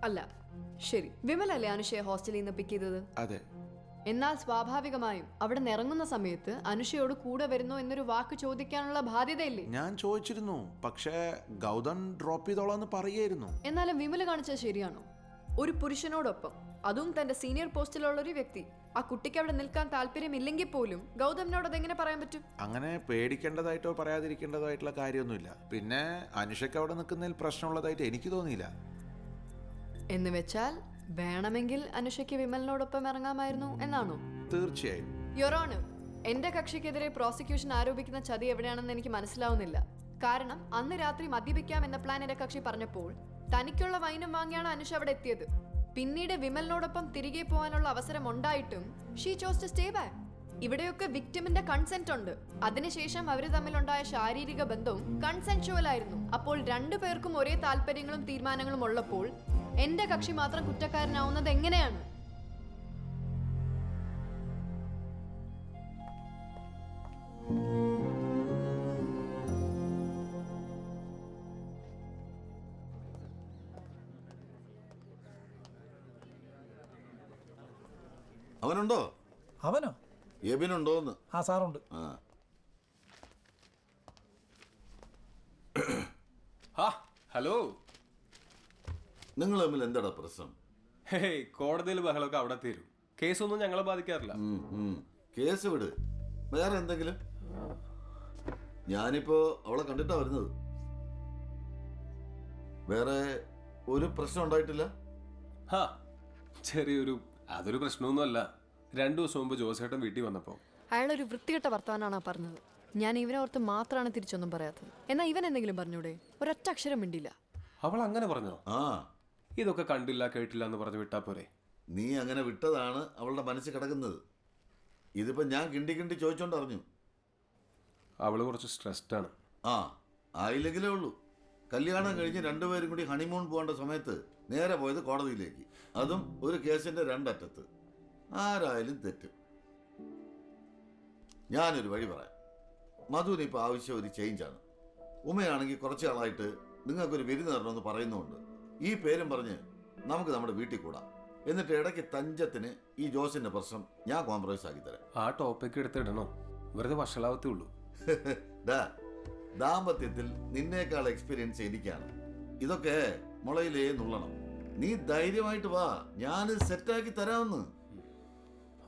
അല്ല. ശരി, വിമൽ അല്ലേ അനുഷയെ ഹോസ്റ്റലിൽ നിന്ന് പിക്ക് ചെയ്തത്? അതെ. എന്നാൽ സ്വാഭാവികമായും അവിടെ നിന്ന് ഇറങ്ങുന്ന സമയത്ത് അനുഷയോട് കൂടെ വരുന്നോ എന്നൊരു വാക്ക് ചോദിക്കാനുള്ള ബാധ്യതയില്ലേ? ഞാൻ ചോദിച്ചിരുന്നു, പക്ഷേ ഗൗതം ഡ്രോപ്പ് ചെയ്തോളാന്ന് പറയായിരുന്നു. എന്നാലും വിമൽ കാണിച്ചത് ശരിയാണോ? ഒരു പുരുഷനോടൊപ്പം, അതും തന്റെ സീനിയർ പോസ്റ്റിലുള്ള ഒരു വ്യക്തി, ആ കുട്ടിക്ക് അവിടെ നിൽക്കാൻ താല്പര്യമില്ലെങ്കിൽ പോലും ഗൗതമിനോട് അതെങ്ങനെ പറയാൻ പറ്റും? അങ്ങനെ പേടിക്കേണ്ടതായിട്ടോ പറയാതിരിക്കേണ്ടതായിട്ടുള്ള കാര്യമൊന്നുമില്ല. പിന്നെ അനുഷയ്ക്ക് അവിടെ നിൽക്കുന്നതിൽ പ്രശ്നമുള്ളതായിട്ട് എനിക്ക് തോന്നിയില്ല. എന്ന് വെച്ചാൽ വേണമെങ്കിൽ അനുഷയ്ക്ക് വിമലിനോടൊപ്പം ഇറങ്ങാമായിരുന്നു എന്നാണോ? തീർച്ചയായും. യൊറോണ്, എന്റെ കക്ഷിക്കെതിരെ പ്രോസിക്യൂഷൻ ആരോപിക്കുന്ന ചതി എവിടെയാണെന്ന് എനിക്ക് മനസ്സിലാവുന്നില്ല. കാരണം അന്ന് രാത്രി മദ്യപിക്കാം എന്ന പ്ലാൻ എന്റെ കക്ഷി പറഞ്ഞപ്പോൾ തനിക്കുള്ള വൈനും വാങ്ങിയാണ് അനുഷ അവിടെ എത്തിയത്. പിന്നീട് വിമലിനോടൊപ്പം തിരികെ പോകാനുള്ള അവസരം ഉണ്ടായിട്ടും she chose to stay back. ഇവിടെയൊക്കെ വിക്ടിമിന്റെ കൺസെന്റ് ഉണ്ട്. അതിനുശേഷം അവര് തമ്മിലുണ്ടായ ശാരീരിക ബന്ധവും കൺസെൻഷ്വൽ ആയിരുന്നു. അപ്പോൾ രണ്ടു പേർക്കും ഒരേ താല്പര്യങ്ങളും തീരുമാനങ്ങളും ഉള്ളപ്പോൾ എന്റെ കക്ഷി മാത്രം കുറ്റക്കാരനാവുന്നത് എങ്ങനെയാണ്? അവനുണ്ടോ? അവനോ? എബിനുണ്ടോന്ന്? ആ സാറുണ്ട്. ഹലോ, നിങ്ങൾ തമ്മിൽ എന്താടാ പ്രശ്നം? ഹേയ്, കോടതിയിൽ ബഹളമൊക്കെ അവിടെ തീരും. കേസൊന്നും ഞങ്ങളെ ബാധിക്കാറില്ല. കേസ് വിട്, വേറെ എന്തെങ്കിലും. ഞാനിപ്പോ അവളെ കണ്ടിട്ടാ വരുന്നത്. വേറെ ഒരു പ്രശ്നം ഉണ്ടായിട്ടില്ല? അതൊരു പ്രശ്നമൊന്നുമല്ല. 2 ദിവസം മുമ്പ് ജോസേട്ടൻ വീട്ടിൽ വന്നപ്പോൾ അയാളൊരു വൃത്തികെട്ട വർത്തമാനാണ് പറഞ്ഞത്. ഞാൻ ഇവനെ ഓർത്ത് മാത്രമാണ് തിരിച്ചൊന്നും പറയാത്തത്. എന്നാൽ ഇവൻ എന്തെങ്കിലും പറഞ്ഞൂടെ? ഒരൊറ്റ അക്ഷരം മിണ്ടില്ല. അവൾ അങ്ങനെ പറഞ്ഞോ? ഇതൊക്കെ കണ്ടില്ല കേട്ടില്ല എന്ന് പറഞ്ഞു വിട്ടാ പോരെ? നീ അങ്ങനെ വിട്ടതാണ് അവളുടെ മനസ്സിൽ കിടക്കുന്നത്. ഇതിപ്പോ ഞാൻ കിണ്ടി കിണ്ടി ചോദിച്ചോണ്ട് അറിഞ്ഞു. അവള് കുറച്ച് സ്ട്രെസ്ഡ് ആണ്. ആയില്ലെങ്കിലേ ഉള്ളൂ. കല്യാണം കഴിഞ്ഞ് രണ്ടുപേരും കൂടി ഹണിമൂൺ പോകേണ്ട സമയത്ത് നേരെ പോയത് കോടതിയിലേക്ക്. അതും ഒരു കേസിന്റെ 2 അറ്റത്ത്. ആരായാലും തെറ്റും. ഞാനൊരു വഴി പറയാം. മധുവിന് ഇപ്പോൾ ആവശ്യം ഒരു ചേഞ്ചാണ്. ഉമ്മയാണെങ്കിൽ കുറച്ച് നാളായിട്ട് നിങ്ങൾക്കൊരു വിരുന്ന് തരണമെന്ന് പറയുന്നുണ്ട്. ഈ പേരും പറഞ്ഞ് നമുക്ക് നമ്മുടെ വീട്ടിൽ കൂടാം. എന്നിട്ട് ഇടയ്ക്ക് തഞ്ചത്തിന് ഈ ജോസിന്റെ പ്രശ്നം ഞാൻ കോംപ്രമൈസ് ആക്കി തരാം. ആ ടോപ്പിക് എടുത്തിടണോ? വെറുതെ വഷളാവത്തേ ഉള്ളൂ. ദാമ്പത്യത്തിൽ നിന്നേക്കാൾ എക്സ്പീരിയൻസ് എനിക്കാണ്. ഇതൊക്കെ മുളയിലേ നുള്ളണം. നീ ധൈര്യമായിട്ട് വാ, ഞാൻ സെറ്റാക്കി തരാമെന്ന്.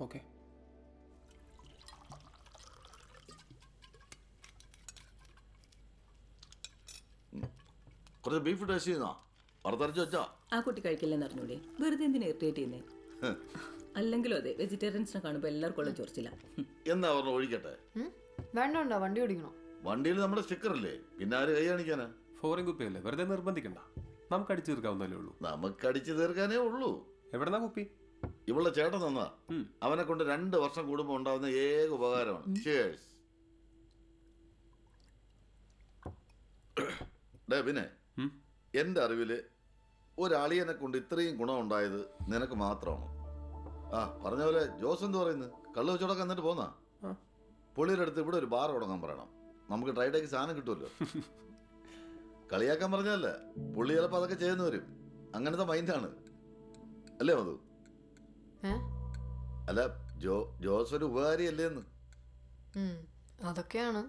ഓക്കെ. കുറച്ച് ബീഫ് ടേസ്റ്റ് ചെയ്യുന്നോ? വറുത്തരച്ച് വെച്ചാ ആ കുട്ടി കഴിക്കില്ലെന്ന് അറിഞ്ഞൂടെ? വെറുതെ എന്തിനാ ഇറിറ്റേറ്റ് ചെയ്യുന്നേ? അല്ലെങ്കിലും അതെ, വെജിറ്റേറിയൻസിനെ കാണുമ്പോൾ എല്ലാവർക്കും ഉള്ള ചൊറിച്ചില്ല. എന്നാ പറഞ്ഞ ഒഴിക്കട്ടെ. വേണ്ട, വണ്ടി ഓടിക്കണോ? വണ്ടിയിൽ നമ്മുടെ സ്റ്റിക്കർ അല്ലേ, പിന്നെ ആര് കൈ കാണിക്കാനാ? ഫോറിൻ കുപ്പിയല്ലേ, വെറുതെ നിർബന്ധിക്കണ്ട. നമുക്ക് അടിച്ചു തീർക്കാവുന്നല്ലേ ഉള്ളൂ. നമുക്ക് അടിച്ചു തീർക്കാനേ ഉള്ളൂ. എവിടെന്നാ കുപ്പി? ഇവളുടെ ചേട്ടൻ തന്നാ. അവനെ കൊണ്ട് 2 വർഷം കൂടുമ്പോൾ ഉണ്ടാവുന്ന ഏക ഉപകാരമാണ്. Cheers. പിന്നെ എൻ്റെ അറിവില് ഒരളിയനെ കൊണ്ട് ഇത്രയും ഗുണമുണ്ടായത് നിനക്ക് മാത്രമാണ്. പറഞ്ഞ പോലെ ജോസ് എന്ത് പറയുന്നത്? കള്ളു വെച്ചോടൊക്കെ എന്നിട്ട് പോന്നാ. പുള്ളിയുടെ അടുത്ത് ഇവിടെ ഒരു ബാർ തുടങ്ങാൻ പറയണം. നമുക്ക് ട്രൈഡേക്ക് സാധനം കിട്ടുമല്ലോ. കളിയാക്കാൻ പറഞ്ഞല്ലേ, പുള്ളി ചിലപ്പോൾ അതൊക്കെ ചെയ്യുന്ന വരും. അങ്ങനത്തെ മൈൻഡാണ് അല്ലേ മധു? അല്ല, ജോസ് ഒരു ഉപകാരിയല്ലേ എന്ന്. അതൊക്കെയാണ്,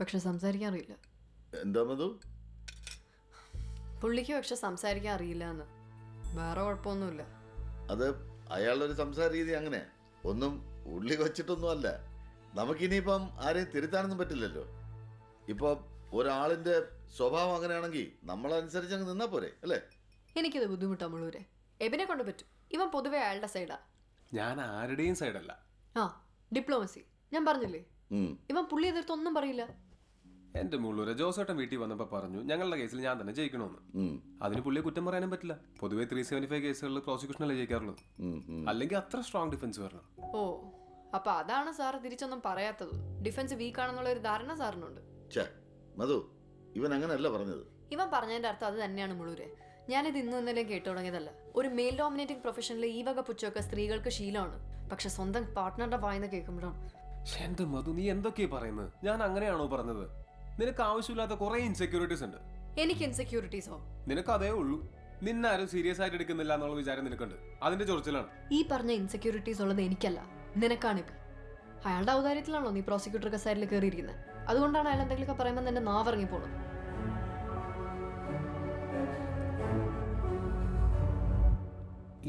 പക്ഷെ സംസാരിക്കാൻ അറിയില്ല. എന്താ മധു? പുള്ളിക്ക് പക്ഷെ സംസാരിക്കാൻ അറിയില്ല എന്ന്. വേറെ കുഴപ്പമൊന്നുമില്ല. അത് അയാളുടെ ഒരു സംസാര രീതി അങ്ങനെ. ഒന്നും ഉള്ളി വച്ചിട്ടൊന്നും അല്ല. നമുക്കിനിയിപ്പം ആരെയും തിരുത്താനൊന്നും പറ്റില്ലല്ലോ. ഇപ്പൊ ഒരാളിന്റെ സ്വഭാവം അങ്ങനെയാണെങ്കിൽ നമ്മളനുസരിച്ച് അങ്ങ് നിന്നാ പോരെ അല്ലേ? എനിക്കിത് ബുദ്ധിമുട്ടാ മുള്ളൂരെ. എബിനെ കൊണ്ട് പറ്റും. ഇവൻ പൊതുവെ അയാളുടെ സൈഡാ. ഞാൻ ആരുടെയും സൈഡല്ല. ഡിപ്ലോമസി. ഞാൻ പറഞ്ഞില്ലേ, ഇവൻ പുള്ളി എതിർത്തൊന്നും പറയില്ല. എന്റെ മുള്ളൂരെ, ജോസേട്ടൻ വീട്ടിൽ വന്നപ്പോ പറഞ്ഞു ഞങ്ങളുടെ കേസിൽ ഞാൻ തന്നെ ജയിക്കണമെന്ന്. അതിന് പുള്ളിയെ കുറ്റം പറയാനും പറ്റില്ല. പൊതുവെ 375 കേസുകളിൽ പ്രോസിക്യൂഷനല്ലേ ജയിക്കാറുള്ളത്. അല്ലെങ്കിൽ അത്ര സ്ട്രോങ് ഡിഫൻസ് വരണം. അപ്പൊ അതാണ് സാറ് തിരിച്ചൊന്നും പറയാത്തത്. ഡിഫൻസ് വീക്ക് ആണെന്നുള്ള ഒരു ധാരണ സാറിനുണ്ട്. മധു, ഇവൻ അങ്ങനെയല്ല പറഞ്ഞത്. ഇവൻ പറഞ്ഞതിന്റെ അർത്ഥം അത് തന്നെയാണ് മുള്ളൂരെ. ഞാനിത് ഇന്നും ഇന്നലെ കേട്ടു തുടങ്ങിയതല്ല. ഒരു മെയിൽ ഡോമിനേറ്റിംഗ് പ്രൊഫഷനിലെ ഈ വക പുച്ചൊക്കെ സ്ത്രീകൾക്ക് ശീലമാണ്. പക്ഷെ സ്വന്തം പാർട്ട്ണറുടെ വായന കേൾക്കുമ്പോഴാണ്. എന്റെ മധു, നീ എന്തൊക്കെയാ പറയുന്നത്? ഞാൻ അങ്ങനെയാണോ പറഞ്ഞത്? നിനക്ക് ആവശ്യമില്ലാത്ത കുറെ ഇൻസെക്യൂരിറ്റീസ് ഉണ്ട്. എനിക്ക് ഇൻസെക്യൂരിറ്റീസോ? നിനക്ക് അതേ ഉള്ളൂ. നിന്നാരും സീരിയസ് ആയിട്ട് എടുക്കുന്നില്ല എന്നുള്ള വിചാരം നിനക്കുണ്ട്. അതിന്റെ ചൊറിച്ചിലാണ്. ഈ പറഞ്ഞ ഇൻസെക്യൂരിറ്റീസ് ഉള്ളത് എനിക്കല്ല, നിനക്കാണിത്. അയാളുടെ ഔദാര്യത്തിലാണോ നീ പ്രോസിക്യൂട്ടർ കസേരയിൽ കയറിയിരിക്കുന്നത്? അതുകൊണ്ടാണ് അയാൾ എന്തെങ്കിലുമൊക്കെ പറയുമ്പോൾ നിന്റെ നാവിറങ്ങി പോണത്.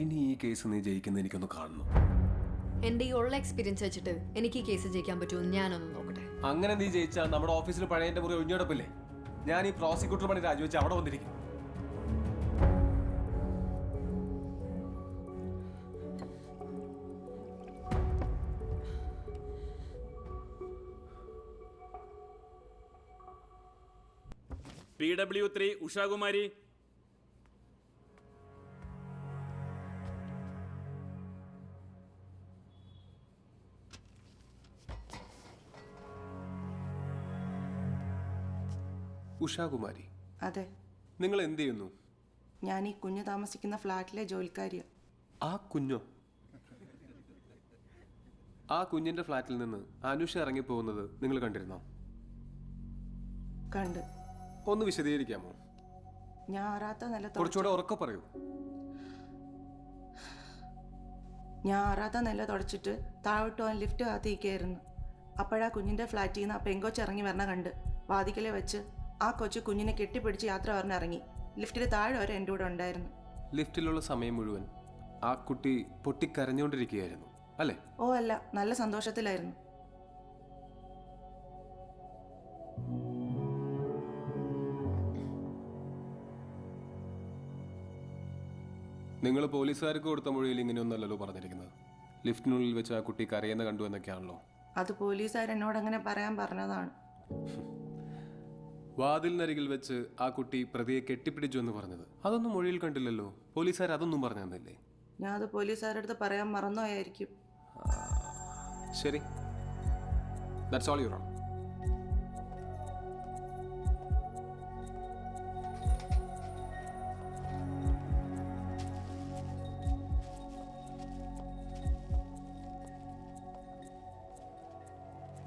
ഇനി ഈ കേസ് നീ ജയിക്കുന്ന എനിക്കൊന്ന് കാണുന്നു. എൻ്റെ ഈ ഉള്ള എക്സ്പീരിയൻസ് വെച്ചിട്ട് എനിക്ക് ഈ കേസ് ജയിക്കാൻ പറ്റുമോ ഞാനൊന്ന് നോക്കട്ടെ. അങ്ങനെ നീ ജയിച്ചാൽ നമ്മുടെ ഓഫീസിൽ പഴയ എൻ്റെ മുറി ഒഴിഞ്ഞെടുപ്പില്ലേ, ഞാൻ ഈ പ്രോസിക്യൂട്ടർ പണി രാജിവെച്ച് അവിടെ വന്നിരിക്കും. PW3 ഉഷാകുമാരി. ഉഷാകുമാരി, അതെ, നിങ്ങൾ എന്ത് ചെയ്യുന്നു? ഞാൻ ഈ കുഞ്ഞ് താമസിക്കുന്ന ഫ്ലാറ്റിലെ ജോലിക്കാരിയാണ്. ആ കുഞ്ഞോ? ആ കുഞ്ഞിന്റെ ഫ്ലാറ്റിൽ നിന്ന് അനുഷ ഇറങ്ങിപ്പോകുന്നത് നിങ്ങൾ കണ്ടിരുന്നോ? കണ്ട്. ഒന്ന് വിശദീകരിക്കാമോ? ഞാൻ ആറാത്ത നില കുറച്ചുകൂടെ ഉറക്കെ പറയൂ. ഞാൻ ആറാത്ത നില തുടച്ചിട്ട് താഴോട്ട് പോകാൻ ലിഫ്റ്റ് കാത്തിരിക്കുകയായിരുന്നു. അപ്പോഴാ കുഞ്ഞിൻ്റെ ഫ്ലാറ്റിൽ നിന്ന് ആ പെങ്കൊച്ച് ഇറങ്ങി വരണ കണ്ട് വാതിക്കലെ വെച്ച് ആ കൊച്ചു കുഞ്ഞിനെ കെട്ടിപ്പിടിച്ച് യാത്ര പറഞ്ഞിറങ്ങി. ലിഫ്റ്റിൽ താഴെ വരെ എൻ്റെ കൂടെ ഉണ്ടായിരുന്നു. ലിഫ്റ്റിലുള്ള സമയം മുഴുവൻ ആ കുട്ടി പൊട്ടിക്കരഞ്ഞുകൊണ്ടിരിക്കുകയായിരുന്നു അല്ലേ? ഓ അല്ല, നല്ല സന്തോഷത്തിലായിരുന്നു. നിങ്ങൾ പോലീസുകാർക്ക് കൊടുത്ത മൊഴിയിൽ ഇങ്ങനെയൊന്നല്ലല്ലോ പറഞ്ഞിരിക്കുന്നത്. ലിഫ്റ്റിനുള്ളിൽ വെച്ച് ആ കുട്ടി കരയുന്ന കണ്ടു എന്നൊക്കെയാണല്ലോ. അത് പോലീസുകാർ എന്നോട് അങ്ങനെ പറയാൻ പറഞ്ഞതാണ്. വാതിലിനരികിൽ വെച്ച് ആ കുട്ടി പ്രതിയെ കെട്ടിപ്പിടിച്ചു എന്ന് പറഞ്ഞത് അതൊന്നും മൊഴിയിൽ കണ്ടില്ലല്ലോ. പോലീസുകാർ അതൊന്നും പറഞ്ഞു തന്നില്ലേ? ഞാൻ അത് പോലീസുകാരുടെ അടുത്ത് പറയാൻ മറന്നുപോയായിരിക്കും. ശരി, that's all your own.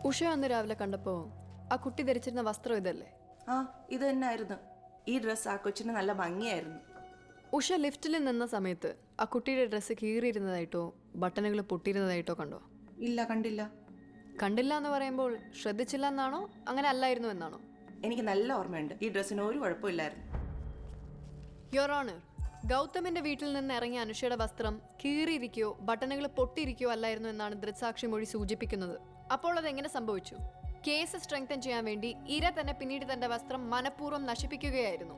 Usha അന്ന് രാവിലെ കണ്ടപ്പോൾ ആ കുട്ടി ധരിച്ചിരുന്ന വസ്ത്രം ഇതല്ലേ? ആ, ഇത് തന്നെയായിരുന്നു. ഈ ഡ്രസ്സ് ആ കൊച്ചിന് നല്ല ഭംഗിയായിരുന്നു. ഉഷ ലിഫ്റ്റിൽ നിന്ന സമയത്ത് ആ കുട്ടിയുടെ ഡ്രസ്സ് കീറിയിരുന്നതായിട്ടോ ബട്ടണുകൾ പൊട്ടിയിരുന്നതായിട്ടോ കണ്ടോ? ഇല്ല, കണ്ടില്ല. കണ്ടില്ല എന്ന് പറയുമ്പോൾ ശ്രദ്ധിച്ചില്ല എന്നാണോ, അങ്ങനെ അല്ലായിരുന്നു എന്നാണോ? എനിക്ക് നല്ല ഓർമ്മയുണ്ട്. ഈ ഡ്രസ്സിന് ഒരു കുഴപ്പമില്ലായിരുന്നു. യുവർ ഓണർ, ഗൗതമിന്റെ വീട്ടിൽ നിന്ന് ഇറങ്ങിയ അനുഷയുടെ വസ്ത്രം കീറിയിരിക്കുകയോ ബട്ടണുകൾ പൊട്ടിയിരിക്കുകയോ അല്ലായിരുന്നു എന്നാണ് ദൃക്സാക്ഷി മൊഴി സൂചിപ്പിക്കുന്നത്. അപ്പോൾ അതെങ്ങനെ സംഭവിച്ചു? കേസ് സ്ട്രെങ്തൻ ചെയ്യാൻ വേണ്ടി ഇര തന്നെ പിന്നീട് തന്റെ വസ്ത്രം മനഃപൂർവ്വം നശിപ്പിക്കുകയായിരുന്നു.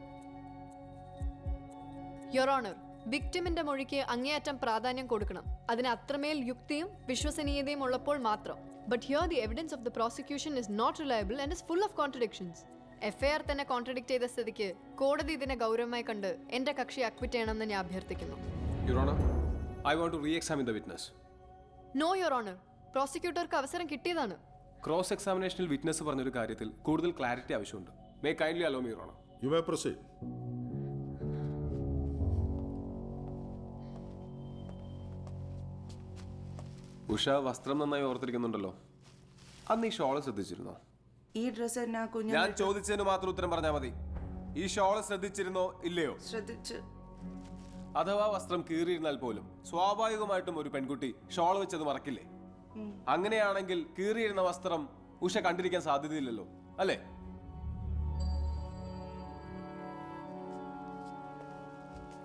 യുവർ ഓണർ, വിക്ടിമിന്റെ മൊഴിക്ക് അങ്ങേയറ്റം പ്രാധാന്യം കൊടുക്കണം. അതിന് അത്രമേൽ യുക്തിയും വിശ്വസനീയതയും ഉള്ളപ്പോൾ മാത്രം. But here the evidence of the prosecution is not reliable and is full of contradictions. FIR തന്നെ കോൺട്രഡിക്ട് ചെയ്ത സ്ഥിതിക്ക് കോടതി ഇതിനെ ഗൗരവമായി കണ്ട് എന്റെ കക്ഷി അക്വിറ്റ് ചെയ്യണമെന്ന് ഞാൻ അഭ്യർത്ഥിക്കുന്നു. Your honour, I want to reexamine the witness. No your honour, പ്രോസിക്യൂട്ടർക്ക് അവസരം കിട്ടിയതാണ്. ക്രോസ് എക്സാമിനേഷനിൽ വിറ്റ്നസ് പറഞ്ഞൊരു കാര്യത്തിൽ കൂടുതൽ ക്ലാരിറ്റി ആവശ്യമുണ്ട്. May kindly allow me your honour. You may proceed. Usha വസ്ത്രം നന്നായി ഓർത്തിരിക്കുന്നുണ്ടല്ലോ. അന്ന് ഈ ഷോള് ശ്രദ്ധിച്ചിരുന്നോ? ഈ ഡ്രസ്സ് തന്നെ ആ കുഞ്ഞ് ഞാൻ ചോദിച്ചതിന് മാത്രം ഉത്തരം പറഞ്ഞാൽ മതി. ഈ ഷോള് ശ്രദ്ധിച്ചിരുന്നോ ഇല്ലയോ? ശ്രദ്ധിച്ച്. അഥവാ വസ്ത്രം കീറിയിരുന്നാൽ പോലും സ്വാഭാവികമായിട്ടും ഒരു പെൺകുട്ടി ഷോൾ വെച്ചത് മറക്കില്ലേ? അങ്ങനെയാണെങ്കിൽ കീറിയിരുന്ന വസ്ത്രം ഉഷ കണ്ടിരിക്കാൻ സാധ്യതയില്ലല്ലോ, അല്ലേ?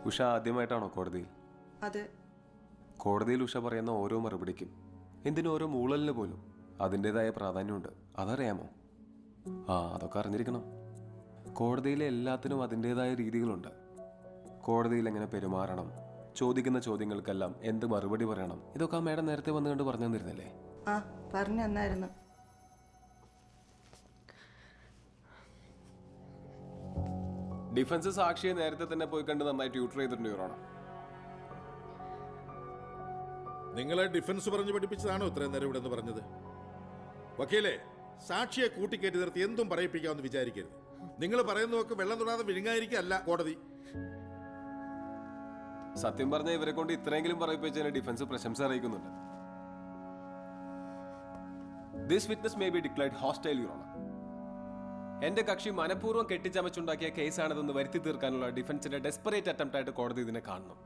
ഉഷ ആദ്യമായിട്ടാണോ കോടതിയിൽ? അതെ. കോടതിയിൽ ഉഷ പറയുന്ന ഓരോ മറുപടിക്കും, എന്തിനും ഓരോ മൂളലിന് പോലും അതിൻ്റെതായ പ്രാധാന്യമുണ്ട്. അതറിയാമോ? അതൊക്കെ അറിഞ്ഞിരിക്കണം. കോടതിയിലെ എല്ലാത്തിനും അതിൻ്റെതായ രീതികളുണ്ട്. കോടതിയിൽ എങ്ങനെ പെരുമാറണം, ചോദിക്കുന്ന ചോദ്യങ്ങൾക്കെല്ലാം എന്ത് മറുപടി പറയണം, ഇതൊക്കെ ആ മേഡം നേരത്തെ വന്നു കണ്ട് പറഞ്ഞു തന്നിരുന്നില്ലേ? ആ, പറഞ്ഞു തന്നായിരുന്നു. ഡിഫൻസ് സാക്ഷിയെ നേരത്തെ തന്നെ പോയി കണ്ട് നന്നായി ട്യൂട്ടർ ചെയ്തിട്ടുണ്ട് യുവർ ഓണർ. നിങ്ങളെ ഡിഫൻസ് പറഞ്ഞു പഠിപ്പിച്ചതാണോ ഇത്രയും നേരം ഇവിടെ നിന്ന് പറഞ്ഞത്? വക്കീലെ, സാക്ഷിയെ കൂട്ടിക്കയറ്റി നിർത്തി എന്തും പറയിപ്പിക്കാമെന്ന് വിചാരിക്കരുത്. നിങ്ങൾ പറയുന്നതൊക്കെ വെള്ളം തൊടാതെ വിഴുങ്ങാതിരിക്കല്ല കോടതി. സത്യം പറഞ്ഞ ഇവരെ കൊണ്ട് ഇത്രയെങ്കിലും പറയിപ്പിച്ചതിന് ഡിഫൻസ് പ്രശംസ അറിയിക്കുന്നുണ്ട്. This witness may be declared hostile your honour. എന്റെ കക്ഷി മനഃപൂർവ്വം കെട്ടിച്ചമച്ചുണ്ടാക്കിയ കേസാണിതെന്ന് വരുത്തി തീർക്കാനുള്ള ഡിഫൻസിന്റെ ഡെസ്പറേറ്റ് അറ്റംപ്റ്റ് ആയിട്ട് കോടതി ഇതിനെ കാണണം.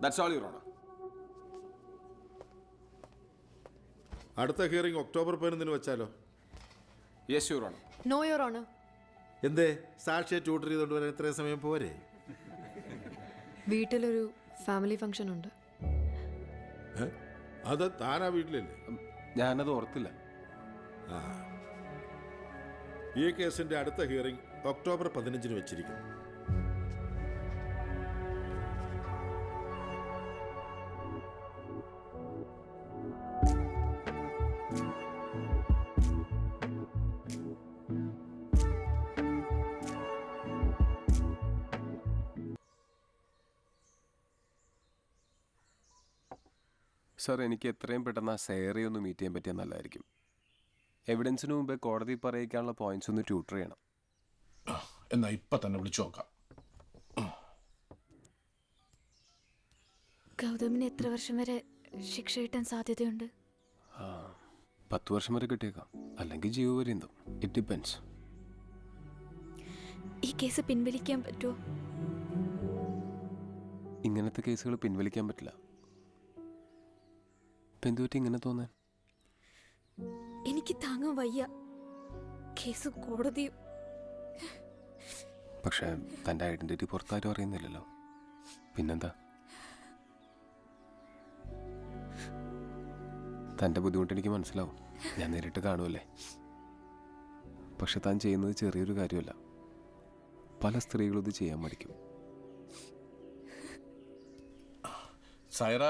That's all your owner. അടുത്ത ഹിയറിംഗ് ഒക്ടോബർ 11 വെച്ചാലോ? Yes your owner. No your owner. എന്തേ സാക്ഷിയെ ട്യൂട്ടർ ചെയ്തുകൊണ്ട് വരാൻ ഇത്രയും സമയം പോരെ? വീട്ടിലൊരു ഫാമിലി ഫംഗ്ഷൻ ഉണ്ട്. അത് താനാ വീട്ടിലല്ലേ? ഞാനത് ഓർത്തില്ല. ആ, ഈ കേസിന്റെ അടുത്ത ഹിയറിംഗ് ഒക്ടോബർ 15 വെച്ചിരിക്കുന്നു. സാർ, എനിക്ക് എത്രയും പെട്ടെന്ന് ആ സേറയെ ഒന്ന് മീറ്റ് ചെയ്യാൻ പറ്റിയാൽ നല്ലതായിരിക്കും. എവിഡൻസിന് മുമ്പേ കോടതി പറയിക്കാനുള്ള പോയിന്റ്സ് ഒന്ന് ട്യൂട്ടർ ചെയ്യണം. എന്നാ ഇപ്പം തന്നെ വിളിച്ചു നോക്കാം. ഗൗതമിന് എത്ര വർഷം വരെ ശിക്ഷ കിട്ടാൻ സാധ്യതയുണ്ട്? 10 വർഷം വരെ കിട്ടിയേക്കാം, അല്ലെങ്കിൽ ജീവപര്യന്തം. It depends. ഈ കേസ് പിൻവലിക്കാൻ പറ്റുമോ? ഇങ്ങനത്തെ കേസുകൾ പിൻവലിക്കാൻ പറ്റില്ല. ഇപ്പം എന്തുപറ്റി ഇങ്ങനെ തോന്നാൻ? എനിക്ക് താങ്ങാൻ വയ്യ. കേസ് കോടതിയും. പക്ഷേ തൻ്റെ ഐഡൻറ്റിറ്റി പുറത്താരും അറിയുന്നില്ലല്ലോ. പിന്നെന്താ? തൻ്റെ ബുദ്ധിമുട്ട് എനിക്ക് മനസ്സിലാവും. ഞാൻ നേരിട്ട് കാണുമല്ലേ. പക്ഷെ താൻ ചെയ്യുന്നത് ചെറിയൊരു കാര്യമല്ല. പല സ്ത്രീകളും ഇത് ചെയ്യാൻ മടിക്കും. സൈറ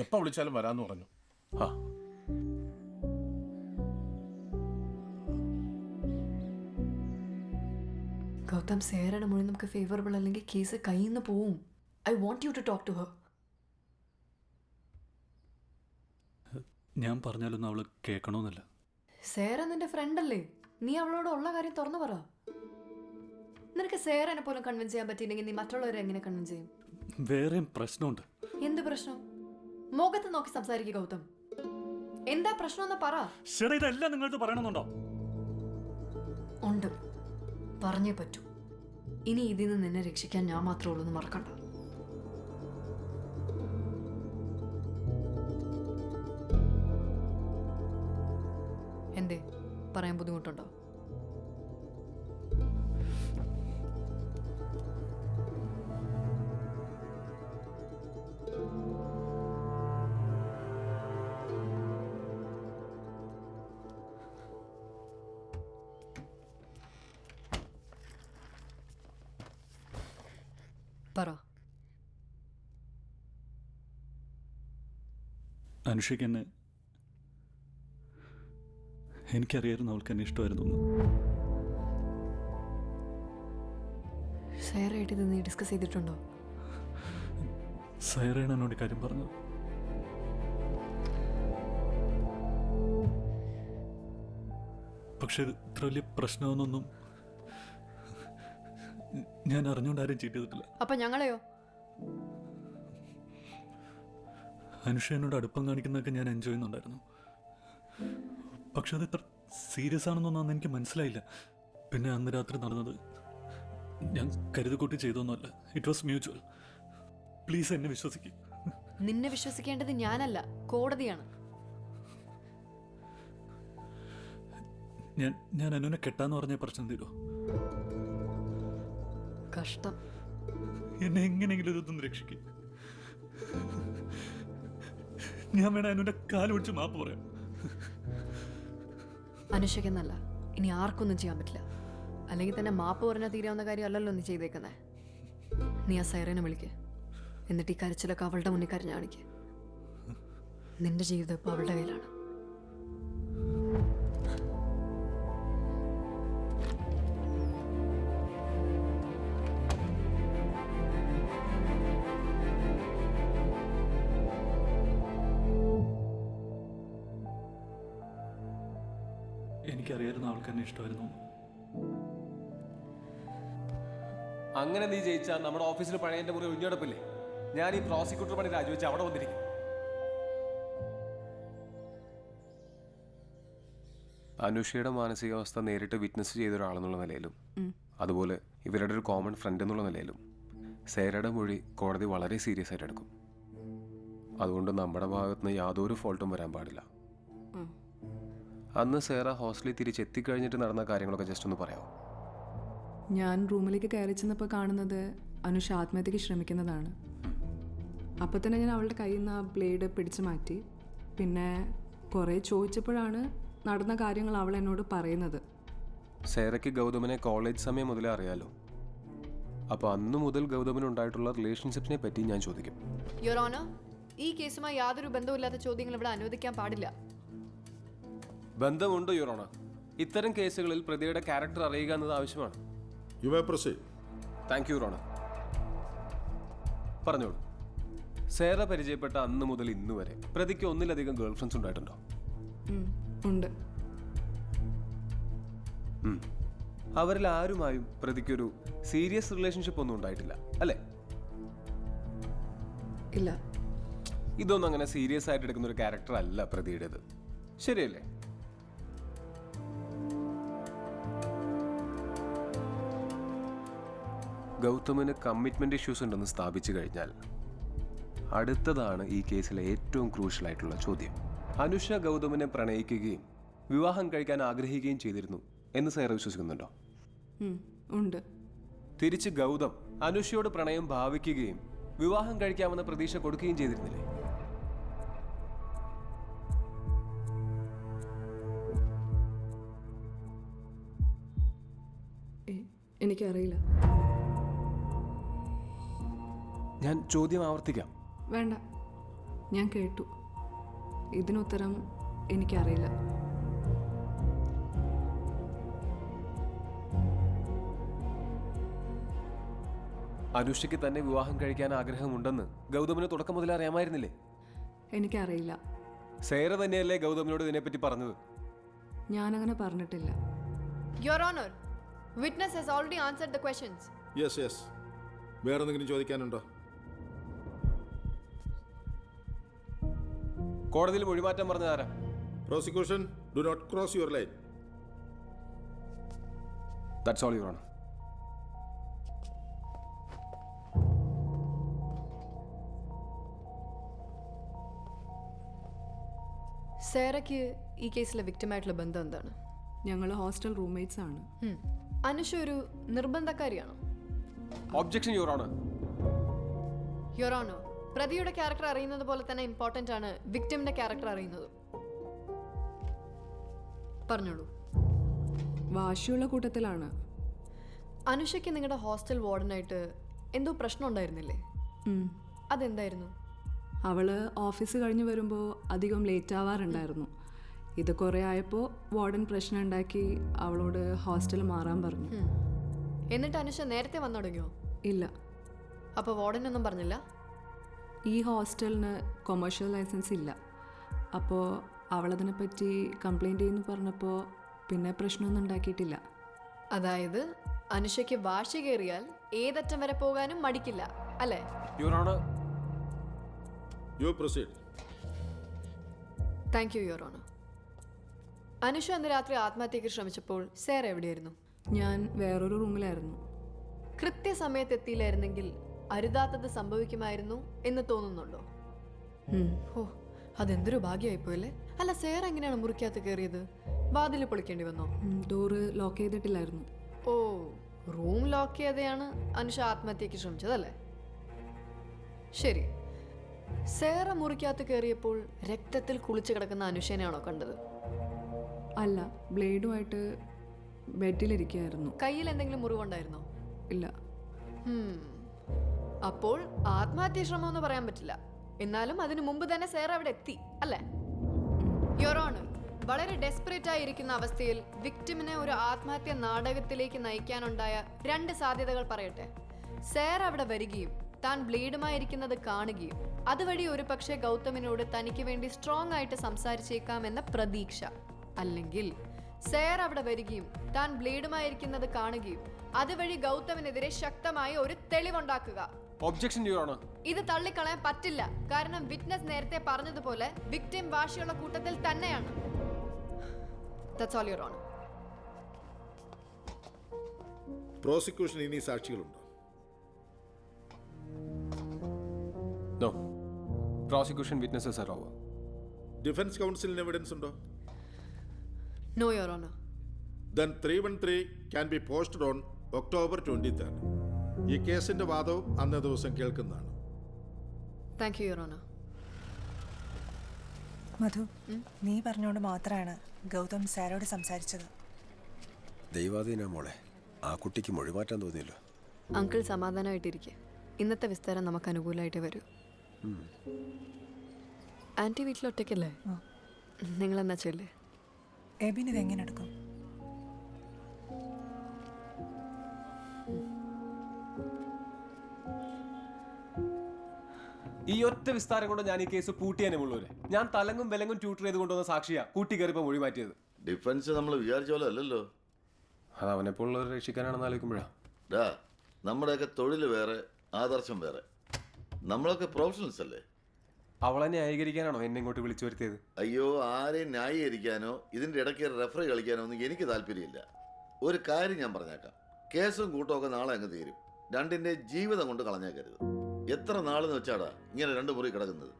എപ്പോൾ വിളിച്ചാലും വരാമെന്ന് പറഞ്ഞു. ആ, ഗൗതം, സേറയുടെ മുന്നിൽ നമുക്ക് ഫേവറബിൾ അല്ലെങ്കിൽ കേസ് കയ്യിൽ നിന്ന് പോവും. I want you to talk to her. ഞാൻ പറഞ്ഞാലൊന്നും അവൾ കേൾക്കണമെന്നില്ല. സേറ നിന്റെ ഫ്രണ്ട് അല്ലേ? നീ അവളോട് ഉള്ള കാര്യം തുറന്നു പറ. നിനക്ക് സേറനെ പോലും കൺവിൻസ് ചെയ്യാൻ പറ്റിയില്ലെങ്കിൽ നീ മറ്റുള്ളവരെ എങ്ങനെ കൺവിൻസ് ചെയ്യും? വേറെയും പ്രശ്നമുണ്ട്. എന്ത് പ്രശ്നം? മുഖത്ത് നോക്കി സംസാരിക്കുക ഗൗതം. എന്താ പ്രശ്നം എന്ന് പറ. ശരി, ഇതെല്ലാം നിങ്ങൾക്ക് പറയണമെന്നുണ്ടോ? ഉണ്ട്, പറഞ്ഞേ പറ്റൂ. ഇനി ഇതിൽ നിന്ന് നിന്നെ രക്ഷിക്കാൻ ഞാൻ മാത്രമേ ഉള്ളൂ എന്ന് മറക്കണ്ട. എന്തേ, പറയാൻ ബുദ്ധിമുട്ടുണ്ടോ? പറ. അനുഷയ്ക്ക് എന്നെ, എനിക്കറിയായിരുന്നു അവൾക്ക് എന്നെ ഇഷ്ടമായിരുന്നു. സൈറയായിട്ട് ഇത് നീ ഡിസ്കസ് ചെയ്തിട്ടുണ്ടോ? സൈറയാണ് എന്നോട് കാര്യം പറഞ്ഞത്. പക്ഷെ ഇത്ര വലിയ പ്രശ്നമെന്നൊന്നും ഞാൻ അറിഞ്ഞുകൊണ്ട് ആരും ചീറ്റ് ചെയ്തിട്ടില്ല. അപ്പൊ ഞങ്ങളെയോ? അനുഷ എന്നോട് അടുപ്പം കാണിക്കുന്നതൊക്കെ ഞാൻ എൻജോയ് ചെയ്യുന്നുണ്ടായിരുന്നു. പക്ഷെ അത് ഇത്ര സീരിയസ് ആണെന്നൊന്നും അന്ന് എനിക്ക് മനസ്സിലായില്ല. പിന്നെ അന്ന് രാത്രി നടന്നത് ഞാൻ കരുതിക്കൂട്ടി ചെയ്തൊന്നുമല്ല. It was mutual. പ്ലീസ് എന്നെ വിശ്വസിക്കും. നിന്നെ വിശ്വസിക്കേണ്ടത് ഞാനല്ല, കോടതിയാണ്. ഞാൻ അനുവിനെ കെട്ടാന്ന് പറഞ്ഞ പ്രശ്നം തീരുമോ? കഷ്ടം. എന്നെ എങ്ങനെയെങ്കിലും ഇതൊന്നും രക്ഷിക്കും. ഞാൻ വേണം അനുവിന്റെ കാല് പിടിച്ച് മാപ്പ് പറയാം. അനുഷയ്ക്കെന്നല്ല, ഇനി ആർക്കൊന്നും ചെയ്യാൻ പറ്റില്ല. അല്ലെങ്കിൽ തന്നെ മാപ്പ് പറഞ്ഞാൽ തീരാവുന്ന കാര്യം അല്ലല്ലോ നീ ചെയ്തേക്കുന്നേ. നീ ആ സൈറനെ വിളിക്ക്. എന്നിട്ട് ഈ കരച്ചിലൊക്കെ അവളുടെ മുന്നിൽ കരഞ്ഞു കാണിക്ക്. നിന്റെ ജീവിതം ഇപ്പോൾ അവളുടെ കയ്യിലാണ്. എനിക്കറിയായിരുന്നു അവൾക്ക് എന്നെ ഇഷ്ടമായിരുന്നു. അങ്ങനെ നീ ജയിച്ചാൽ നമ്മുടെ ഓഫീസിൽ പഴയ മുറി ഒഴിഞ്ഞെടുപ്പില്ലേ? ഞാൻ ഈ പ്രോസിക്യൂട്ടർ പണി രാജിവെച്ച് അവിടെ വന്നിരിക്കും. അനുഷയുടെ മാനസികാവസ്ഥ നേരിട്ട് വിറ്റ്നസ് ചെയ്ത ഒരാളെന്നുള്ള നിലയിലും അതുപോലെ ഇവരുടെ ഒരു കോമൺ ഫ്രണ്ട് എന്നുള്ള നിലയിലും സേരയുടെ മൊഴി കോടതി വളരെ സീരിയസ് ആയിട്ട് എടുക്കും. അതുകൊണ്ട് നമ്മുടെ ഭാഗത്തുനിന്ന് യാതൊരു ഫോൾട്ടും വരാൻ പാടില്ല. അന്ന് സേറ ഹോസ്റ്റലിൽ തിരിച്ചെത്തിക്കഴിഞ്ഞിട്ട് നടന്ന കാര്യങ്ങളൊക്കെ ജസ്റ്റ് ഒന്ന് പറയാമോ? ഞാൻ റൂമിലേക്ക് കയറി ചെന്നപ്പോൾ കാണുന്നത് അനുഷ ആത്മഹത്യക്ക് ശ്രമിക്കുന്നതാണ്. അപ്പോൾ തന്നെ ഞാൻ അവളുടെ കയ്യിൽ നിന്ന് ആ ബ്ലേഡ് പിടിച്ചു മാറ്റി. പിന്നെ കുറേ ചോദിച്ചപ്പോഴാണ് നടന്ന കാര്യങ്ങൾ അവൾ എന്നോട് പറയുന്നത്. സേറയ്ക്ക് ഗൗതമിനെ കോളേജ് സമയം മുതലേ അറിയാലോ. അപ്പോൾ അന്ന് മുതൽ ഗൗതമിനുണ്ടായിട്ടുള്ള റിലേഷൻഷിപ്പിനെ പറ്റി ഞാൻ ചോദിക്കും. യുവർ ഓണർ, ഈ കേസുമായി യാതൊരു ബന്ധവുമില്ലാത്ത ചോദ്യങ്ങൾ ഇവിടെ അനുവദിക്കാൻ പാടില്ല. ബന്ധമുണ്ട് യുവർ ഓണർ. ഇത്തരം കേസുകളിൽ പ്രതിയുടെ ക്യാരക്ടർ അറിയുക എന്നത് ആവശ്യമാണ്. U may proceed. Thank you your owner. പറഞ്ഞോളൂ. സേറ പരിചയപ്പെട്ട അന്ന് മുതൽ ഇന്ന് വരെ പ്രതിക്ക് ഒന്നിലധികം ഗേൾ ഫ്രണ്ട്സ് ഉണ്ടായിട്ടുണ്ടോ? ഉണ്ട്. അവരിൽ ആരുമായും പ്രതിക്കൊരു സീരിയസ് റിലേഷൻഷിപ്പ് ഒന്നും ഉണ്ടായിട്ടില്ല അല്ലേ? ഇല്ല. ഇതൊന്നും അങ്ങനെ സീരിയസ് ആയിട്ട് എടുക്കുന്ന ഒരു ക്യാരക്ടർ അല്ല പ്രതിയുടേത്, ശരിയല്ലേ? ഗൗതമിന് കമ്മിറ്റ്മെന്റ് ഇഷ്യൂസ് ഉണ്ടെന്ന് സ്ഥാപിച്ചു കഴിഞ്ഞാൽ അടുത്തതാണ് ഈ കേസിലെ ഏറ്റവും ക്രൂഷ്യൽ ആയിട്ടുള്ള ചോദ്യം. അനുഷ ഗൗതമിനെ പ്രണയിക്കുകയും വിവാഹം കഴിക്കാൻ ആഗ്രഹിക്കുകയും ചെയ്തിരുന്നു എന്ന് സേറ വിശ്വസിക്കുന്നുണ്ടോ? ഉണ്ട്. തിരിച്ച് ഗൗതം അനുഷയോട് പ്രണയം ഭാവിക്കുകയും വിവാഹം കഴിക്കാമെന്ന പ്രതീക്ഷ കൊടുക്കുകയും ചെയ്തിരുന്നില്ലേ? എനിക്കറിയില്ല. ഞാൻ ചോദ്യം ആവർത്തിക്കാം. വേണ്ട, ഞാൻ കേട്ടു. ഇതിനുത്തരം എനിക്കറിയില്ല. അനുഷയ്ക്ക് തന്നെ വിവാഹം കഴിക്കാൻ ആഗ്രഹമുണ്ടെന്ന് ഗൗതമിന് തുടക്കം മുതലേ അറിയാമായിരുന്നില്ലേ? എനിക്കറിയില്ല. സേറ തന്നെയല്ലേ ഗൗതമിനോട് ഇതിനെപ്പറ്റി പറഞ്ഞത്? ഞാനങ്ങനെ പറഞ്ഞിട്ടില്ല. Your honour, witness has already answered the questions. Yes yes. വേറെ എന്തെങ്കിലും ചോദിക്കാനുണ്ടോ? കോടതിയിൽ മൊഴിമാറ്റം പറഞ്ഞത് ആരാ? Prosecution, do not cross your line. That's all your honour. സേറയ്ക്ക് ഈ കേസിലെ വിക്ടിമായിട്ടുള്ള ബന്ധം എന്താണ്? ഞങ്ങൾ ഹോസ്റ്റൽ റൂംമേറ്റ്സ് ആണ്. അനുഷ ഒരു നിർബന്ധക്കാരിയാണോ? Objection your honour. Your honour, പ്രതിയുടെ ക്യാരക്ടർ അറിയുന്നത് പോലെ തന്നെ ഇമ്പോർട്ടൻ്റ് ആണ് വിക്ടിമിന്റെ ക്യാരക്ടർ അറിയുന്നത്. പറഞ്ഞോളൂ. വാശിയുള്ള കൂട്ടത്തിലാണ്. അനുഷയ്ക്ക് നിങ്ങളുടെ ഹോസ്റ്റൽ വാർഡനായിട്ട് എന്തോ പ്രശ്നം ഉണ്ടായിരുന്നില്ലേ? അതെന്തായിരുന്നു? അവള് ഓഫീസ് കഴിഞ്ഞ് വരുമ്പോൾ അധികം ലേറ്റ് ആവാറുണ്ടായിരുന്നു. ഇത് കുറേ ആയപ്പോൾ വാർഡൻ പ്രശ്നം ഉണ്ടാക്കി അവളോട് ഹോസ്റ്റൽ മാറാൻ പറഞ്ഞു. എന്നിട്ട് അനുഷ നേരത്തെ വന്നു തുടങ്ങിയോ? ഇല്ല. അപ്പോൾ വാർഡനൊന്നും പറഞ്ഞില്ല? ഈ ഹോസ്റ്റലിന് കൊമേഴ്ഷ്യൽ ലൈസൻസ് ഇല്ല. അപ്പോൾ അവളതിനെപ്പറ്റി കംപ്ലൈൻറ്റ് ചെയ്യുന്നു പറഞ്ഞപ്പോൾ പിന്നെ പ്രശ്നമൊന്നും ഉണ്ടാക്കിയിട്ടില്ല. അതായത് അനുഷയ്ക്ക് വാശി കയറിയാൽ ഏതറ്റം വരെ പോകാനും മടിക്കില്ല അല്ലേ? Your honour. You proceed. Thank you your owner. Anusha അന്ന് രാത്രി ആത്മഹത്യക്ക് ശ്രമിച്ചപ്പോൾ സേറ എവിടെയായിരുന്നു? ഞാൻ വേറൊരു റൂമിലായിരുന്നു. കൃത്യസമയത്ത് എത്തിയില്ലായിരുന്നെങ്കിൽ അരുതാത്തത് സംഭവിക്കുമായിരുന്നു എന്ന് തോന്നുന്നുണ്ടോ? ഓ, അതെന്തൊരു ഭാഗ്യമായിപ്പോയല്ലേ. അല്ല, സേറ എങ്ങനെയാണ് മുറിക്കകത്ത് കയറിയത്? വാതിൽ പൊളിക്കേണ്ടി വന്നോ? ഡോറ് ലോക്ക് ചെയ്തിട്ടില്ലായിരുന്നു. ഓ, റൂം ലോക്ക് ചെയ്യാതെയാണ് അനുഷ ആത്മഹത്യക്ക് ശ്രമിച്ചതല്ലേ? ശരി. സേറ മുറിക്കകത്ത് കയറിയപ്പോൾ രക്തത്തിൽ കുളിച്ചു കിടക്കുന്ന അനുഷേനെയാണോ കണ്ടത്? അല്ല, ബ്ലേഡുമായിട്ട് ബെഡിലിരിക്കുകയായിരുന്നു. കയ്യിൽ എന്തെങ്കിലും മുറിവുണ്ടായിരുന്നോ? ഇല്ല. അപ്പോൾ ആത്മഹത്യ ശ്രമം എന്ന് പറയാൻ പറ്റില്ല. എന്നാലും അതിനു മുമ്പ് തന്നെ സേറ അവിടെ എത്തി അല്ലേ? യുവർ ഓണർ, വളരെ ഡെസ്പറേറ്റ് ആയിരിക്കുന്ന അവസ്ഥയിൽ വിക്ടിമിനെ ഒരു ആത്മഹത്യ നാടകത്തിലേക്ക് നയിക്കാനുണ്ടായ 2 സാധ്യതകൾ പറയട്ടെ. സേറ അവിടെ വരികയും താൻ ബ്ലേഡുമായിരിക്കുന്നത് കാണുകയും അതുവഴി ഒരു പക്ഷേ ഗൗതമിനോട് തനിക്ക് വേണ്ടി സ്ട്രോങ് ആയിട്ട് സംസാരിച്ചേക്കാമെന്ന പ്രതീക്ഷ. അല്ലെങ്കിൽ സേറ അവിടെ വരികയും താൻ ബ്ലേഡുമായിരിക്കുന്നത് കാണുകയും അതുവഴി ഗൗതമിനെതിരെ ശക്തമായ ഒരു തെളിവുണ്ടാക്കുക. Objection your owner. ഇത് തള്ളിക്കളയാൻ പറ്റില്ല. കാരണം വിറ്റ്നസ് നേരത്തെ പറഞ്ഞതുപോലെ വിക്ടിം വാശിയുള്ള കൂട്ടത്തിൽ തന്നെയാണ്. That's all, Your Honor. Prosecution ഇനി സാക്ഷികളുണ്ടോ? No. Prosecution witnesses are over. Defence കൗൺസിലിന് എവിഡൻസ് ഉണ്ടോ? No your honour. Then 313 can be posted on October 23rd. ഈ കേസിന്റെ വാദവും അന്നേ ദിവസം കേൾക്കുന്നതാണ്. Thank you your honour. Madhu, നീ പറഞ്ഞോണ്ട് മാത്രമാണ് ഗൗതം സാരോട് സംസാരിച്ചത്. ദൈവാധീന മോളെ, ആ കുട്ടിക്ക് മൊഴിമാറ്റാൻ തോന്നിയല്ലോ. അങ്കിൾ സമാധാനമായിട്ടിരിക്കുക. ഇന്നത്തെ വിസ്താരം നമുക്ക് അനുകൂലമായിട്ട് വരൂ. ആൻറ്റി വീട്ടിൽ ഒറ്റയ്ക്കല്ലേ? നിങ്ങളെന്നാ ചെല്ലേ? എബിൻ ഇതെങ്ങനെ എടുക്കും? ഈ ഒറ്റ വിസ്താരം കൊണ്ട് ഞാൻ ഈ കേസ് പൂട്ടിയാനേ ഉള്ളൂരെ. ഞാൻ തലങ്ങും വിലങ്ങും ട്യൂട്ടർ ചെയ്ത് കൊണ്ടുവന്ന സാക്ഷിയാ കൂട്ടി കയറിപ്പോ മൊഴി മാറ്റിയത്. ഡിഫൻസ് നമ്മൾ വിചാരിച്ച പോലെ അല്ലല്ലോ. അത് അവനെപ്പോലുള്ളവരെ രക്ഷിക്കാനാണെന്ന് ആലോചിക്കുമ്പോഴാ. നമ്മുടെയൊക്കെ തൊഴിൽ വേറെ, ആദർശം വേറെ. നമ്മളൊക്കെ പ്രൊഫഷണൽസ് അല്ലേ. അവളെ ന്യായീകരിക്കാനാണോ എന്നെ ഇങ്ങോട്ട് വിളിച്ചു വരുത്തിയത്? അയ്യോ, ആരെയും ന്യായീകരിക്കാനോ ഇതിന്റെ ഇടയ്ക്ക് റെഫറി കളിക്കാനോ ഒന്നും എനിക്ക് താല്പര്യമില്ല. ഒരു കാര്യം ഞാൻ പറഞ്ഞേക്കാം, കേസും കൂട്ടമൊക്കെ നാളെ അങ്ങ് തീരും. രണ്ടിന്റെ ജീവിതം കൊണ്ട് കളഞ്ഞേക്കരുത്. എത്ര നാളെന്ന് വെച്ചാടാ ഇങ്ങനെ 2 മുറി കിടക്കുന്നത്?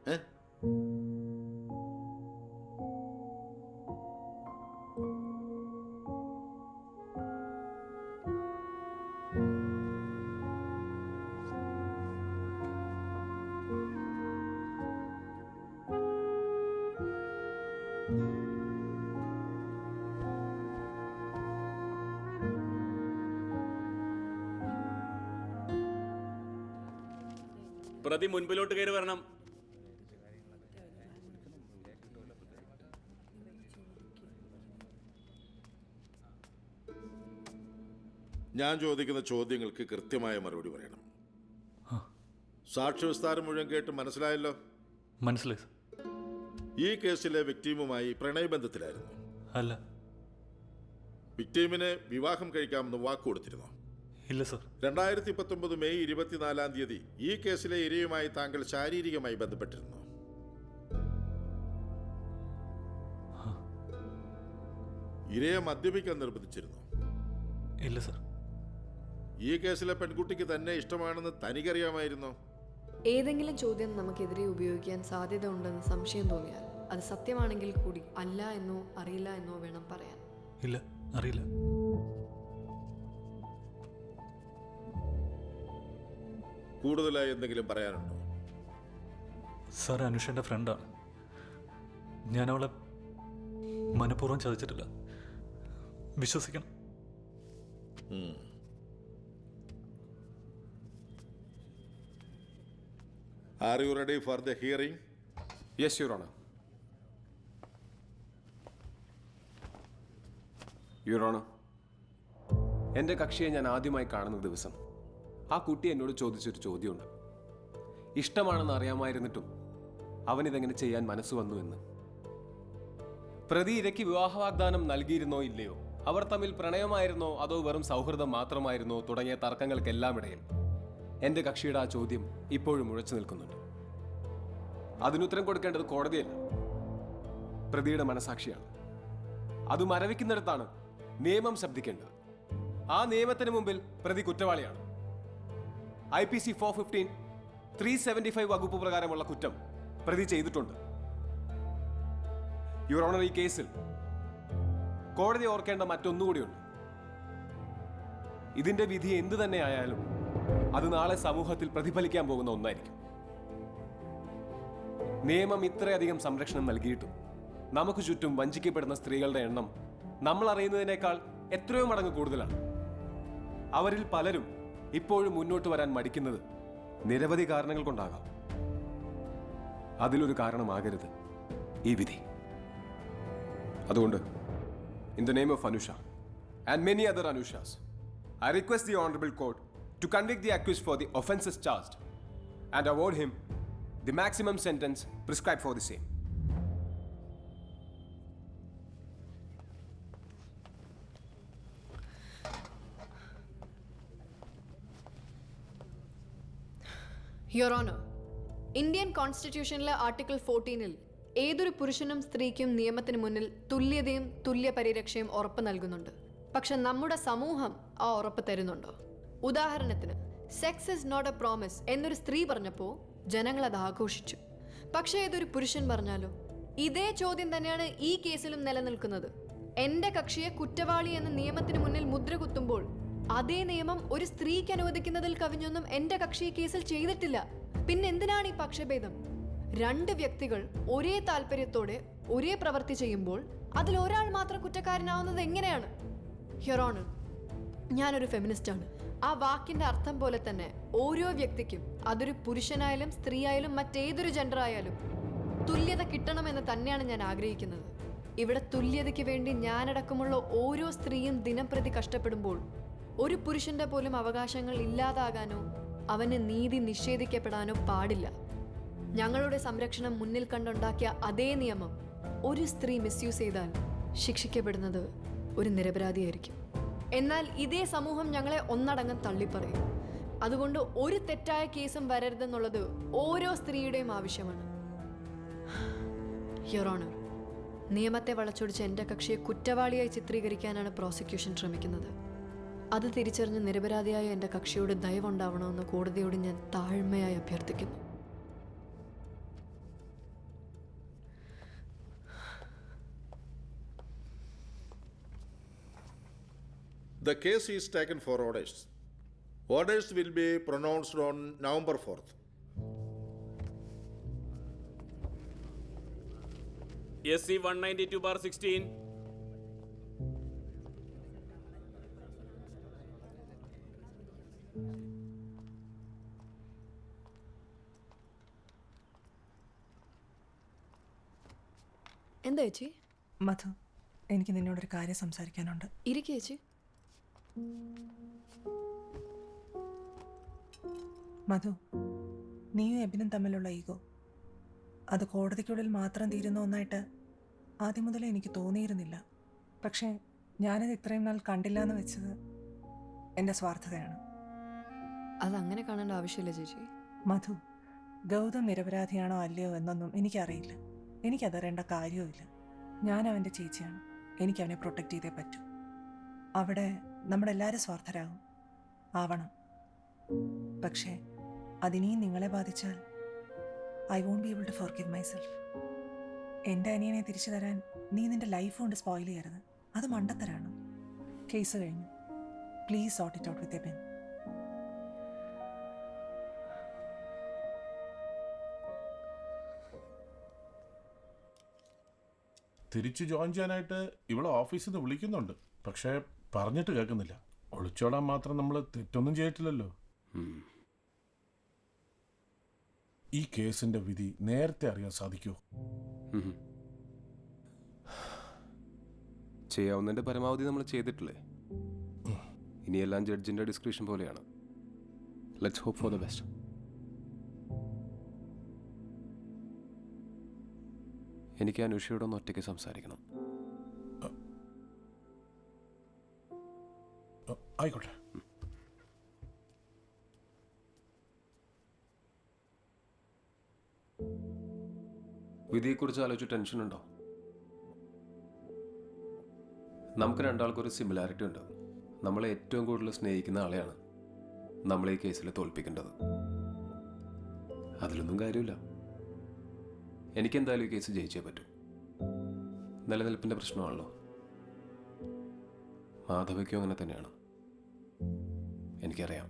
പ്രതി മുൻപിലോട്ട് കയറി വരണം. ഞാൻ ചോദിക്കുന്ന ചോദ്യങ്ങൾക്ക് കൃത്യമായ മറുപടി പറയണം. സാക്ഷ്യവിസ്താരം മുഴുവൻ കേട്ട് മനസ്സിലായല്ലോ? മനസ്സിലായി. ഈ കേസിലെ വിക്ടീമുമായി പ്രണയബന്ധത്തിലായിരുന്നു? അല്ല. വിക്ടീമിന് വിവാഹം കഴിക്കാമെന്ന് വാക്ക് കൊടുത്തിരുന്നോ? ഇല്ല സർ. 2019 മെയ് 24-ാം തീയതി ഈ കേസിലെ ഇരയുമായി താങ്കൾ ശാരീരികമായി ബന്ധപ്പെട്ടിരുന്നു? ഇരയെ മദ്യപിക്കാൻ നിർബന്ധിച്ചിരുന്നു? ഇല്ല സർ. ഈ കേസിലെ പെൺകുട്ടിക്ക് തന്നെ ഇഷ്ടമാണെന്ന് തനിക്കറിയാമായിരുന്നോ? ഏതെങ്കിലും ചോദ്യം നമുക്കെതിരെ ഉപയോഗിക്കാൻ സാധ്യത ഉണ്ടെന്ന് സംശയം തോന്നിയാൽ അത് സത്യമാണെങ്കിൽ കൂടി അല്ല എന്നോ അറിയില്ല എന്നോ വേണം പറയാൻ. ഇല്ല, അറിയില്ല. കൂടുതലായി എന്തെങ്കിലും പറയാനുണ്ടോ? സാർ, അനുഷന്റെ ഫ്രണ്ടാണ്. ഞാൻ അവളെ മനഃപൂർവ്വം ചതിച്ചിട്ടില്ല. വിശ്വസിക്കണം. Are you ready for the hearing? Yes, Your Honor. Your Honor, എൻ്റെ കക്ഷിയെ ഞാൻ ആദ്യമായി കാണുന്ന ദിവസം ആ കുട്ടി എന്നോട് ചോദിച്ചൊരു ചോദ്യമുണ്ട്. ഇഷ്ടമാണെന്ന് അറിയാമായിരുന്നിട്ടും അവനിതെങ്ങനെ ചെയ്യാൻ മനസ്സ് വന്നു എന്ന്. പ്രതി ഇരയ്ക്ക് വിവാഹ വാഗ്ദാനം നൽകിയിരുന്നോ ഇല്ലയോ, അവർ തമ്മിൽ പ്രണയമായിരുന്നോ അതോ വെറും സൗഹൃദം മാത്രമായിരുന്നോ തുടങ്ങിയ തർക്കങ്ങൾക്കെല്ലാം ഇടയിൽ എൻ്റെ കക്ഷിയുടെ ആ ചോദ്യം ഇപ്പോഴും മുഴച്ചു നിൽക്കുന്നുണ്ട്. അതിനുത്തരം കൊടുക്കേണ്ടത് കോടതിയല്ല, പ്രതിയുടെ മനസാക്ഷിയാണ്. അത് മരവിക്കുന്നിടത്താണ് നിയമം ശബ്ദിക്കേണ്ടത്. ആ നിയമത്തിന് മുമ്പിൽ പ്രതി കുറ്റവാളിയാണ്. IPC 415 375 വകുപ്പ് പ്രകാരമുള്ള കുറ്റം പ്രതി ചെയ്തിട്ടുണ്ട്. യുവർ ഓണർ, ഈ കേസിൽ കോടതി ഓർക്കേണ്ട മറ്റൊന്നുകൂടിയുണ്ട്. ഇതിന്റെ വിധി എന്തു തന്നെ ആയാലും അത് നാളെ സമൂഹത്തിൽ പ്രതിഫലിക്കാൻ പോകുന്ന ഒന്നായിരിക്കും. നിയമം ഇത്രയധികം സംരക്ഷണം നൽകിയിട്ടും നമുക്ക് ചുറ്റും വഞ്ചിക്കപ്പെടുന്ന സ്ത്രീകളുടെ എണ്ണം നമ്മൾ അറിയുന്നതിനേക്കാൾ എത്രയോ മടങ്ങ് കൂടുതലാണ്. അവരിൽ പലരും ഇപ്പോഴും മുന്നോട്ട് വരാൻ മടിക്കുന്നത് നിരവധി കാരണങ്ങൾ കൊണ്ടാകാം. അതിലൊരു കാരണമാകരുത് ഈ വിധി. അതുകൊണ്ട് in the name of Anusha and many other Anushas, I request the Honorable Court to convict the accused for the offences charged and award him the maximum sentence prescribed for the same. Your honour, Indian കോൺസ്റ്റിറ്റ്യൂഷനിലെ article 14-ൽ ഏതൊരു പുരുഷനും സ്ത്രീക്കും നിയമത്തിന് മുന്നിൽ തുല്യതയും തുല്യ പരിരക്ഷയും ഉറപ്പ് നൽകുന്നുണ്ട്. പക്ഷെ നമ്മുടെ സമൂഹം ആ ഉറപ്പ് തരുന്നുണ്ടോ? ഉദാഹരണത്തിന്, sex is not a promise എന്നൊരു സ്ത്രീ പറഞ്ഞപ്പോൾ ജനങ്ങൾ അത് ആഘോഷിച്ചു. പക്ഷേ ഇതൊരു പുരുഷൻ പറഞ്ഞാലോ? ഇതേ ചോദ്യം തന്നെയാണ് ഈ കേസിലും നിലനിൽക്കുന്നത്. എന്റെ കക്ഷിയെ കുറ്റവാളി എന്ന നിയമത്തിന് മുന്നിൽ മുദ്ര കുത്തുമ്പോൾ അതേ നിയമം ഒരു സ്ത്രീക്ക് അനുവദിക്കുന്നതിൽ കവിഞ്ഞൊന്നും എന്റെ കക്ഷി ഈ കേസിൽ ചെയ്തിട്ടില്ല. പിന്നെ എന്തിനാണ് ഈ പക്ഷഭേദം? രണ്ട് വ്യക്തികൾ ഒരേ താല്പര്യത്തോടെ ഒരേ പ്രവൃത്തി ചെയ്യുമ്പോൾ അതിൽ ഒരാൾ മാത്രം കുറ്റക്കാരനാവുന്നത് എങ്ങനെയാണ്? യുവർ ഓണർ, ഞാനൊരു ഫെമിനിസ്റ്റാണ്. ആ വാക്കിന്റെ അർത്ഥം പോലെ തന്നെ ഓരോ വ്യക്തിക്കും, അതൊരു പുരുഷനായാലും സ്ത്രീയായാലും മറ്റേതൊരു ജെൻഡർ ആയാലും, തുല്യത കിട്ടണമെന്ന് തന്നെയാണ് ഞാൻ ആഗ്രഹിക്കുന്നത്. ഇവിടെ തുല്യതയ്ക്ക് വേണ്ടി ഞാനടക്കമുള്ള ഓരോ സ്ത്രീയും ദിനംപ്രതി കഷ്ടപ്പെടുമ്പോൾ ഒരു പുരുഷന്റെ പോലും അവകാശങ്ങൾ ഇല്ലാതാകാനോ അവന് നീതി നിഷേധിക്കപ്പെടാനോ പാടില്ല. ഞങ്ങളുടെ സംരക്ഷണം മുന്നിൽ കണ്ടുണ്ടാക്കിയ അതേ നിയമം ഒരു സ്ത്രീ മിസ്യൂസ് ചെയ്താൽ ശിക്ഷിക്കപ്പെടുന്നത് ഒരു നിരപരാധിയായിരിക്കും. എന്നാൽ ഇതേ സമൂഹം ഞങ്ങളെ ഒന്നടങ്കം തള്ളിപ്പറയും. അതുകൊണ്ട് ഒരു തെറ്റായ കേസും വരരുതെന്നുള്ളത് ഓരോ സ്ത്രീയുടെയും ആവശ്യമാണ്. യുവർ ഓണർ, നിയമത്തെ വളച്ചൊടിച്ച് എൻ്റെ കക്ഷിയെ കുറ്റവാളിയായി ചിത്രീകരിക്കാനാണ് പ്രോസിക്യൂഷൻ ശ്രമിക്കുന്നത്. അത് തിരിച്ചറിഞ്ഞ് നിരപരാധിയായ എൻ്റെ കക്ഷിയോട് ദയവുണ്ടാവണമെന്ന് കോടതിയോട് ഞാൻ താഴ്മയായി അഭ്യർത്ഥിക്കുന്നു. The case is taken for orders. Orders will be pronounced on November 4th. SC 192/16. എന്താ ചേച്ചി? മധു, എനിക്ക് നിന്നോടൊരു കാര്യം സംസാരിക്കാനുണ്ട്. ഇരിക്കുക ചേച്ചി. മധു, നീയും എബിനും തമ്മിലുള്ള ഈഗോ അത് കോടതിക്കുള്ളിൽ മാത്രം തീരുന്ന ഒന്നായിട്ട് ആദ്യം മുതലേ എനിക്ക് തോന്നിയിരുന്നില്ല. പക്ഷേ ഞാനത് ഇത്രയും നാൾ കണ്ടില്ല എന്ന് വെച്ചത് എൻ്റെ സ്വാർത്ഥതയാണ്. അതങ്ങനെ കാണേണ്ട ആവശ്യമില്ല ചേച്ചി. മധു, ഗൗതം നിരപരാധിയാണോ അല്ലയോ എന്നൊന്നും എനിക്കറിയില്ല. എനിക്കതറിയേണ്ട കാര്യവുമില്ല. ഞാൻ അവൻ്റെ ചേച്ചിയാണ്. എനിക്കവനെ പ്രൊട്ടക്റ്റ് ചെയ്തേ പറ്റൂ. അവിടെ നമ്മളെല്ലാവരും സ്വാർത്ഥരാകും, ആവണം. പക്ഷേ അതിനെയും നിങ്ങളെ ബാധിച്ചാൽ I won't be able to forgive myself. എൻ്റെ അനിയനെ തിരിച്ചു തരാൻ നീ നിൻ്റെ ലൈഫ് കൊണ്ട് സ്പോയിൽ ചെയ്യരുത്. അത് മണ്ടത്തരാണ്. കേസ് കഴിഞ്ഞു. Please sort it out with Ebin. തിരിച്ചു ജോയിൻ ചെയ്യാനായിട്ട് ഇവളെ ഓഫീസിൽ നിന്ന് വിളിക്കുന്നുണ്ട്. പക്ഷേ പറഞ്ഞിട്ട് കേൾക്കുന്നില്ല. ഒളിച്ചോടാൻ മാത്രം നമ്മൾ തെറ്റൊന്നും ചെയ്തിട്ടില്ലല്ലോ. ഈ കേസിന്റെ വിധി നേരത്തെ അറിയാൻ സാധിക്കുമോ? ചെയ്യാവുന്നതിന്റെ പരമാവധി നമ്മൾ ചെയ്തിട്ടില്ലേ. ഇനിയെല്ലാം ജഡ്ജിന്റെ ഡിസ്ക്രിപ്ഷൻ പോലെയാണ്. Let's hope for the best. എനിക്ക് അനുഷയോടൊന്ന് ഒറ്റയ്ക്ക് സംസാരിക്കണം. ആയിക്കോട്ടെ. വിധിയെക്കുറിച്ച് ആലോചിച്ച് ടെൻഷൻ ഉണ്ടോ? നമുക്ക് രണ്ടാൾക്കൊരു സിമിലാരിറ്റി ഉണ്ട്. നമ്മളെ ഏറ്റവും കൂടുതൽ സ്നേഹിക്കുന്ന ആളെയാണ് നമ്മൾ ഈ കേസിൽ തോൽപ്പിക്കേണ്ടത്. അതിലൊന്നും കാര്യമില്ല. എനിക്കെന്തായാലും ഈ കേസ് ജയിച്ചേ പറ്റൂ. നിലനിൽപ്പിൻ്റെ പ്രശ്നമാണല്ലോ. മാധവിക്കും അങ്ങനെ തന്നെയാണ്. എനിക്കറിയാം.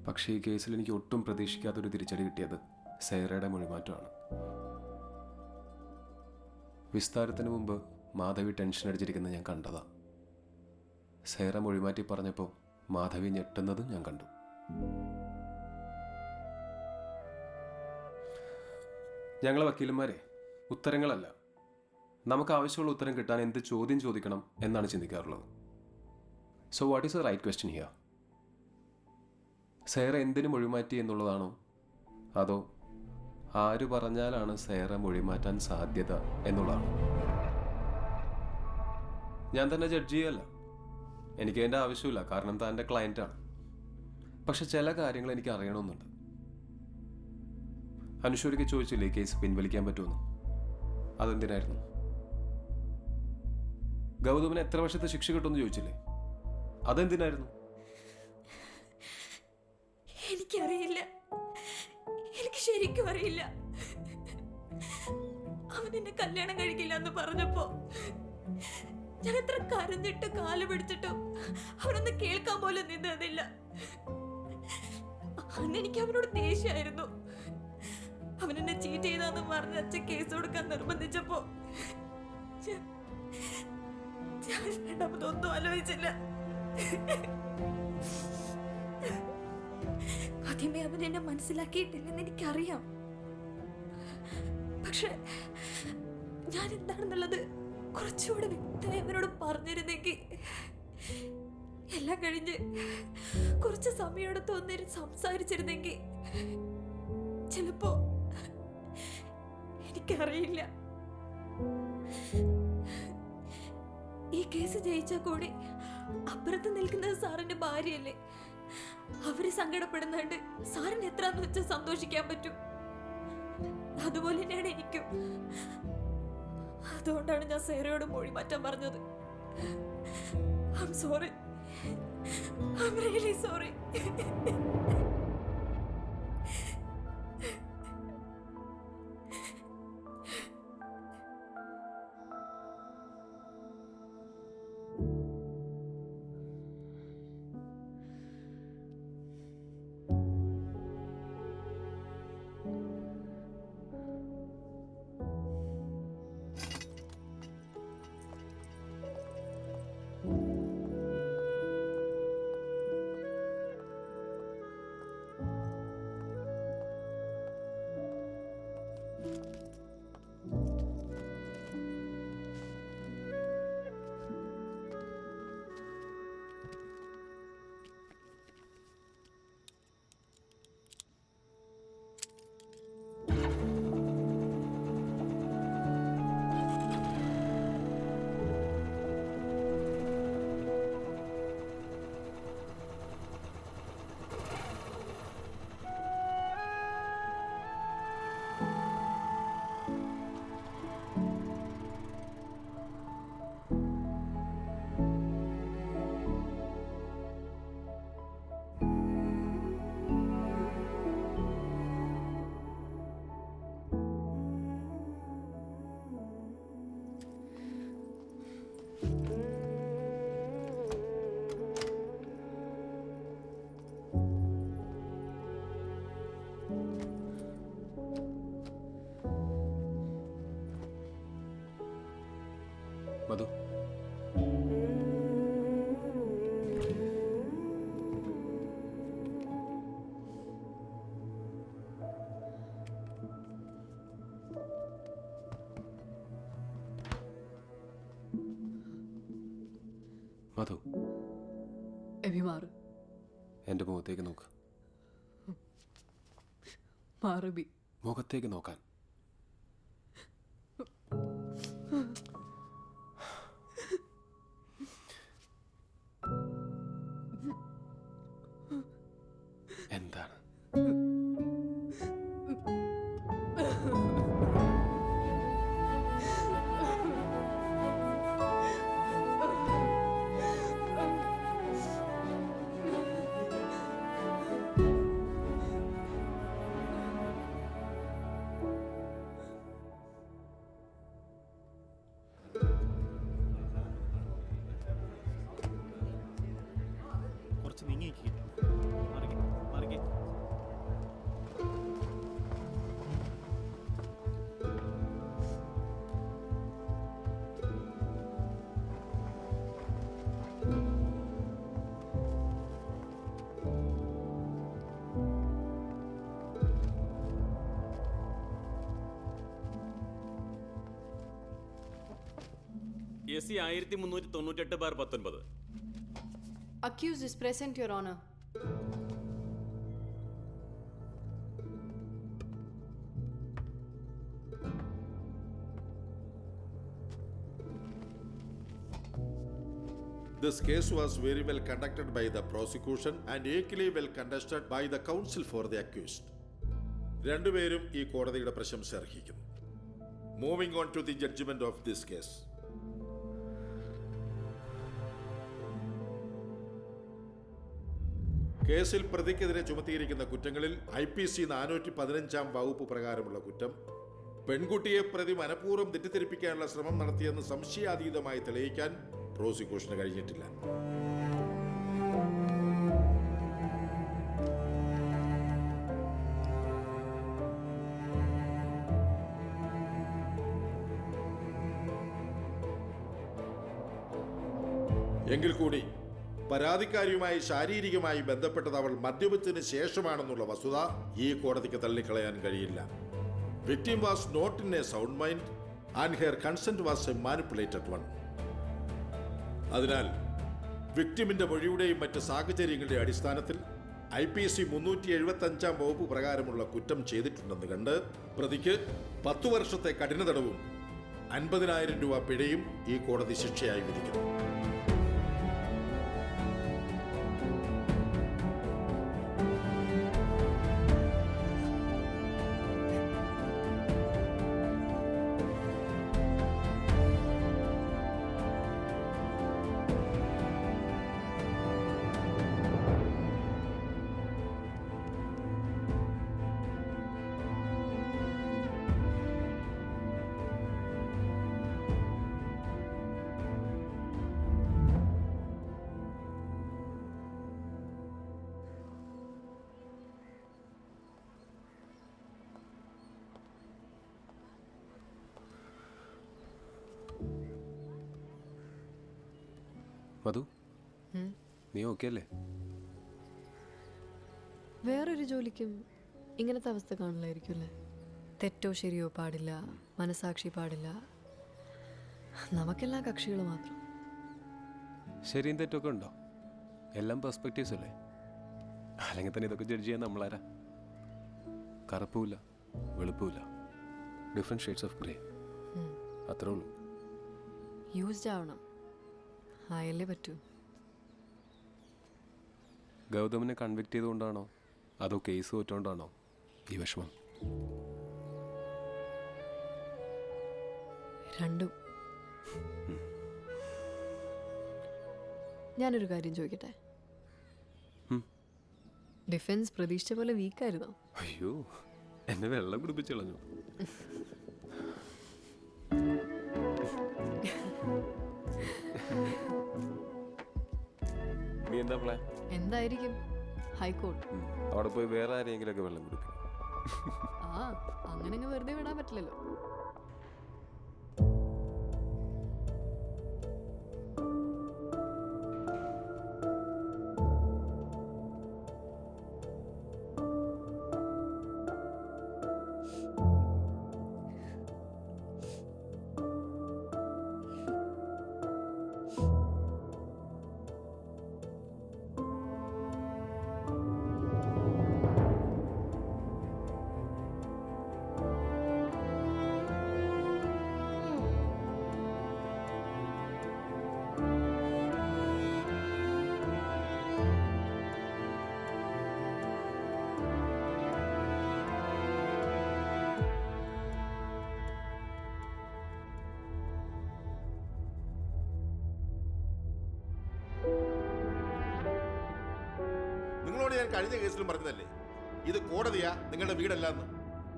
പക്ഷേ ഈ കേസിൽ എനിക്ക് ഒട്ടും പ്രതീക്ഷിക്കാത്തൊരു തിരിച്ചടി കിട്ടിയത് സൈറയുടെ മൊഴിമാറ്റമാണ്. വിസ്താരത്തിന് മുമ്പ് മാധവി ടെൻഷൻ അടിച്ചിരിക്കുന്നത് ഞാൻ കണ്ടതാ. സൈറ മൊഴിമാറ്റി പറഞ്ഞപ്പോൾ മാധവി ഞെട്ടുന്നതും ഞാൻ കണ്ടു. ഞങ്ങളെ വക്കീലന്മാരെ ഉത്തരങ്ങളല്ല, നമുക്ക് ആവശ്യമുള്ള ഉത്തരം കിട്ടാൻ എന്ത് ചോദ്യം ചോദിക്കണം എന്നാണ് ചിന്തിക്കാറുള്ളത്. So what is the right question here? Saira എന്തിനു മൊഴിമാറ്റി എന്നുള്ളതാണോ, അതോ ആര് പറഞ്ഞാലാണ് സൈറ മൊഴിമാറ്റാൻ സാധ്യത എന്നുള്ളതാണോ? ഞാൻ തന്നെ ജഡ്ജ് ചെയ്യല്ല. എനിക്ക് അതിൻ്റെ ആവശ്യമില്ല, കാരണം താൻ എൻ്റെ ക്ലയൻറ്റാണ്. പക്ഷെ ചില കാര്യങ്ങൾ എനിക്ക് അറിയണമെന്നുണ്ട്. അനുശ്വരിക്ക് ചോദിച്ചില്ലേ കേസ് പിൻവലിക്കാൻ പറ്റുമെന്ന്? അതെന്തിനായിരുന്നു? ഗൗതമിന് എത്ര വർഷത്തെ ശിക്ഷ കിട്ടുമെന്ന് ചോദിച്ചില്ലേ? അതെന്തിനായിരുന്നു? എനിക്കറിയില്ല. എനിക്ക് ശരിക്കും അറിയില്ല. അവൻ എന്നെ കല്യാണം കഴിക്കില്ല എന്ന് പറഞ്ഞപ്പോ ഞാൻ എത്ര കരഞ്ഞിട്ട് കാല് പിടിച്ചിട്ടും അവനൊന്ന് കേൾക്കാൻ പോലും നിന്നതില്ല. അന്ന് എനിക്ക് അവനോട് ദേഷ്യമായിരുന്നു. അവൻ എന്നെ ചീറ്റ് ചെയ്താന്ന് പറഞ്ഞ് അച്ഛൻ കേസ് കൊടുക്കാൻ നിർബന്ധിച്ചപ്പോ ഞാൻ രണ്ടാമതൊന്നും ആലോചിച്ചില്ല. ആദ്യമേ അവൻ എന്നെ മനസ്സിലാക്കിയിട്ടില്ലെന്ന് എനിക്കറിയാം. പക്ഷെ ഞാൻ എന്താണെന്നുള്ളത് കുറച്ചുകൂടെ വ്യക്തമായി അവനോട് പറഞ്ഞിരുന്നെങ്കിൽ, എല്ലാം കഴിഞ്ഞ് കുറച്ച് സമയമെടുത്ത് ഒന്നേരം സംസാരിച്ചിരുന്നെങ്കിൽ ചിലപ്പോ എനിക്കറിയില്ല. ഈ കേസ് ജയിച്ചാൽ കൂടി അപ്പുറത്ത് നിൽക്കുന്നത് സാറിന്റെ ഭാര്യയല്ലേ. അവര് സങ്കടപ്പെടുന്നുണ്ട്, സാറിന് എത്രന്ന് വെച്ചാൽ സന്തോഷിക്കാൻ പറ്റും. അതുപോലെ തന്നെയാണ് എനിക്കും. അതുകൊണ്ടാണ് ഞാൻ സേറയോട് മൊഴി മാറ്റാൻ പറഞ്ഞത്. I'm sorry. I'm really sorry. Madhu, Madhu, Eby മാറ്, എൻ്റെ മുഖത്തേക്ക് നോക്ക്. മാറ് ബി. മുഖത്തേക്ക് നോക്കാൻ. എന്താണ്? കുറച്ച് നീങ്ങിയിരിക്കുക. മറികെ SC 1398/19. Accused is present, Your Honor. This case was very well conducted by the prosecution and equally well contested by the counsel for the accused. രണ്ടുപേരും ഈ കോടതിയുടെ പ്രശംസ അർഹിക്കുന്നു. Moving on to the judgement of this case. കേസിൽ പ്രതിക്കെതിരെ ചുമത്തിയിരിക്കുന്ന കുറ്റങ്ങളിൽ IPC 415 വകുപ്പ് പ്രകാരമുള്ള കുറ്റം, പെൺകുട്ടിയെ പ്രതി മനഃപൂർവ്വം തെറ്റിദ്ധരിപ്പിക്കാനുള്ള ശ്രമം നടത്തിയെന്ന് സംശയാതീതമായി തെളിയിക്കാൻ പ്രോസിക്യൂഷന് കഴിഞ്ഞിട്ടില്ല. എങ്കിൽ കൂടി പരാതിക്കാരിയുമായി ശാരീരികമായി ബന്ധപ്പെട്ടത് അവൾ മദ്യപിച്ചതിന് ശേഷമാണെന്നുള്ള വസ്തുത ഈ കോടതിക്ക് തള്ളിക്കളയാൻ കഴിയില്ല. Victim was not in a sound mind and her consent was a manipulated one. അതിനാൽ വിക്ടിമിന്റെ മൊഴിയുടെയും മറ്റ് സാഹചര്യങ്ങളുടെയും അടിസ്ഥാനത്തിൽ IPC 375 വകുപ്പ് പ്രകാരമുള്ള കുറ്റം ചെയ്തിട്ടുണ്ടെന്ന് കണ്ട് പ്രതിക്ക് 10 വർഷത്തെ കഠിന തടവും 50,000 രൂപ പിഴയും ഈ കോടതി ശിക്ഷയായി വിധിക്കുന്നു. മധു, നീ ഓക്കെ അല്ലേ? വേറൊരു ജോലിക്കും ഇങ്ങനത്തെ അവസ്ഥ കാണില്ലായിരിക്കും അല്ലേ? തെറ്റോ ശരിയോ പാടില്ല, മനസാക്ഷി പാടില്ല, നമുക്കെല്ലാ കക്ഷികൾ മാത്രം. ശരിയും തെറ്റൊക്കെ ഉണ്ടോ? എല്ലാം പെർസ്പെക്റ്റീവ്സ് അല്ലേ? അല്ലെങ്കിൽ തന്നെ ഇതൊക്കെ ജഡ്ജ് ചെയ്യാൻ നമ്മളാരാ? കറുപ്പുമില്ല വെളുപ്പുമില്ല, ഡിഫറെൻറ്റ് ഷെയ്ഡ്സ് ഓഫ് ഗ്രേ, അത്രേ ഉള്ളൂ. യൂസ്ഡ് ആവണം, ആയല്ലേ പറ്റൂ. ഗൗതമിനെ കൺവിക്ട് ചെയ്തുകൊണ്ടാണോ അതോ കേസ് തോറ്റുകൊണ്ടാണോ ഈ വിഷമം? രണ്ടും. ഞാനൊരു കാര്യം ചോദിക്കട്ടെ, ഡിഫൻസ് പ്രതീക്ഷിച്ച പോലെ വീക്കായിരുന്നോ? അയ്യോ, എന്നെ വെള്ളം കുടിപ്പിച്ച് കളഞ്ഞു. നീ എന്താ പ്ലാൻ? എന്തായിരിക്കും? ഹൈക്കോർട്ട്. അവിടെ പോയി വേറെ ആരെയെങ്കിലൊക്കെ വെള്ളം കുടിക്കും. ആ, അങ്ങനെ വെറുതെ വിടാൻ പറ്റില്ലല്ലോ. നിങ്ങളോട് ഞാൻ കഴിഞ്ഞ കേസിലും പറഞ്ഞതല്ലേ, ഇത് കോടതിയാ, നിങ്ങളുടെ വീടല്ലാന്ന്.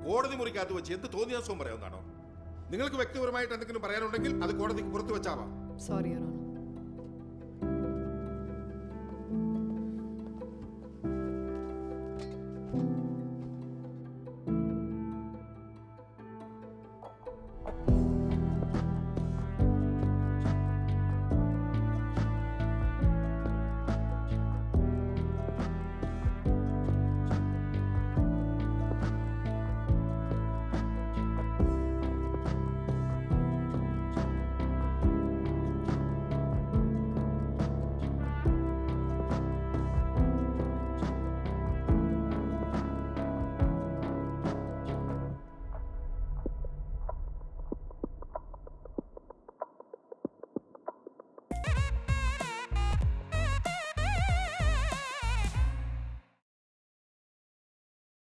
കോടതി മുറിക്കകത്ത് വെച്ച് എന്ത് തോന്നിയാസവും പറയാവുന്നതാണോ? നിങ്ങൾക്ക് വ്യക്തിപരമായിട്ട് എന്തെങ്കിലും പറയാനുണ്ടെങ്കിൽ അത് കോടതിക്ക് പുറത്ത് വെച്ചാവാം. Sorry your honour.